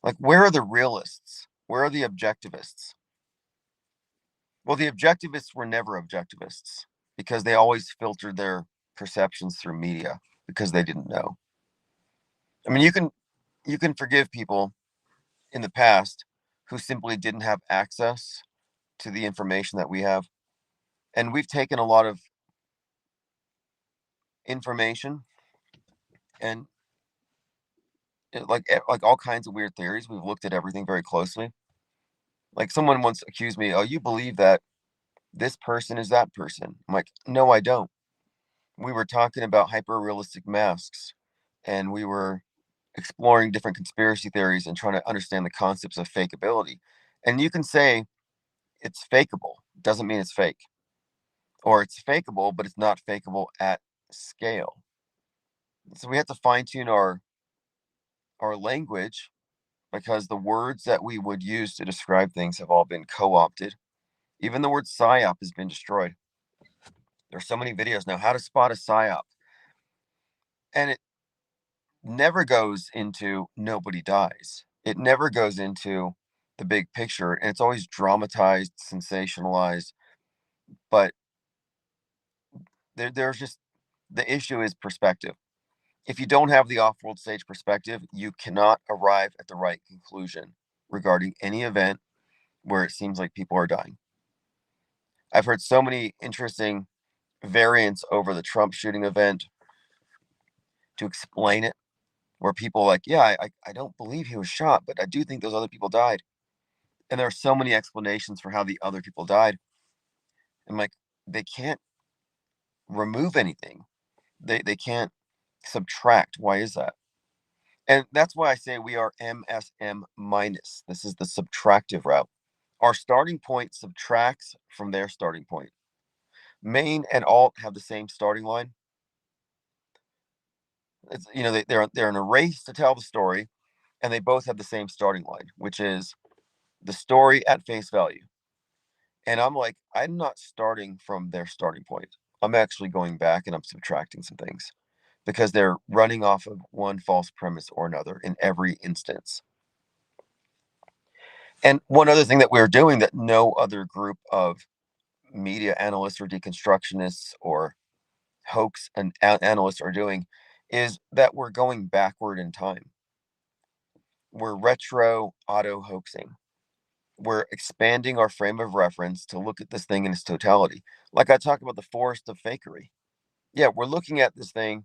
Like, where are the realists? Where are the objectivists? Well, the objectivists were never objectivists because they always filtered their perceptions through media because they didn't know. I mean, you can forgive people in the past who simply didn't have access to the information that we have. And we've taken a lot of information and like all kinds of weird theories. We've looked at everything very closely. Like, someone once accused me, "Oh, you believe that this person is that person?" I'm like, "No, I don't." We were talking about hyper realistic masks, and we were exploring different conspiracy theories and trying to understand the concepts of fakeability. And you can say it's fakeable, doesn't mean it's fake. Or it's fakeable, but it's not fakeable at scale. So we have to fine tune our language because the words that we would use to describe things have all been co-opted. Even the word psyop has been destroyed. There's so many videos now how to spot a psyop, and it never goes into nobody dies. It never goes into the big picture, and it's always dramatized, sensationalized. But there's just the issue is perspective. If you don't have the off-world stage perspective, you cannot arrive at the right conclusion regarding any event where it seems like people are dying. I've heard so many interesting variants over the Trump shooting event to explain it, where people are like, yeah, I don't believe he was shot, but I do think those other people died. And there are so many explanations for how the other people died. And like, they can't remove anything. They can't subtract. Why is that? And that's why I say we are MSM minus. This is the subtractive route. Our starting point subtracts from their starting point. Main and alt have the same starting line. It's, they're in a race to tell the story, and they both have the same starting line, which is the story at face value. And I'm like, I'm not starting from their starting point. I'm actually going back and I'm subtracting some things because they're running off of one false premise or another in every instance. And one other thing that we're doing that no other group of media analysts or deconstructionists or hoax and analysts are doing is that we're going backward in time. We're retro auto hoaxing. We're expanding our frame of reference to look at this thing in its totality. Like I talk about the forest of fakery. Yeah, we're looking at this thing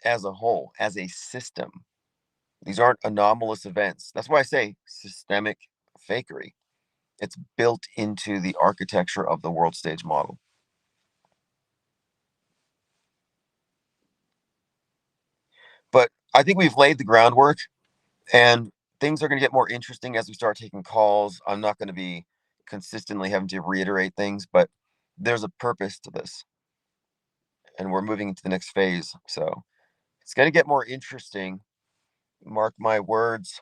as a whole, as a system. These aren't anomalous events. That's why I say systemic fakery. It's built into the architecture of the world stage model. But I think we've laid the groundwork, and things are going to get more interesting as we start taking calls. I'm not going to be consistently having to reiterate things, but there's a purpose to this, and we're moving into the next phase. So it's going to get more interesting. Mark my words.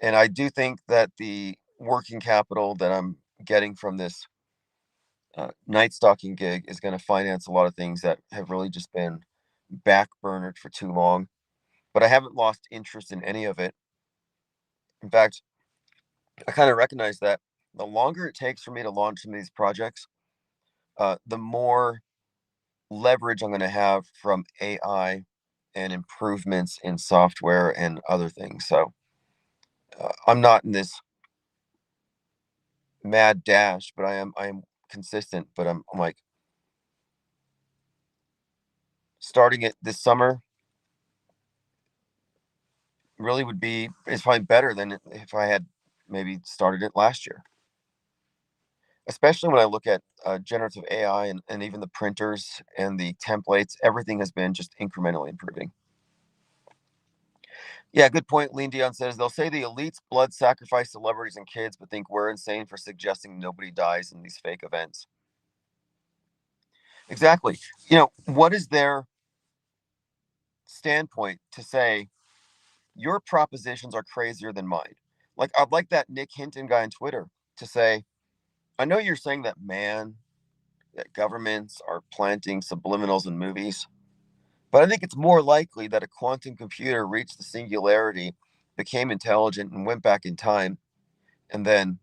And I do think that the working capital that I'm getting from this night stalking gig is going to finance a lot of things that have really just been backburnered for too long. But I haven't lost interest in any of it. In fact, I kind of recognize that the longer it takes for me to launch some of these projects, the more leverage I'm going to have from AI and improvements in software and other things. So I'm not in this mad dash, but I am consistent. But I'm like starting it this summer really would be is probably better than if I had maybe started it last year. especially when I look at generative AI and even the printers and the templates. Everything has been just incrementally improving. Yeah, good point. Lean Dion says they'll say the elites blood sacrifice celebrities and kids, but think we're insane for suggesting nobody dies in these fake events. Exactly. What is their standpoint to say your propositions are crazier than mine? Like, I'd like that Nick Hinton guy on Twitter to say, I know you're saying that governments are planting subliminals in movies, but I think it's more likely that a quantum computer reached the singularity, became intelligent, and went back in time, and then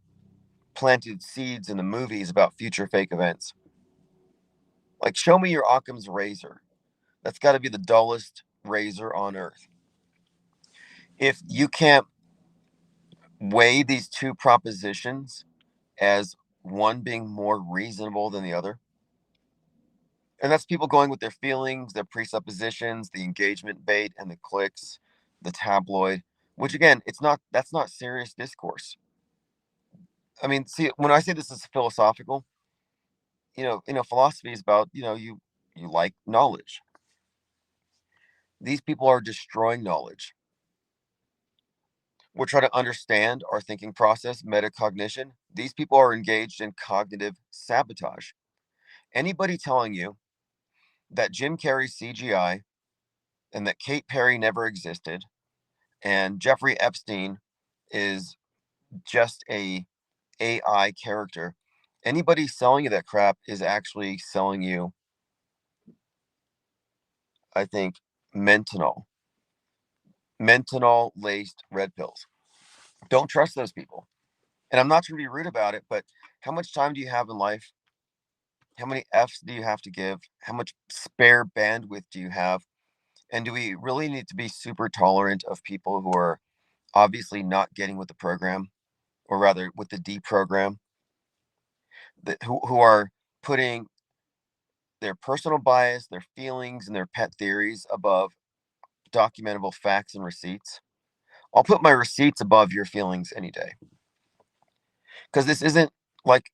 planted seeds in the movies about future fake events. Like, show me your Occam's razor. That's got to be the dullest razor on earth. If you can't weigh these two propositions as one being more reasonable than the other, and that's people going with their feelings, their presuppositions, the engagement bait and the clicks, the tabloid, which again, that's not serious discourse. I mean, see, when I say this is philosophical, philosophy is about, you like knowledge. These people are destroying knowledge. We're trying to understand our thinking process, metacognition. These people are engaged in cognitive sabotage. Anybody telling you that Jim Carrey's CGI and that Kate Perry never existed and Jeffrey Epstein is just a AI character, anybody selling you that crap is actually selling you, I think, menthol laced red pills. Don't trust those people. And I'm not trying to be rude about it, but how much time do you have in life? How many F's do you have to give? How much spare bandwidth do you have? And do we really need to be super tolerant of people who are obviously not getting with the program, or rather with the deprogram, who are putting their personal bias, their feelings, and their pet theories above documentable facts and receipts? I'll put my receipts above your feelings any day. Because this isn't like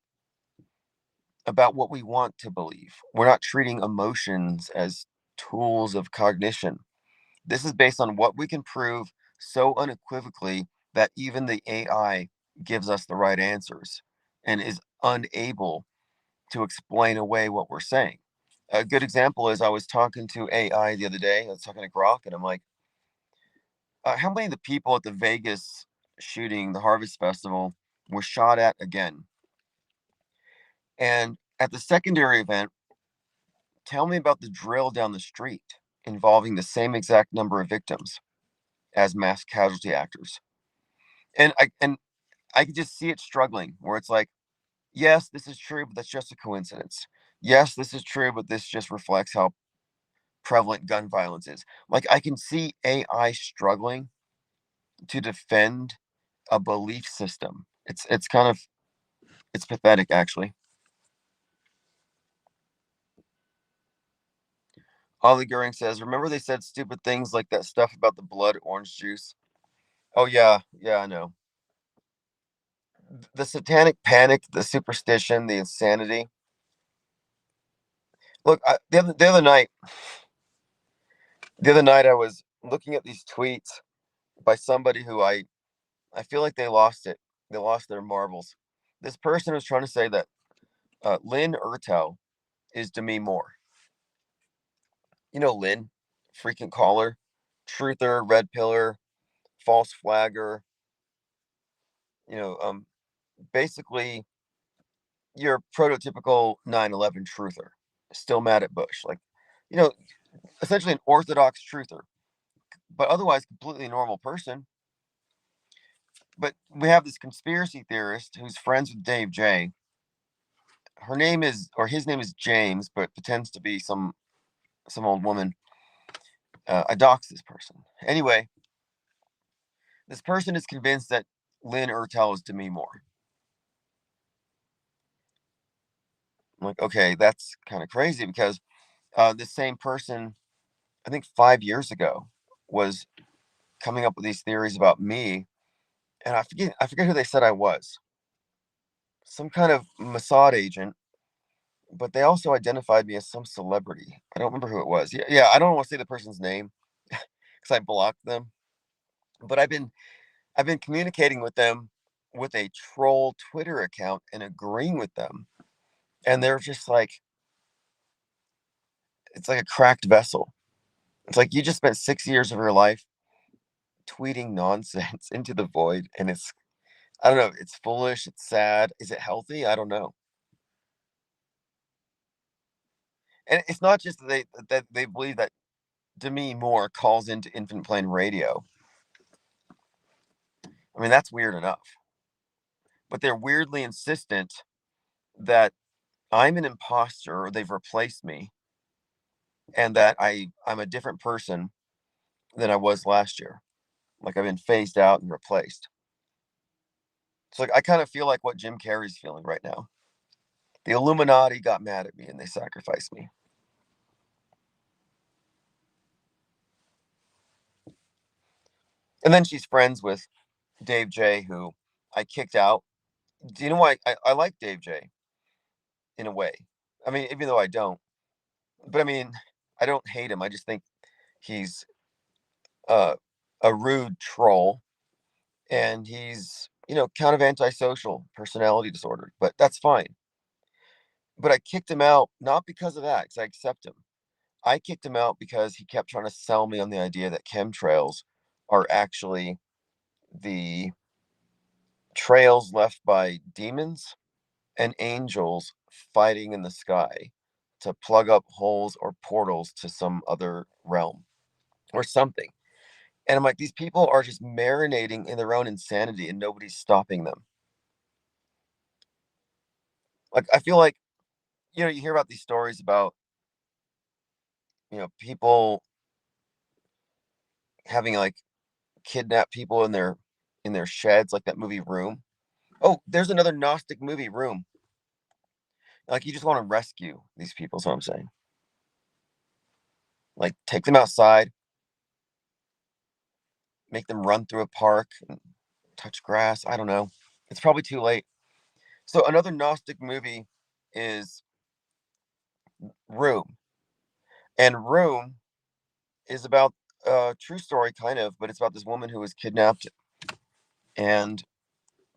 about what we want to believe. We're not treating emotions as tools of cognition. This is based on what we can prove so unequivocally that even the AI gives us the right answers and is unable to explain away what we're saying. A good example is I was talking to AI the other day. I was talking to Grok, and I'm like, how many of the people at the Vegas shooting, the Harvest Festival, were shot at again? And at the secondary event, tell me about the drill down the street involving the same exact number of victims as mass casualty actors. And I could just see it struggling, where it's like, yes, this is true, but that's just a coincidence. Yes, this is true, but this just reflects how prevalent gun violence is. Like, I can see AI struggling to defend a belief system. It's pathetic, actually. Ollie Goering says, remember they said stupid things like that stuff about the blood orange juice? Oh yeah, yeah, I know. The satanic panic, the superstition, the insanity. Look, the other night I was looking at these tweets by somebody who I feel like they lost it. They lost their marbles. This person was trying to say that Lynn Ertel is Demi Moore. Lynn, frequent caller, truther, red pillar, false flagger. You know, um, Basically your prototypical 9/11 truther, still mad at Bush. Like, you know, essentially an orthodox truther, but otherwise completely normal person. But we have this conspiracy theorist who's friends with Dave J. His name is James, but pretends to be some old woman. I dox this person. Anyway, this person is convinced that Lynn Ertel is Demi Moore. I'm like, okay, that's kind of crazy because this same person, I think 5 years ago, was coming up with these theories about me, and I forget who they said I was. some kind of Mossad agent, but they also identified me as some celebrity. I don't remember who it was. Yeah, yeah, I don't want to say the person's name because I blocked them. But I've been communicating with them with a troll Twitter account and agreeing with them. And they're just like, it's like a cracked vessel. It's like you just spent 6 years of your life tweeting nonsense into the void. And I don't know, it's foolish, it's sad. Is it healthy? I don't know. And it's not just that they believe that Demi Moore calls into Infinite Plane Radio. I mean, that's weird enough. But they're weirdly insistent that I'm an imposter or they've replaced me and that I'm a different person than I was last year. Like I've been phased out and replaced. So like I kind of feel like what Jim Carrey's feeling right now. The Illuminati got mad at me and they sacrificed me. And then she's friends with Dave J, who I kicked out. Do you know why I like Dave J in a way? I mean, even though I don't, but I mean, I don't hate him. I just think he's uh, a rude troll, and he's kind of antisocial, personality disorder. But that's fine. But I kicked him out not because of that, because I accept him. I kicked him out because he kept trying to sell me on the idea that chemtrails are actually the trails left by demons and angels fighting in the sky to plug up holes or portals to some other realm or something. And I'm like, these people are just marinating in their own insanity and nobody's stopping them. Like, I feel like, you hear about these stories about, people having like kidnap people in their sheds, like that movie Room. Oh, there's another Gnostic movie, Room. Like, you just want to rescue these people, is what I'm saying. Like, take them outside, make them run through a park and touch grass. I don't know. It's probably too late. So another Gnostic movie is Room. And Room is about a true story, kind of, but it's about this woman who was kidnapped and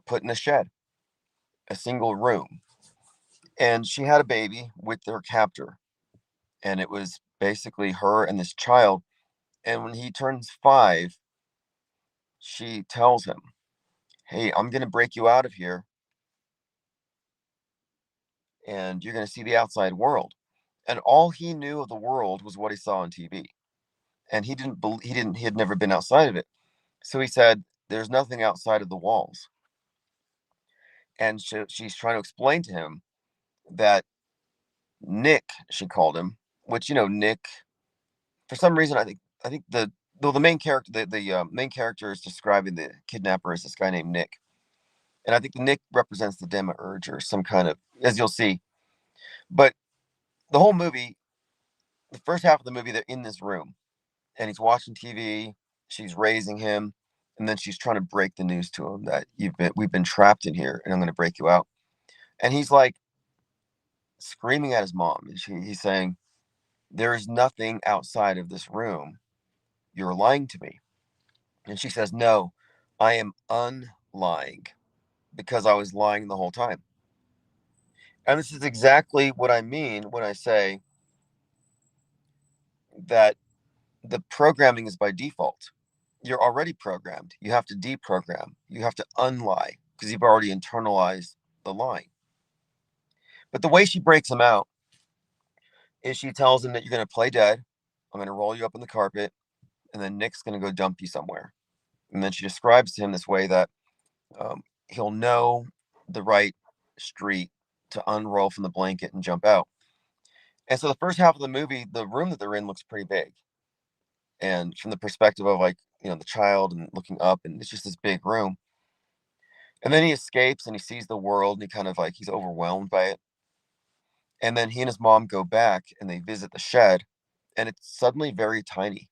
put in a shed, a single room. And she had a baby with her captor. And it was basically her and this child. And when he turns 5, she tells him, "Hey, I'm going to break you out of here and you're going to see the outside world." And all he knew of the world was what he saw on TV. And he had never been outside of it. So he said, "There's nothing outside of the walls." And she's trying to explain to him that Nick, she called him, which, Nick, for some reason, I think the main character, the main character is describing the kidnapper as this guy named Nick. And I think the Nick represents the demiurge or some kind of, as you'll see. But the whole movie, the first half of the movie, they're in this room and he's watching TV. She's raising him, and then she's trying to break the news to him that we've been trapped in here, and I'm going to break you out. And he's like screaming at his mom, and he's saying, "There is nothing outside of this room. You're lying to me." And she says, "No, I am unlying because I was lying the whole time." And this is exactly what I mean when I say that the programming is by default. You're already programmed. You have to deprogram. You have to unlie because you've already internalized the lie. But the way she breaks him out is she tells him that you're going to play dead. I'm going to roll you up on the carpet, and then Nick's going to go dump you somewhere. And then she describes to him this way that he'll know the right street to unroll from the blanket and jump out. And so the first half of the movie, the room that they're in looks pretty big. And from the perspective of like, the child and looking up, and it's just this big room. And then he escapes and he sees the world and he kind of like he's overwhelmed by it. And then he and his mom go back and they visit the shed and it's suddenly very tiny.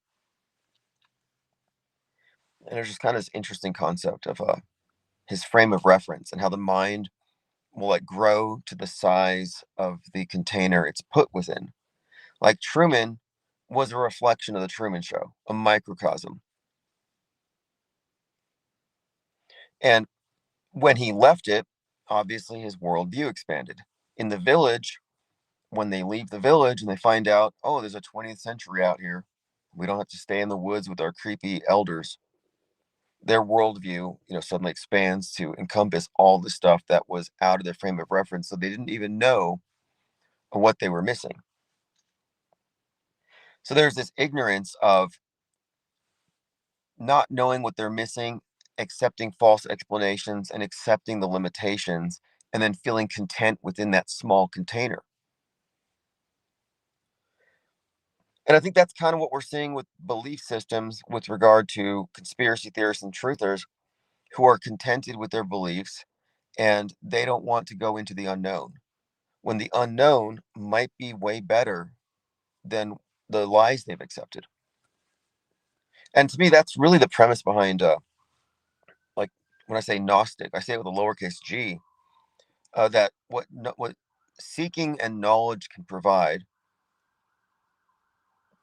And there's just kind of this interesting concept of his frame of reference and how the mind will like grow to the size of the container it's put within. Like Truman was a reflection of the Truman Show, a microcosm. And when he left it, obviously his worldview expanded. In the village, when they leave the village and they find out, oh, there's a 20th century out here, we don't have to stay in the woods with our creepy elders. Their worldview, suddenly expands to encompass all the stuff that was out of their frame of reference. So they didn't even know what they were missing. So there's this ignorance of not knowing what they're missing, accepting false explanations and accepting the limitations, and then feeling content within that small container. And I think that's kind of what we're seeing with belief systems with regard to conspiracy theorists and truthers who are contented with their beliefs and they don't want to go into the unknown when the unknown might be way better than the lies they've accepted. And to me, that's really the premise behind, like when I say Gnostic, I say it with a lowercase g, that what seeking and knowledge can provide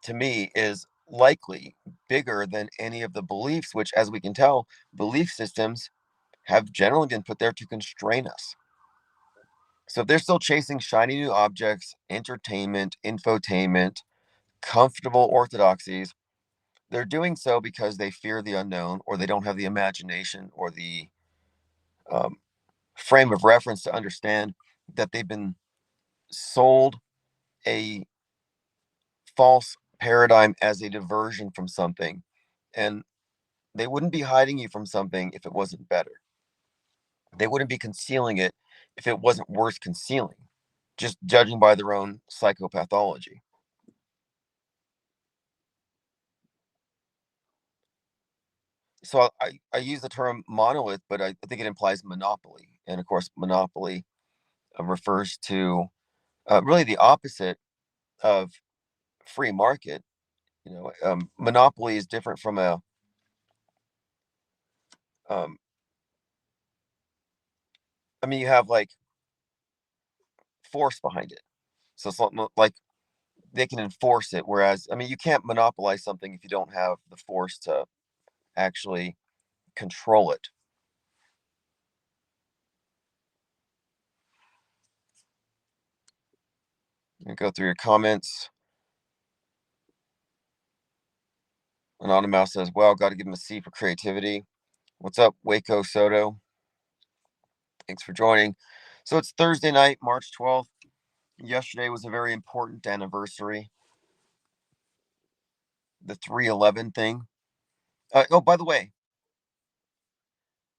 to me is likely bigger than any of the beliefs, which, as we can tell, belief systems have generally been put there to constrain us. So if they're still chasing shiny new objects, entertainment, infotainment, comfortable orthodoxies, they're doing so because they fear the unknown or they don't have the imagination or the um, frame of reference to understand that they've been sold a false paradigm as a diversion from something. And they wouldn't be hiding you from something if it wasn't better. They wouldn't be concealing it if it wasn't worth concealing, just judging by their own psychopathology. So I use the term monolith, but I think it implies monopoly. And of course, monopoly refers to really the opposite of free market. Monopoly is different from a um, you have like force behind it. So it's like they can enforce it. Whereas, you can't monopolize something if you don't have the force to actually control it. You go through your comments. Anonymous says, well, got to give him a C for creativity. What's up, Waco Soto? Thanks for joining. So it's Thursday night, March 12th. Yesterday was a very important anniversary. The 311 thing. Oh, by the way,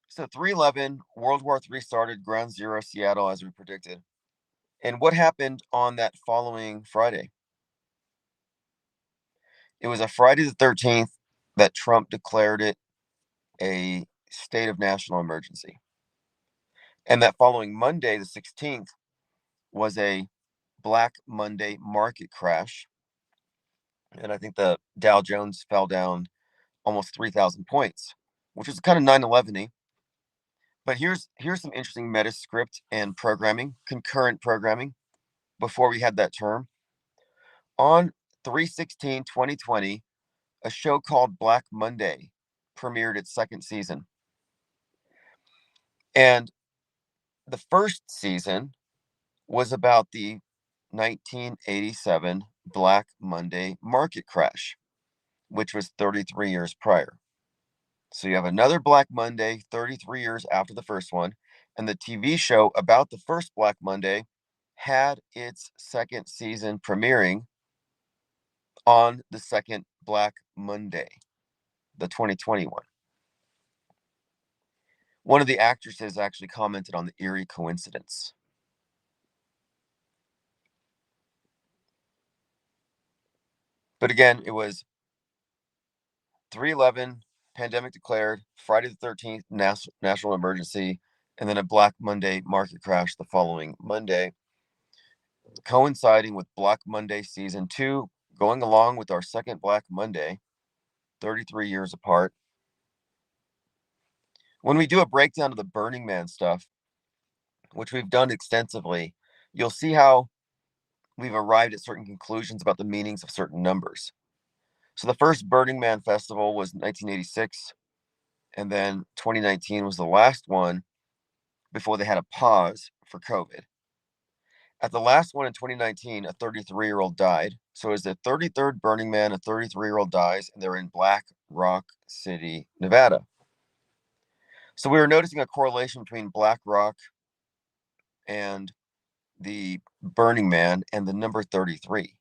so 311, World War III started, Ground Zero, Seattle, as we predicted. And what happened on that following Friday? It was a Friday the 13th that Trump declared it a state of national emergency. And that following Monday, the 16th, was a Black Monday market crash. And I think the Dow Jones fell down almost 3,000 points, which was kind of 9/11-y. But here's some interesting meta script and programming, concurrent programming, before we had that term. On 3/16/2020, a show called Black Monday premiered its second season. And the first season was about the 1987 Black Monday market crash, which was 33 years prior. So you have another Black Monday 33 years after the first one. And the TV show about the first Black Monday had its second season premiering on the second Black Monday, the 2021. One of the actresses actually commented on the eerie coincidence. But again, it was 3/11, pandemic declared, Friday the 13th, national emergency, and then a Black Monday market crash the following Monday, coinciding with Black Monday season 2, going along with our second Black Monday, 33 years apart. When we do a breakdown of the Burning Man stuff, which we've done extensively, you'll see how we've arrived at certain conclusions about the meanings of certain numbers. So the first Burning Man festival was 1986, and then 2019 was the last one before they had a pause for COVID. At the last one in 2019, a 33-year-old died. So it's the 33rd Burning Man, a 33-year-old dies, and they're in Black Rock City, Nevada. So we were noticing a correlation between Black Rock and the Burning Man and the number 33.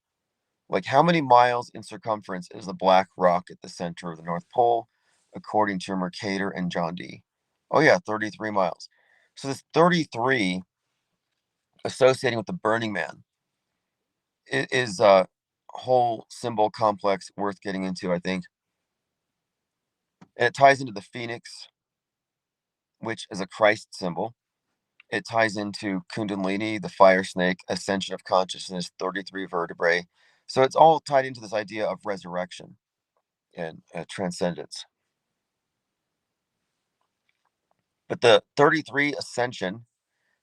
Like, how many miles in circumference is the black rock at the center of the North Pole, according to Mercator and John D? Oh, yeah, 33 miles. So this 33 associating with the Burning Man is a whole symbol complex worth getting into, I think. And it ties into the phoenix, which is a Christ symbol. It ties into Kundalini, the fire snake, ascension of consciousness, 33 vertebrae. So it's all tied into this idea of resurrection and transcendence. But the 33 ascension,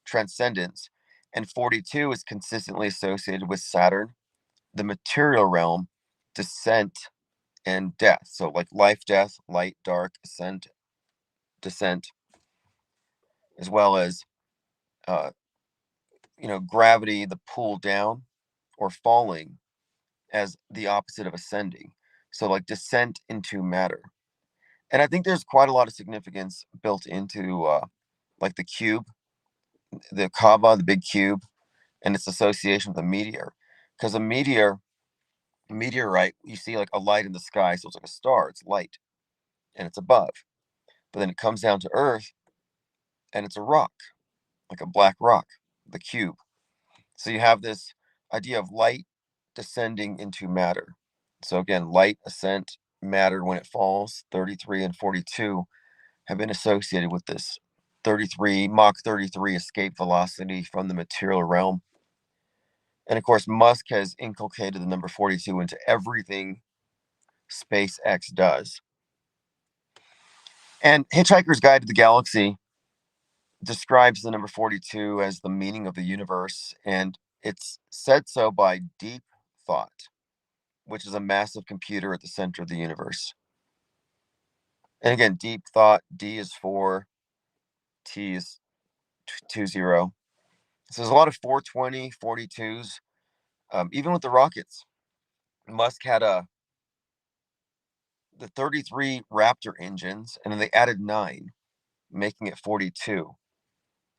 transcendence, and 42 is consistently associated with Saturn, the material realm, descent, and death. So like life, death, light, dark, ascent, descent, as well as uh, gravity, the pull down, or falling as the opposite of ascending. So like descent into matter. And I think there's quite a lot of significance built into like the cube, the Kaaba, the big cube, and its association with a meteor. Because meteorite, you see like a light in the sky, so it's like a star, it's light, and it's above. But then it comes down to Earth, and it's a rock, like a black rock, the cube. So you have this idea of light descending into matter. So again, light, ascent, matter when it falls, 33 and 42 have been associated with this 33, Mach 33 escape velocity from the material realm. And of course, Musk has inculcated the number 42 into everything SpaceX does. And Hitchhiker's Guide to the Galaxy describes the number 42 as the meaning of the universe, and it's said so by Deep Thought, which is a massive computer at the center of the universe. And again, Deep Thought, D is 4, T is 20. So there's a lot of 420, 42s, even with the rockets. Musk had the 33 Raptor engines, and then they added 9, making it 42.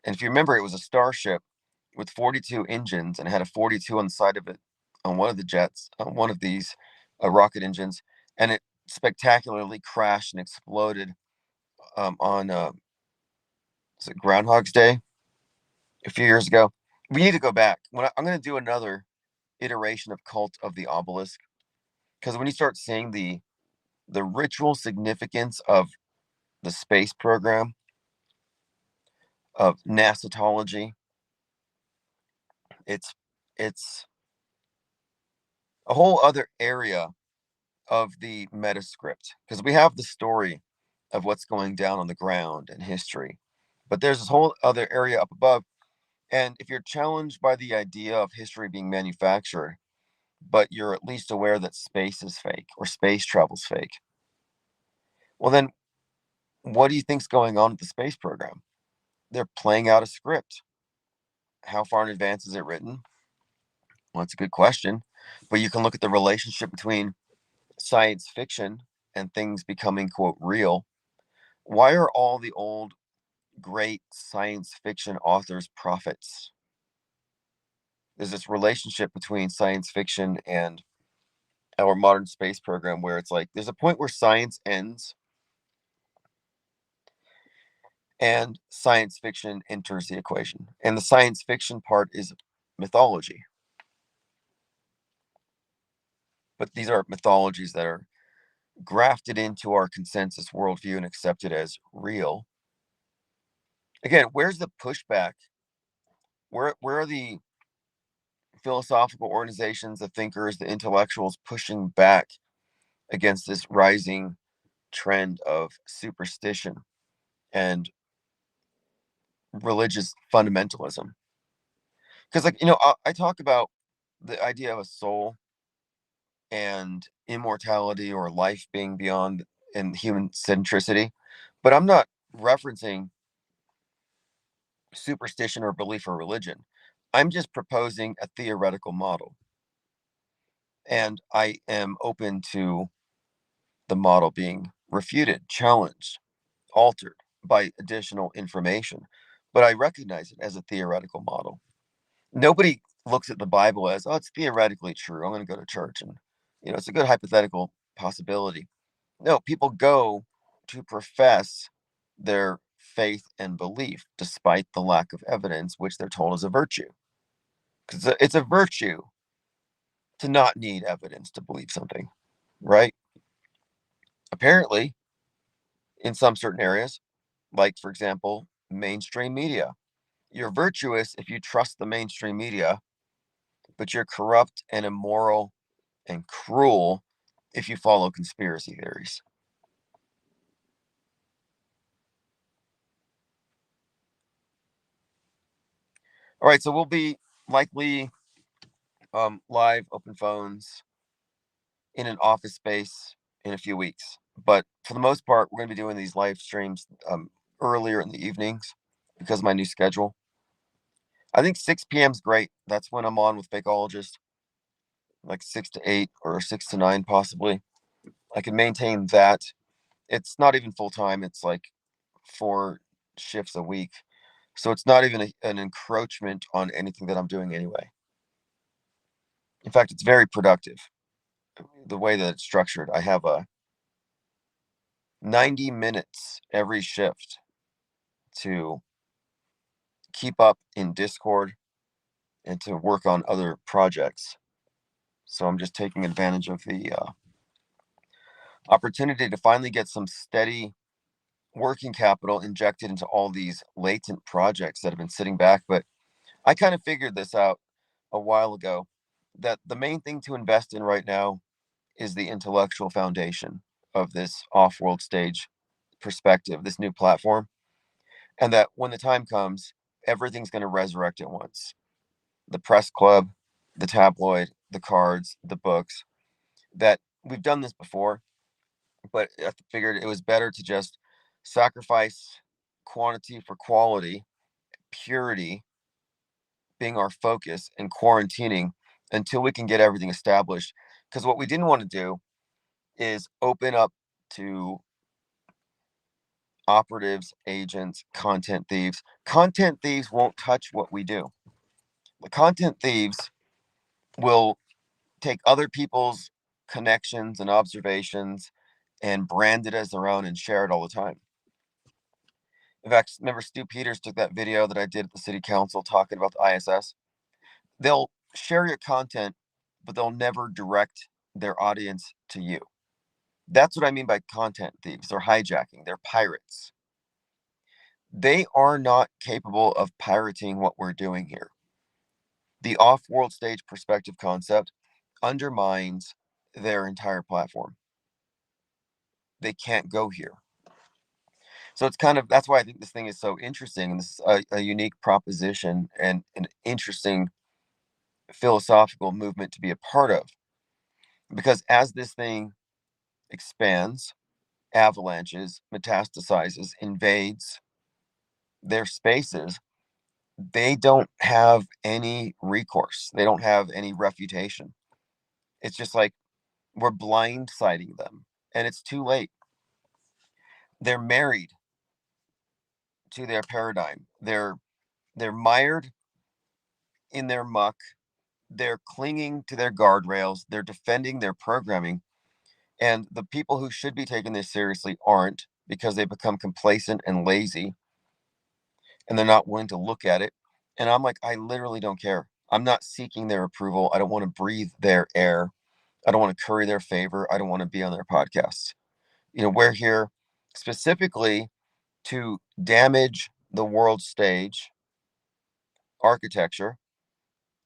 And if you remember, it was a Starship with 42 engines and had a 42 on the side of it on one of the jets, on one of these rocket engines, and it spectacularly crashed and exploded on is it Groundhog's Day a few years ago. We need to go back. I'm going to do another iteration of Cult of the Obelisk, because when you start seeing the ritual significance of the space program, of NASAtology, it's a whole other area of the metascript, because we have the story of what's going down on the ground and history, but there's this whole other area up above. And if you're challenged by the idea of history being manufactured, but you're at least aware that space is fake or space travel's fake, well then what do you think's going on with the space program? They're playing out a script. How far in advance is it written? Well, that's a good question, but you can look at the relationship between science fiction and things becoming, quote, real. Why are all the old great science fiction authors prophets? There's this relationship between science fiction and our modern space program where it's like there's a point where science ends and science fiction enters the equation. And the science fiction part is mythology. But these are mythologies that are grafted into our consensus worldview and accepted as real. Again, where's the pushback? Where are the philosophical organizations, the thinkers, the intellectuals pushing back against this rising trend of superstition and religious fundamentalism. Because, like, I talk about the idea of a soul and immortality or life being beyond and human centricity, but I'm not referencing superstition or belief or religion. I'm just proposing a theoretical model. And I am open to the model being refuted, challenged, altered by additional information. But I recognize it as a theoretical model. Nobody looks at the Bible as, oh, it's theoretically true. I'm going to go to church and, it's a good hypothetical possibility. No, people go to profess their faith and belief despite the lack of evidence, which they're told is a virtue. Because it's a virtue to not need evidence to believe something, right? Apparently, in some certain areas, like, for example, mainstream media, you're virtuous if you trust the mainstream media, but you're corrupt and immoral and cruel if you follow conspiracy theories. All right, so we'll be likely live open phones in an office space in a few weeks. But for the most part, we're going to be doing these live streams earlier in the evenings because of my new schedule. I think 6 p.m. is great. That's when I'm on with Fakeologist, like 6 to 8 or 6 to 9, possibly. I can maintain that. It's not even full time, it's like 4 shifts a week. So it's not even an encroachment on anything that I'm doing anyway. In fact, it's very productive the way that it's structured. I have a 90 minutes every shift to keep up in Discord and to work on other projects. So I'm just taking advantage of the opportunity to finally get some steady working capital injected into all these latent projects that have been sitting back. But I kind of figured this out a while ago that the main thing to invest in right now is the intellectual foundation of this off world stage perspective, this new platform. And that when the time comes, everything's going to resurrect at once. The press club, the tabloid, the cards, the books, that we've done this before, but I figured it was better to just sacrifice quantity for quality, purity being our focus, and quarantining until we can get everything established. Because what we didn't want to do is open up to operatives, agents, content thieves. Content thieves won't touch what we do. The content thieves will take other people's connections and observations and brand it as their own and share it all the time. In fact, remember Stu Peters took that video that I did at the city council talking about the ISS? They'll share your content, but they'll never direct their audience to you. That's what I mean by content thieves. They're hijacking, they're pirates. They are not capable of pirating what we're doing here. The off world stage perspective concept undermines their entire platform. They can't go here. So it's kind of that's why I think this thing is so interesting, and this is a unique proposition and an interesting philosophical movement to be a part of. Because as this thing expands, avalanches, metastasizes, invades their spaces, they don't have any recourse. They don't have any refutation. It's just like we're blindsiding them, and it's too late. They're married to their paradigm. They're mired in their muck. They're clinging to their guardrails. They're defending their programming. And the people who should be taking this seriously aren't because they become complacent and lazy and they're not willing to look at it. And I'm like, I literally don't care. I'm not seeking their approval. I don't want to breathe their air. I don't want to curry their favor. I don't want to be on their podcasts. We're here specifically to damage the world stage architecture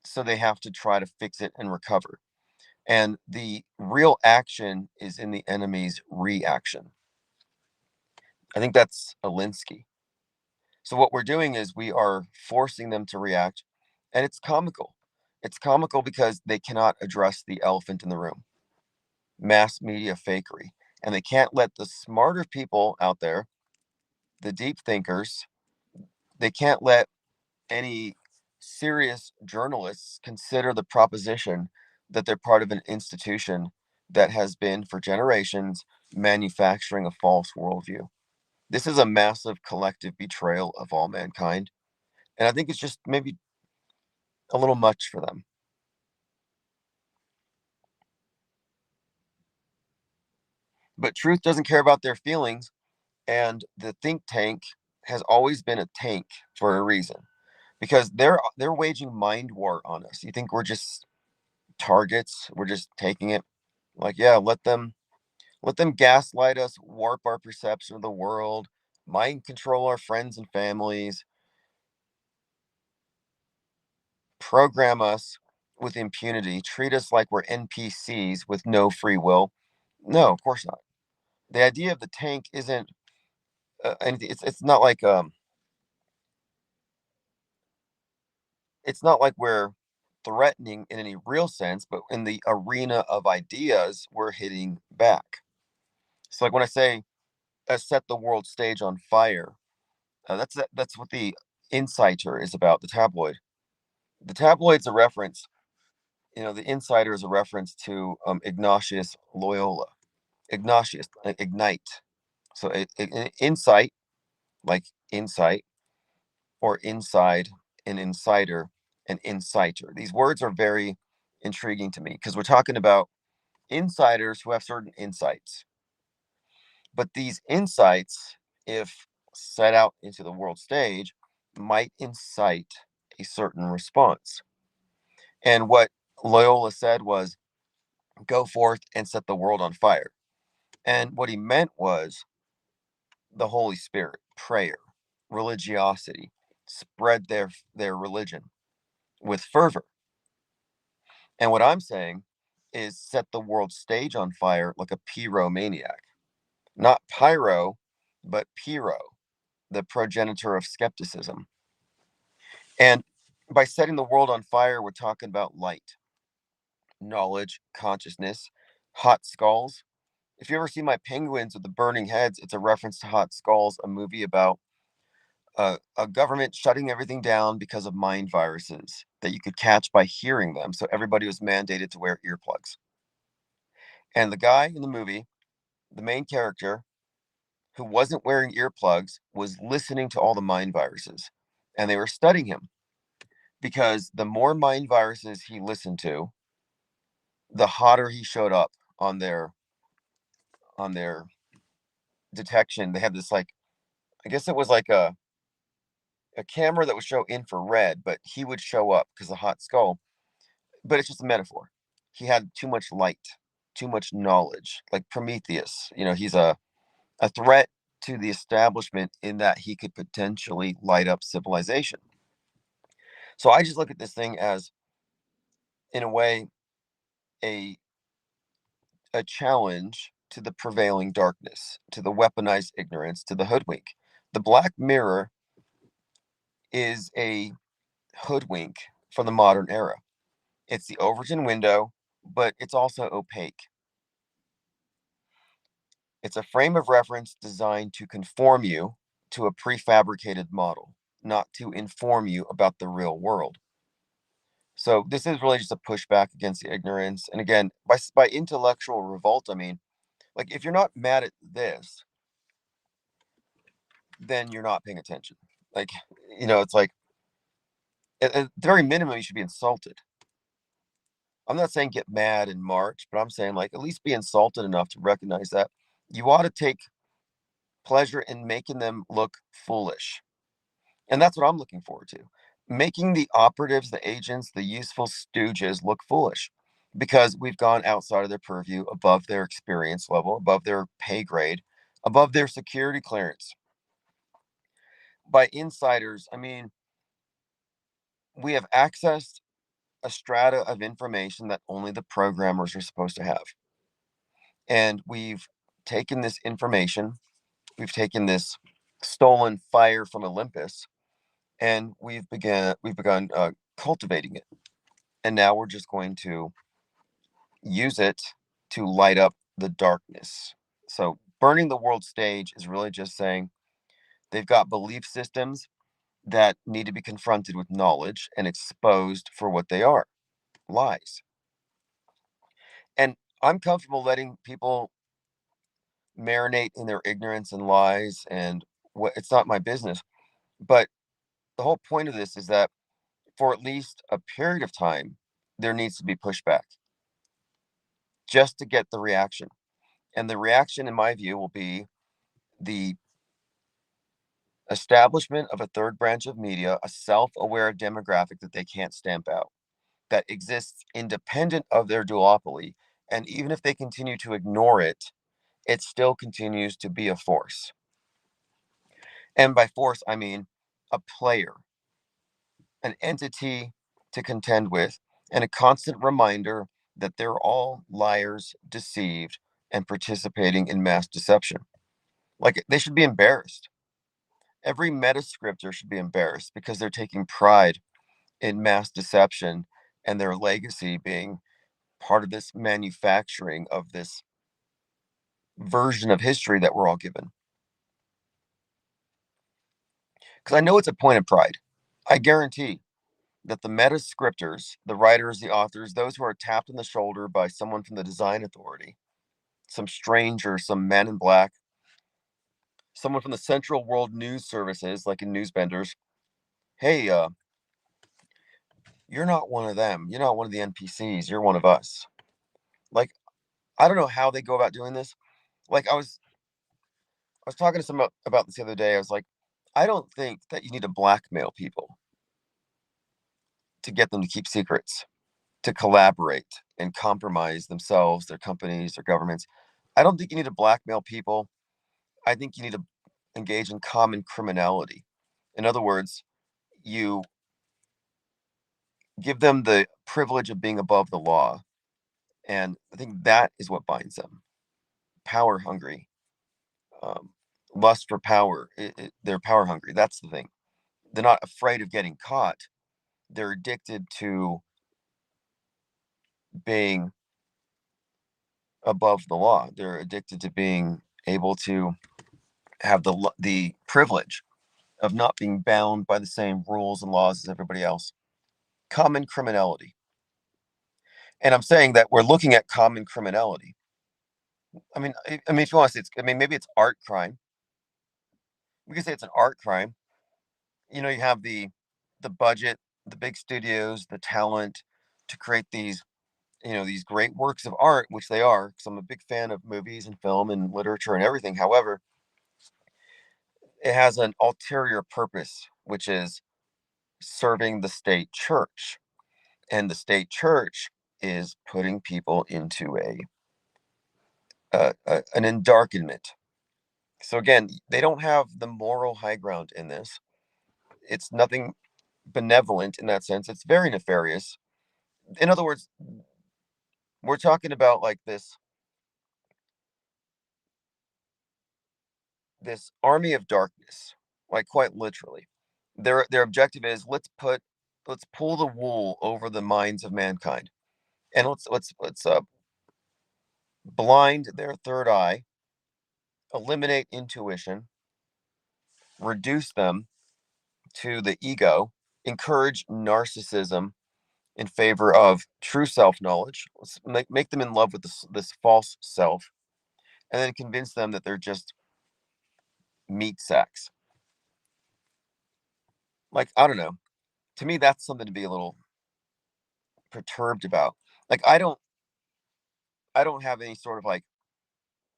so they have to try to fix it and recover. And the real action is in the enemy's reaction. I think that's Alinsky. So what we're doing is we are forcing them to react, and it's comical. It's comical because they cannot address the elephant in the room, mass media fakery. And they can't let the smarter people out there, the deep thinkers, they can't let any serious journalists consider the proposition that they're part of an institution that has been for generations manufacturing a false worldview. This is a massive collective betrayal of all mankind. And I think it's just maybe a little much for them. But truth doesn't care about their feelings. And the think tank has always been a tank for a reason because they're waging mind war on us. You think we're just targets? We're just taking it like, yeah, let them gaslight us, warp our perception of the world, mind control our friends and families, program us with impunity, treat us like we're NPCs with no free will. No, of course not. The idea of the tank isn't anything. It's not like it's not like we're threatening in any real sense, but in the arena of ideas, we're hitting back. So, like when I say set the world stage on fire, that's what the Insider is about. The tabloid. The tabloid's a reference. The Insider is a reference to Ignatius Loyola. Ignatius, ignite. So, insight, like insight, or inside, an insider, an inciter. These words are very intriguing to me because we're talking about insiders who have certain insights. But these insights, if set out into the world stage, might incite a certain response. And what Loyola said was, go forth and set the world on fire. And what he meant was the Holy Spirit, prayer, religiosity, spread their religion with fervor. And what I'm saying is set the world stage on fire like a pyromaniac. Not pyro, but pyro, the progenitor of skepticism. And by setting the world on fire, we're talking about light, knowledge, consciousness, hot skulls. If you ever see my penguins with the burning heads, it's a reference to Hot Skulls, a movie about a government shutting everything down because of mind viruses that you could catch by hearing them. So everybody was mandated to wear earplugs. And the guy in the movie, the main character, who wasn't wearing earplugs, was listening to all the mind viruses. And they were studying him because the more mind viruses he listened to, the hotter he showed up on their detection. They have this like, I guess it was like a camera that would show infrared, but he would show up because the hot skull. But it's just a metaphor. He had too much light, too much knowledge, like Prometheus. He's a threat to the establishment in that he could potentially light up civilization. So I just look at this thing as, in a way, a a challenge to the prevailing darkness, to the weaponized ignorance, to the hoodwink. The Black Mirror is a hoodwink for the modern era. It's the Overton window, but it's also opaque. It's a frame of reference designed to conform you to a prefabricated model, not to inform you about the real world. So this is really just a pushback against the ignorance. And again, by intellectual revolt, I mean, like if you're not mad at this, then you're not paying attention. Like, it's like at the very minimum, you should be insulted. I'm not saying get mad and march, but I'm saying like at least be insulted enough to recognize that you ought to take pleasure in making them look foolish. And that's what I'm looking forward to. Making the operatives, the agents, the useful stooges look foolish because we've gone outside of their purview, above their experience level, above their pay grade, above their security clearance. By insiders, I mean, we have accessed a strata of information that only the programmers are supposed to have. And we've taken this information, we've taken this stolen fire from Olympus, and we've begun cultivating it, and now we're just going to use it to light up the darkness. So burning the world stage is really just saying they've got belief systems that need to be confronted with knowledge and exposed for what they are, lies. And I'm comfortable letting people marinate in their ignorance and lies, and what it's not my business. But the whole point of this is that for at least a period of time, there needs to be pushback just to get the reaction. And the reaction, in my view, will be the establishment of a third branch of media, a self aware demographic that they can't stamp out, that exists independent of their duopoly. And even if they continue to ignore it, it still continues to be a force. And by force, I mean a player, an entity to contend with, and a constant reminder that they're all liars, deceived, and participating in mass deception. Like they should be embarrassed. Every meta scripter should be embarrassed because they're taking pride in mass deception and their legacy being part of this manufacturing of this version of history that we're all given. Because I know it's a point of pride. I guarantee that the meta scripters, the writers, the authors, those who are tapped on the shoulder by someone from the design authority, some stranger, some man in black, someone from the Central World News Services, like in Newsbenders, hey, you're not one of them. You're not one of the NPCs. You're one of us. Like, I don't know how they go about doing this. Like, I was talking to someone about this the other day. I was like, I don't think that you need to blackmail people to get them to keep secrets, to collaborate and compromise themselves, their companies, their governments. I don't think you need to blackmail people. I think you need to engage in common criminality. In other words, you give them the privilege of being above the law. And I think that is what binds them. Power hungry, um, lust for power. They're power hungry. That's the thing. They're not afraid of getting caught. They're addicted to being above the law. They're addicted to being able to have the privilege of not being bound by the same rules and laws as everybody else. Common criminality. And I'm saying that we're looking at common criminality. I mean, if you want to say maybe it's art crime. We could say it's an art crime. You have the budget, the big studios, the talent to create these great works of art, which they are, because I'm a big fan of movies and film and literature and everything. However, it has an ulterior purpose, which is serving the state church. And the state church is putting people into an endarkenment. So again, they don't have the moral high ground in this. It's nothing benevolent in that sense. It's very nefarious. In other words, we're talking about like this army of darkness, like quite literally. Their objective is let's pull the wool over the minds of mankind, and let's blind their third eye, eliminate intuition, reduce them to the ego, encourage narcissism in favor of true self knowledge. Let's make them in love with this false self, and then convince them that they're just meat sacks. Like, I don't know. To me, that's something to be a little perturbed about. Like, I don't have any sort of like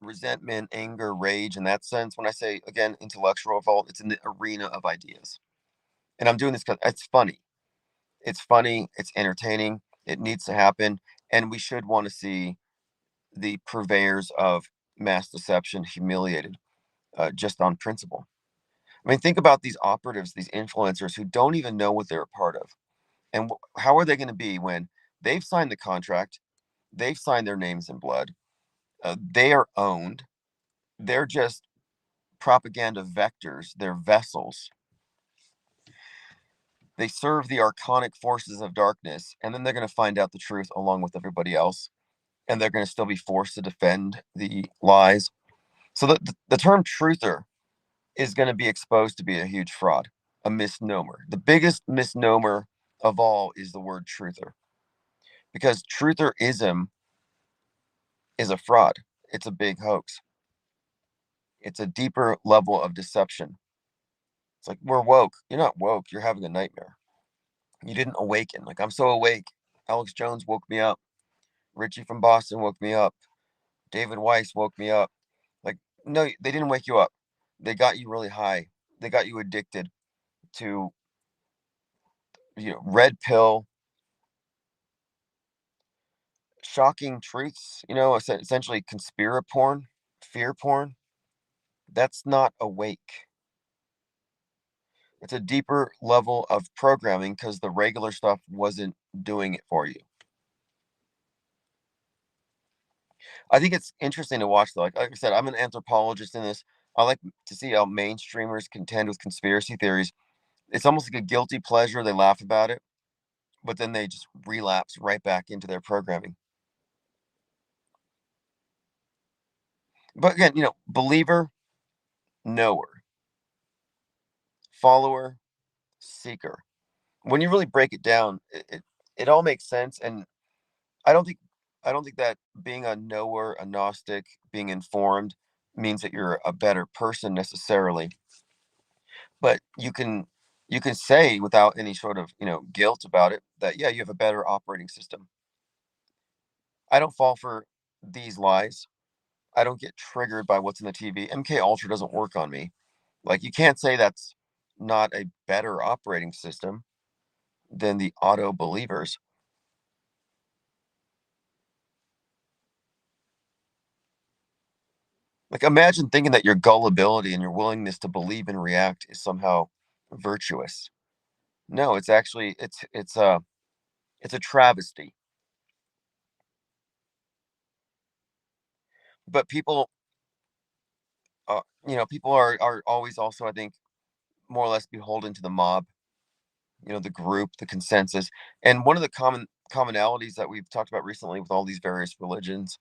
resentment, anger, rage in that sense. When I say again intellectual revolt, it's in the arena of ideas. And I'm doing this because it's funny. It's funny, it's entertaining, it needs to happen, and we should want to see the purveyors of mass deception humiliated, just on principle. I mean, think about these operatives, these influencers who don't even know what they're a part of. And how are they going to be when they've signed the contract? They've signed their names in blood. They are owned. They're just propaganda vectors, they're vessels. They serve the archonic forces of darkness, and then they're going to find out the truth along with everybody else, and they're going to still be forced to defend the lies. So the term truther is going to be exposed to be a huge fraud, a misnomer. The biggest misnomer of all is the word truther, because trutherism is a fraud. It's a big hoax. It's a deeper level of deception. It's like, we're woke. You're not woke. You're having a nightmare. You didn't awaken. Like, I'm so awake. Alex Jones woke me up. Richie from Boston woke me up. David Weiss woke me up. Like, no, they didn't wake you up. They got you really high. They got you addicted to, red pill, shocking truths, essentially conspiracy porn, fear porn. That's not awake. It's a deeper level of programming because the regular stuff wasn't doing it for you. I think it's interesting to watch, though. Like I said, I'm an anthropologist in this. I like to see how mainstreamers contend with conspiracy theories. It's almost like a guilty pleasure. They laugh about it, but then they just relapse right back into their programming. But again, believer, knower, follower, seeker. When you really break it down, it all makes sense. And I don't think I don't think that being a knower, a Gnostic, being informed means that you're a better person necessarily. But you can say without any sort of guilt about it that, yeah, you have a better operating system. I don't fall for these lies. I don't get triggered by what's in the TV. MK Ultra doesn't work on me. Like, you can't say that's not a better operating system than the auto believers. Like, imagine thinking that your gullibility and your willingness to believe and react is somehow virtuous. No, it's actually it's a travesty. But people are always also, I think, more or less beholden to the mob, the group, the consensus. And one of the commonalities that we've talked about recently with all these various religions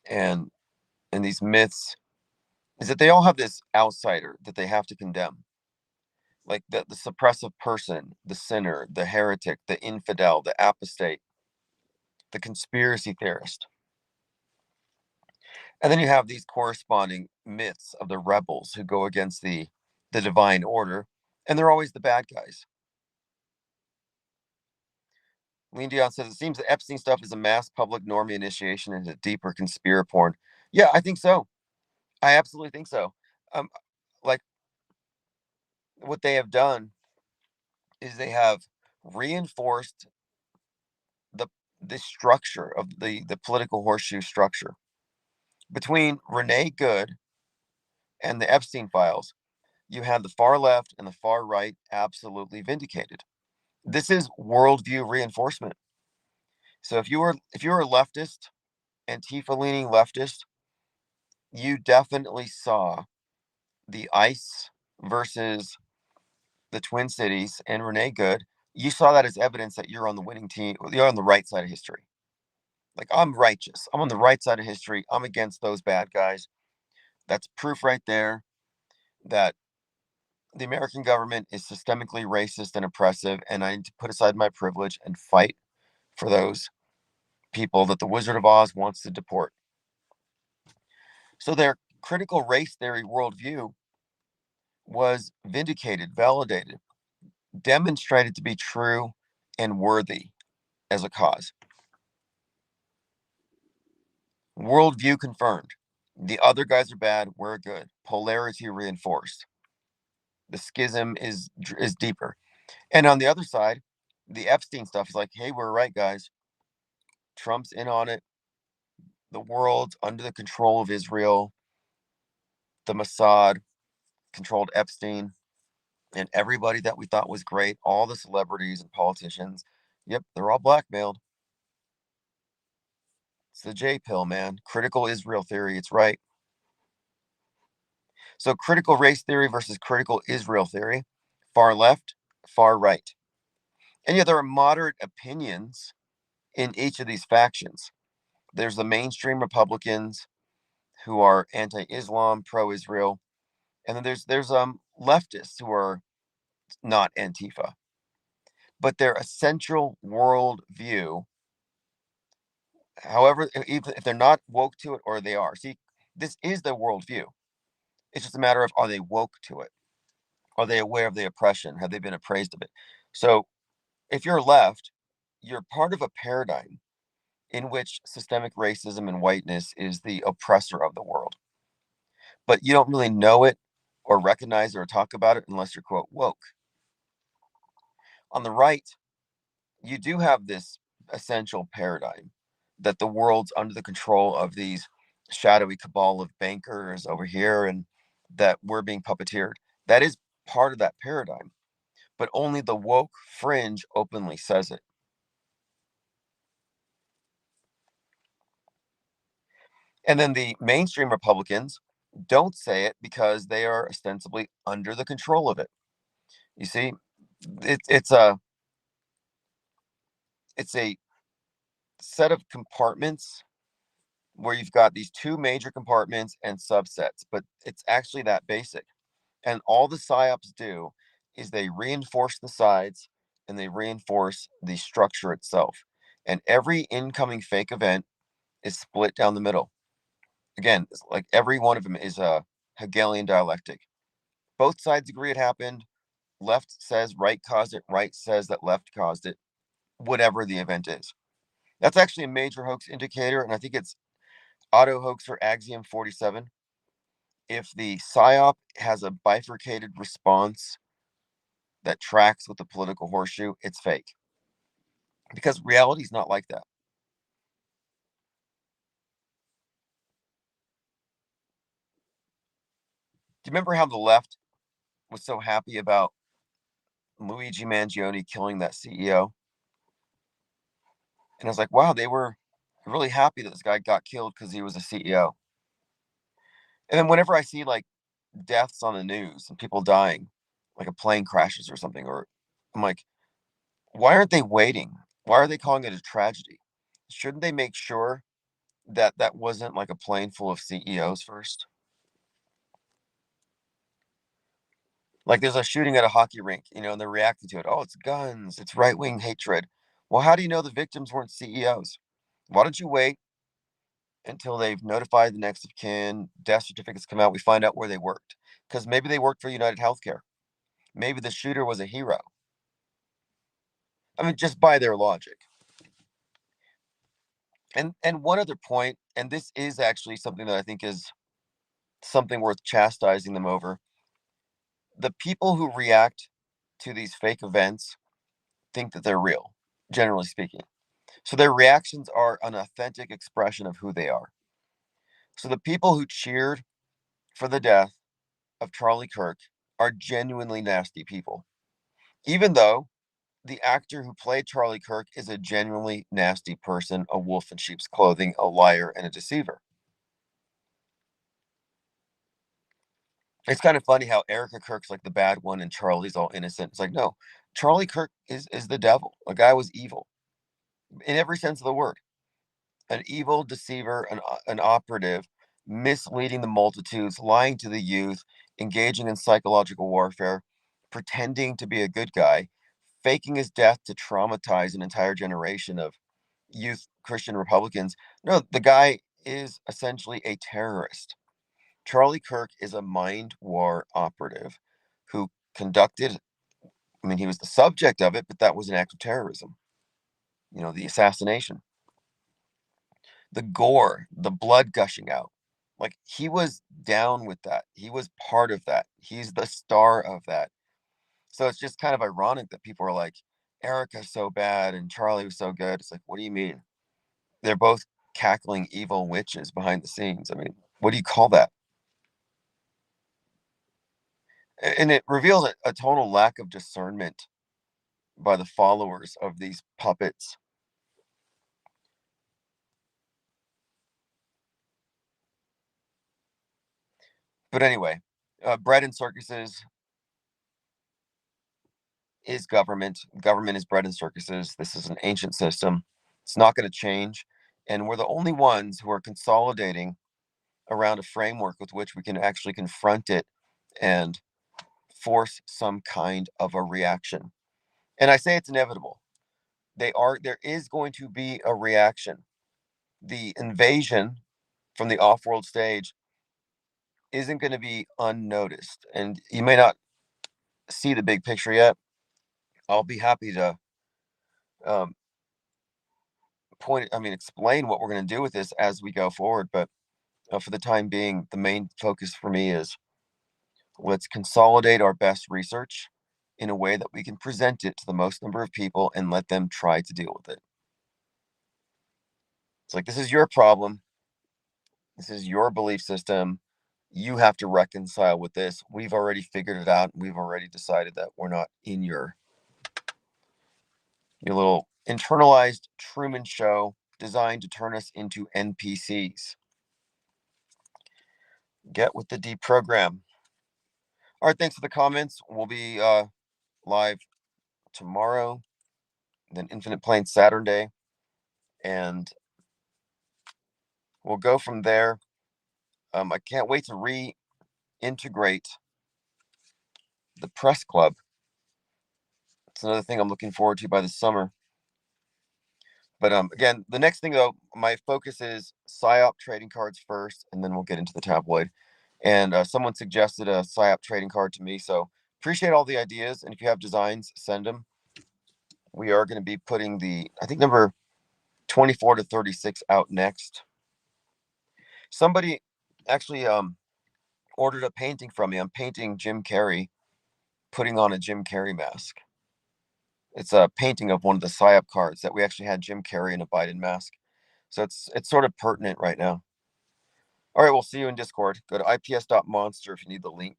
and these myths is that they all have this outsider that they have to condemn. Like the suppressive person, the sinner, the heretic, the infidel, the apostate, the conspiracy theorist. And then you have these corresponding myths of the rebels who go against the divine order, and they're always the bad guys. Lean Dion says it seems that Epstein stuff is a mass public normie initiation into deeper conspiracy porn. Yeah, I think so. I absolutely think so. Um, like, what they have done is they have reinforced the structure of the political horseshoe structure between Renee Good and the Epstein files. You had the far left and the far right absolutely vindicated. This is worldview reinforcement. So if you were a leftist, Antifa leaning leftist, you definitely saw the ICE versus the Twin Cities and Renee Good. You saw that as evidence that you're on the winning team. You're on the right side of history. Like, I'm righteous. I'm on the right side of history. I'm against those bad guys. That's proof right there that the American government is systemically racist and oppressive, and I need to put aside my privilege and fight for those people that the Wizard of Oz wants to deport. So their critical race theory worldview was vindicated, validated, demonstrated to be true and worthy as a cause. Worldview confirmed. The other guys are bad, we're good. Polarity reinforced. The schism is deeper. And on the other side, the Epstein stuff is like, hey, we're right, guys. Trump's in on it. The world's under the control of Israel. The Mossad controlled Epstein. And everybody that we thought was great, all the celebrities and politicians, yep, they're all blackmailed. It's the J pill, man. Critical Israel theory. It's right. So critical race theory versus critical Israel theory, far left, far right. And yeah, there are moderate opinions in each of these factions. There's the mainstream Republicans who are anti-Islam, pro-Israel, and then there's leftists who are not Antifa, but their essential world view, however, even if they're not woke to it or they are, see, this is their worldview. It's just a matter of, are they woke to it? Are they aware of the oppression? Have they been appraised of it? So if you're left, you're part of a paradigm in which systemic racism and whiteness is the oppressor of the world. But you don't really know it or recognize it or talk about it unless you're, quote, woke. On the right, you do have this essential paradigm that the world's under the control of these shadowy cabal of bankers over here and that we're being puppeteered. That is part of that paradigm, but only the woke fringe openly says it. And then the mainstream Republicans don't say it because they are ostensibly under the control of it. You see, it's a set of compartments where you've got these two major compartments and subsets, but it's actually that basic. And all the psyops do is they reinforce the sides and they reinforce the structure itself. And every incoming fake event is split down the middle. Again, it's like every one of them is a Hegelian dialectic. Both sides agree it happened. Left says right caused it, right says that left caused it, whatever the event is. That's actually a major hoax indicator, and I think it's auto hoax or Axiom 47. If the PSYOP has a bifurcated response that tracks with the political horseshoe, it's fake. Because reality is not like that. Do you remember how the left was so happy about Luigi Mangione killing that CEO? And I was like, wow, they were really happy that this guy got killed because he was a CEO. And then whenever I see like deaths on the news and people dying, like a plane crashes or something, or I'm like, why aren't they waiting? Why are they calling it a tragedy? Shouldn't they make sure that that wasn't like a plane full of CEOs first? Like there's a shooting at a hockey rink, and they're reacting to it. Oh, it's guns, it's right wing hatred. Well, how do you know the victims weren't CEOs? Why don't you wait until they've notified the next of kin, death certificates come out, we find out where they worked? Because maybe they worked for United Healthcare. Maybe the shooter was a hero. I mean, just by their logic. And one other point, and this is actually something that I think is something worth chastising them over. The people who react to these fake events think that they're real, generally speaking. So their reactions are an authentic expression of who they are. So the people who cheered for the death of Charlie Kirk are genuinely nasty people, even though the actor who played Charlie Kirk is a genuinely nasty person, a wolf in sheep's clothing, a liar, and a deceiver. It's kind of funny how Erica Kirk's like the bad one and Charlie's all innocent. It's like, no, Charlie Kirk is the devil. The guy was evil in every sense of the word. An evil deceiver, an operative, misleading the multitudes, lying to the youth, engaging in psychological warfare, pretending to be a good guy, faking his death to traumatize an entire generation of youth Christian Republicans. No, the guy is essentially a terrorist. Charlie Kirk is a mind war operative who conducted, I mean, he was the subject of it, but that was an act of terrorism, the assassination, the gore, the blood gushing out. Like he was down with that. He was part of that. He's the star of that. So it's just kind of ironic that people are like, Erica's so bad and Charlie was so good. It's like, what do you mean? They're both cackling evil witches behind the scenes. I mean, what do you call that? And it reveals a total lack of discernment by the followers of these puppets. But anyway, Bread and circuses is government. Government is bread and circuses. This is an ancient system. It's not going to change. And we're the only ones who are consolidating around a framework with which we can actually confront it and force some kind of a reaction. And I say it's inevitable. There is going to be a reaction. The invasion from the off-world stage isn't going to be unnoticed. And you may not see the big picture yet. I'll be happy to um, explain what we're going to do with this as we go forward. But for the time being, the main focus for me is let's consolidate our best research in a way that we can present it to the most number of people and let them try to deal with it. It's like, this is your problem. This is your belief system. You have to reconcile with this. We've already figured it out. We've already decided that we're not in your little internalized Truman Show designed to turn us into NPCs. Get with the deprogram. All right, thanks for the comments. We'll be live tomorrow, then Infinite Plane Saturday, and we'll go from there. I can't wait to reintegrate the press club. It's another thing I'm looking forward to by the summer. But again, the next thing though, my focus is PSYOP trading cards first, and then we'll get into the tabloid. And someone suggested a PSYOP trading card to me, so appreciate all the ideas. And if you have designs, send them. We are going to be putting I think number 24 to 36 out next. Somebody actually ordered a painting from me. I'm painting Jim Carrey, putting on a Jim Carrey mask. It's a painting of one of the PSYOP cards that we actually had Jim Carrey in a Biden mask. So it's sort of pertinent right now. All right, we'll see you in Discord. Go to ips.monster if you need the link.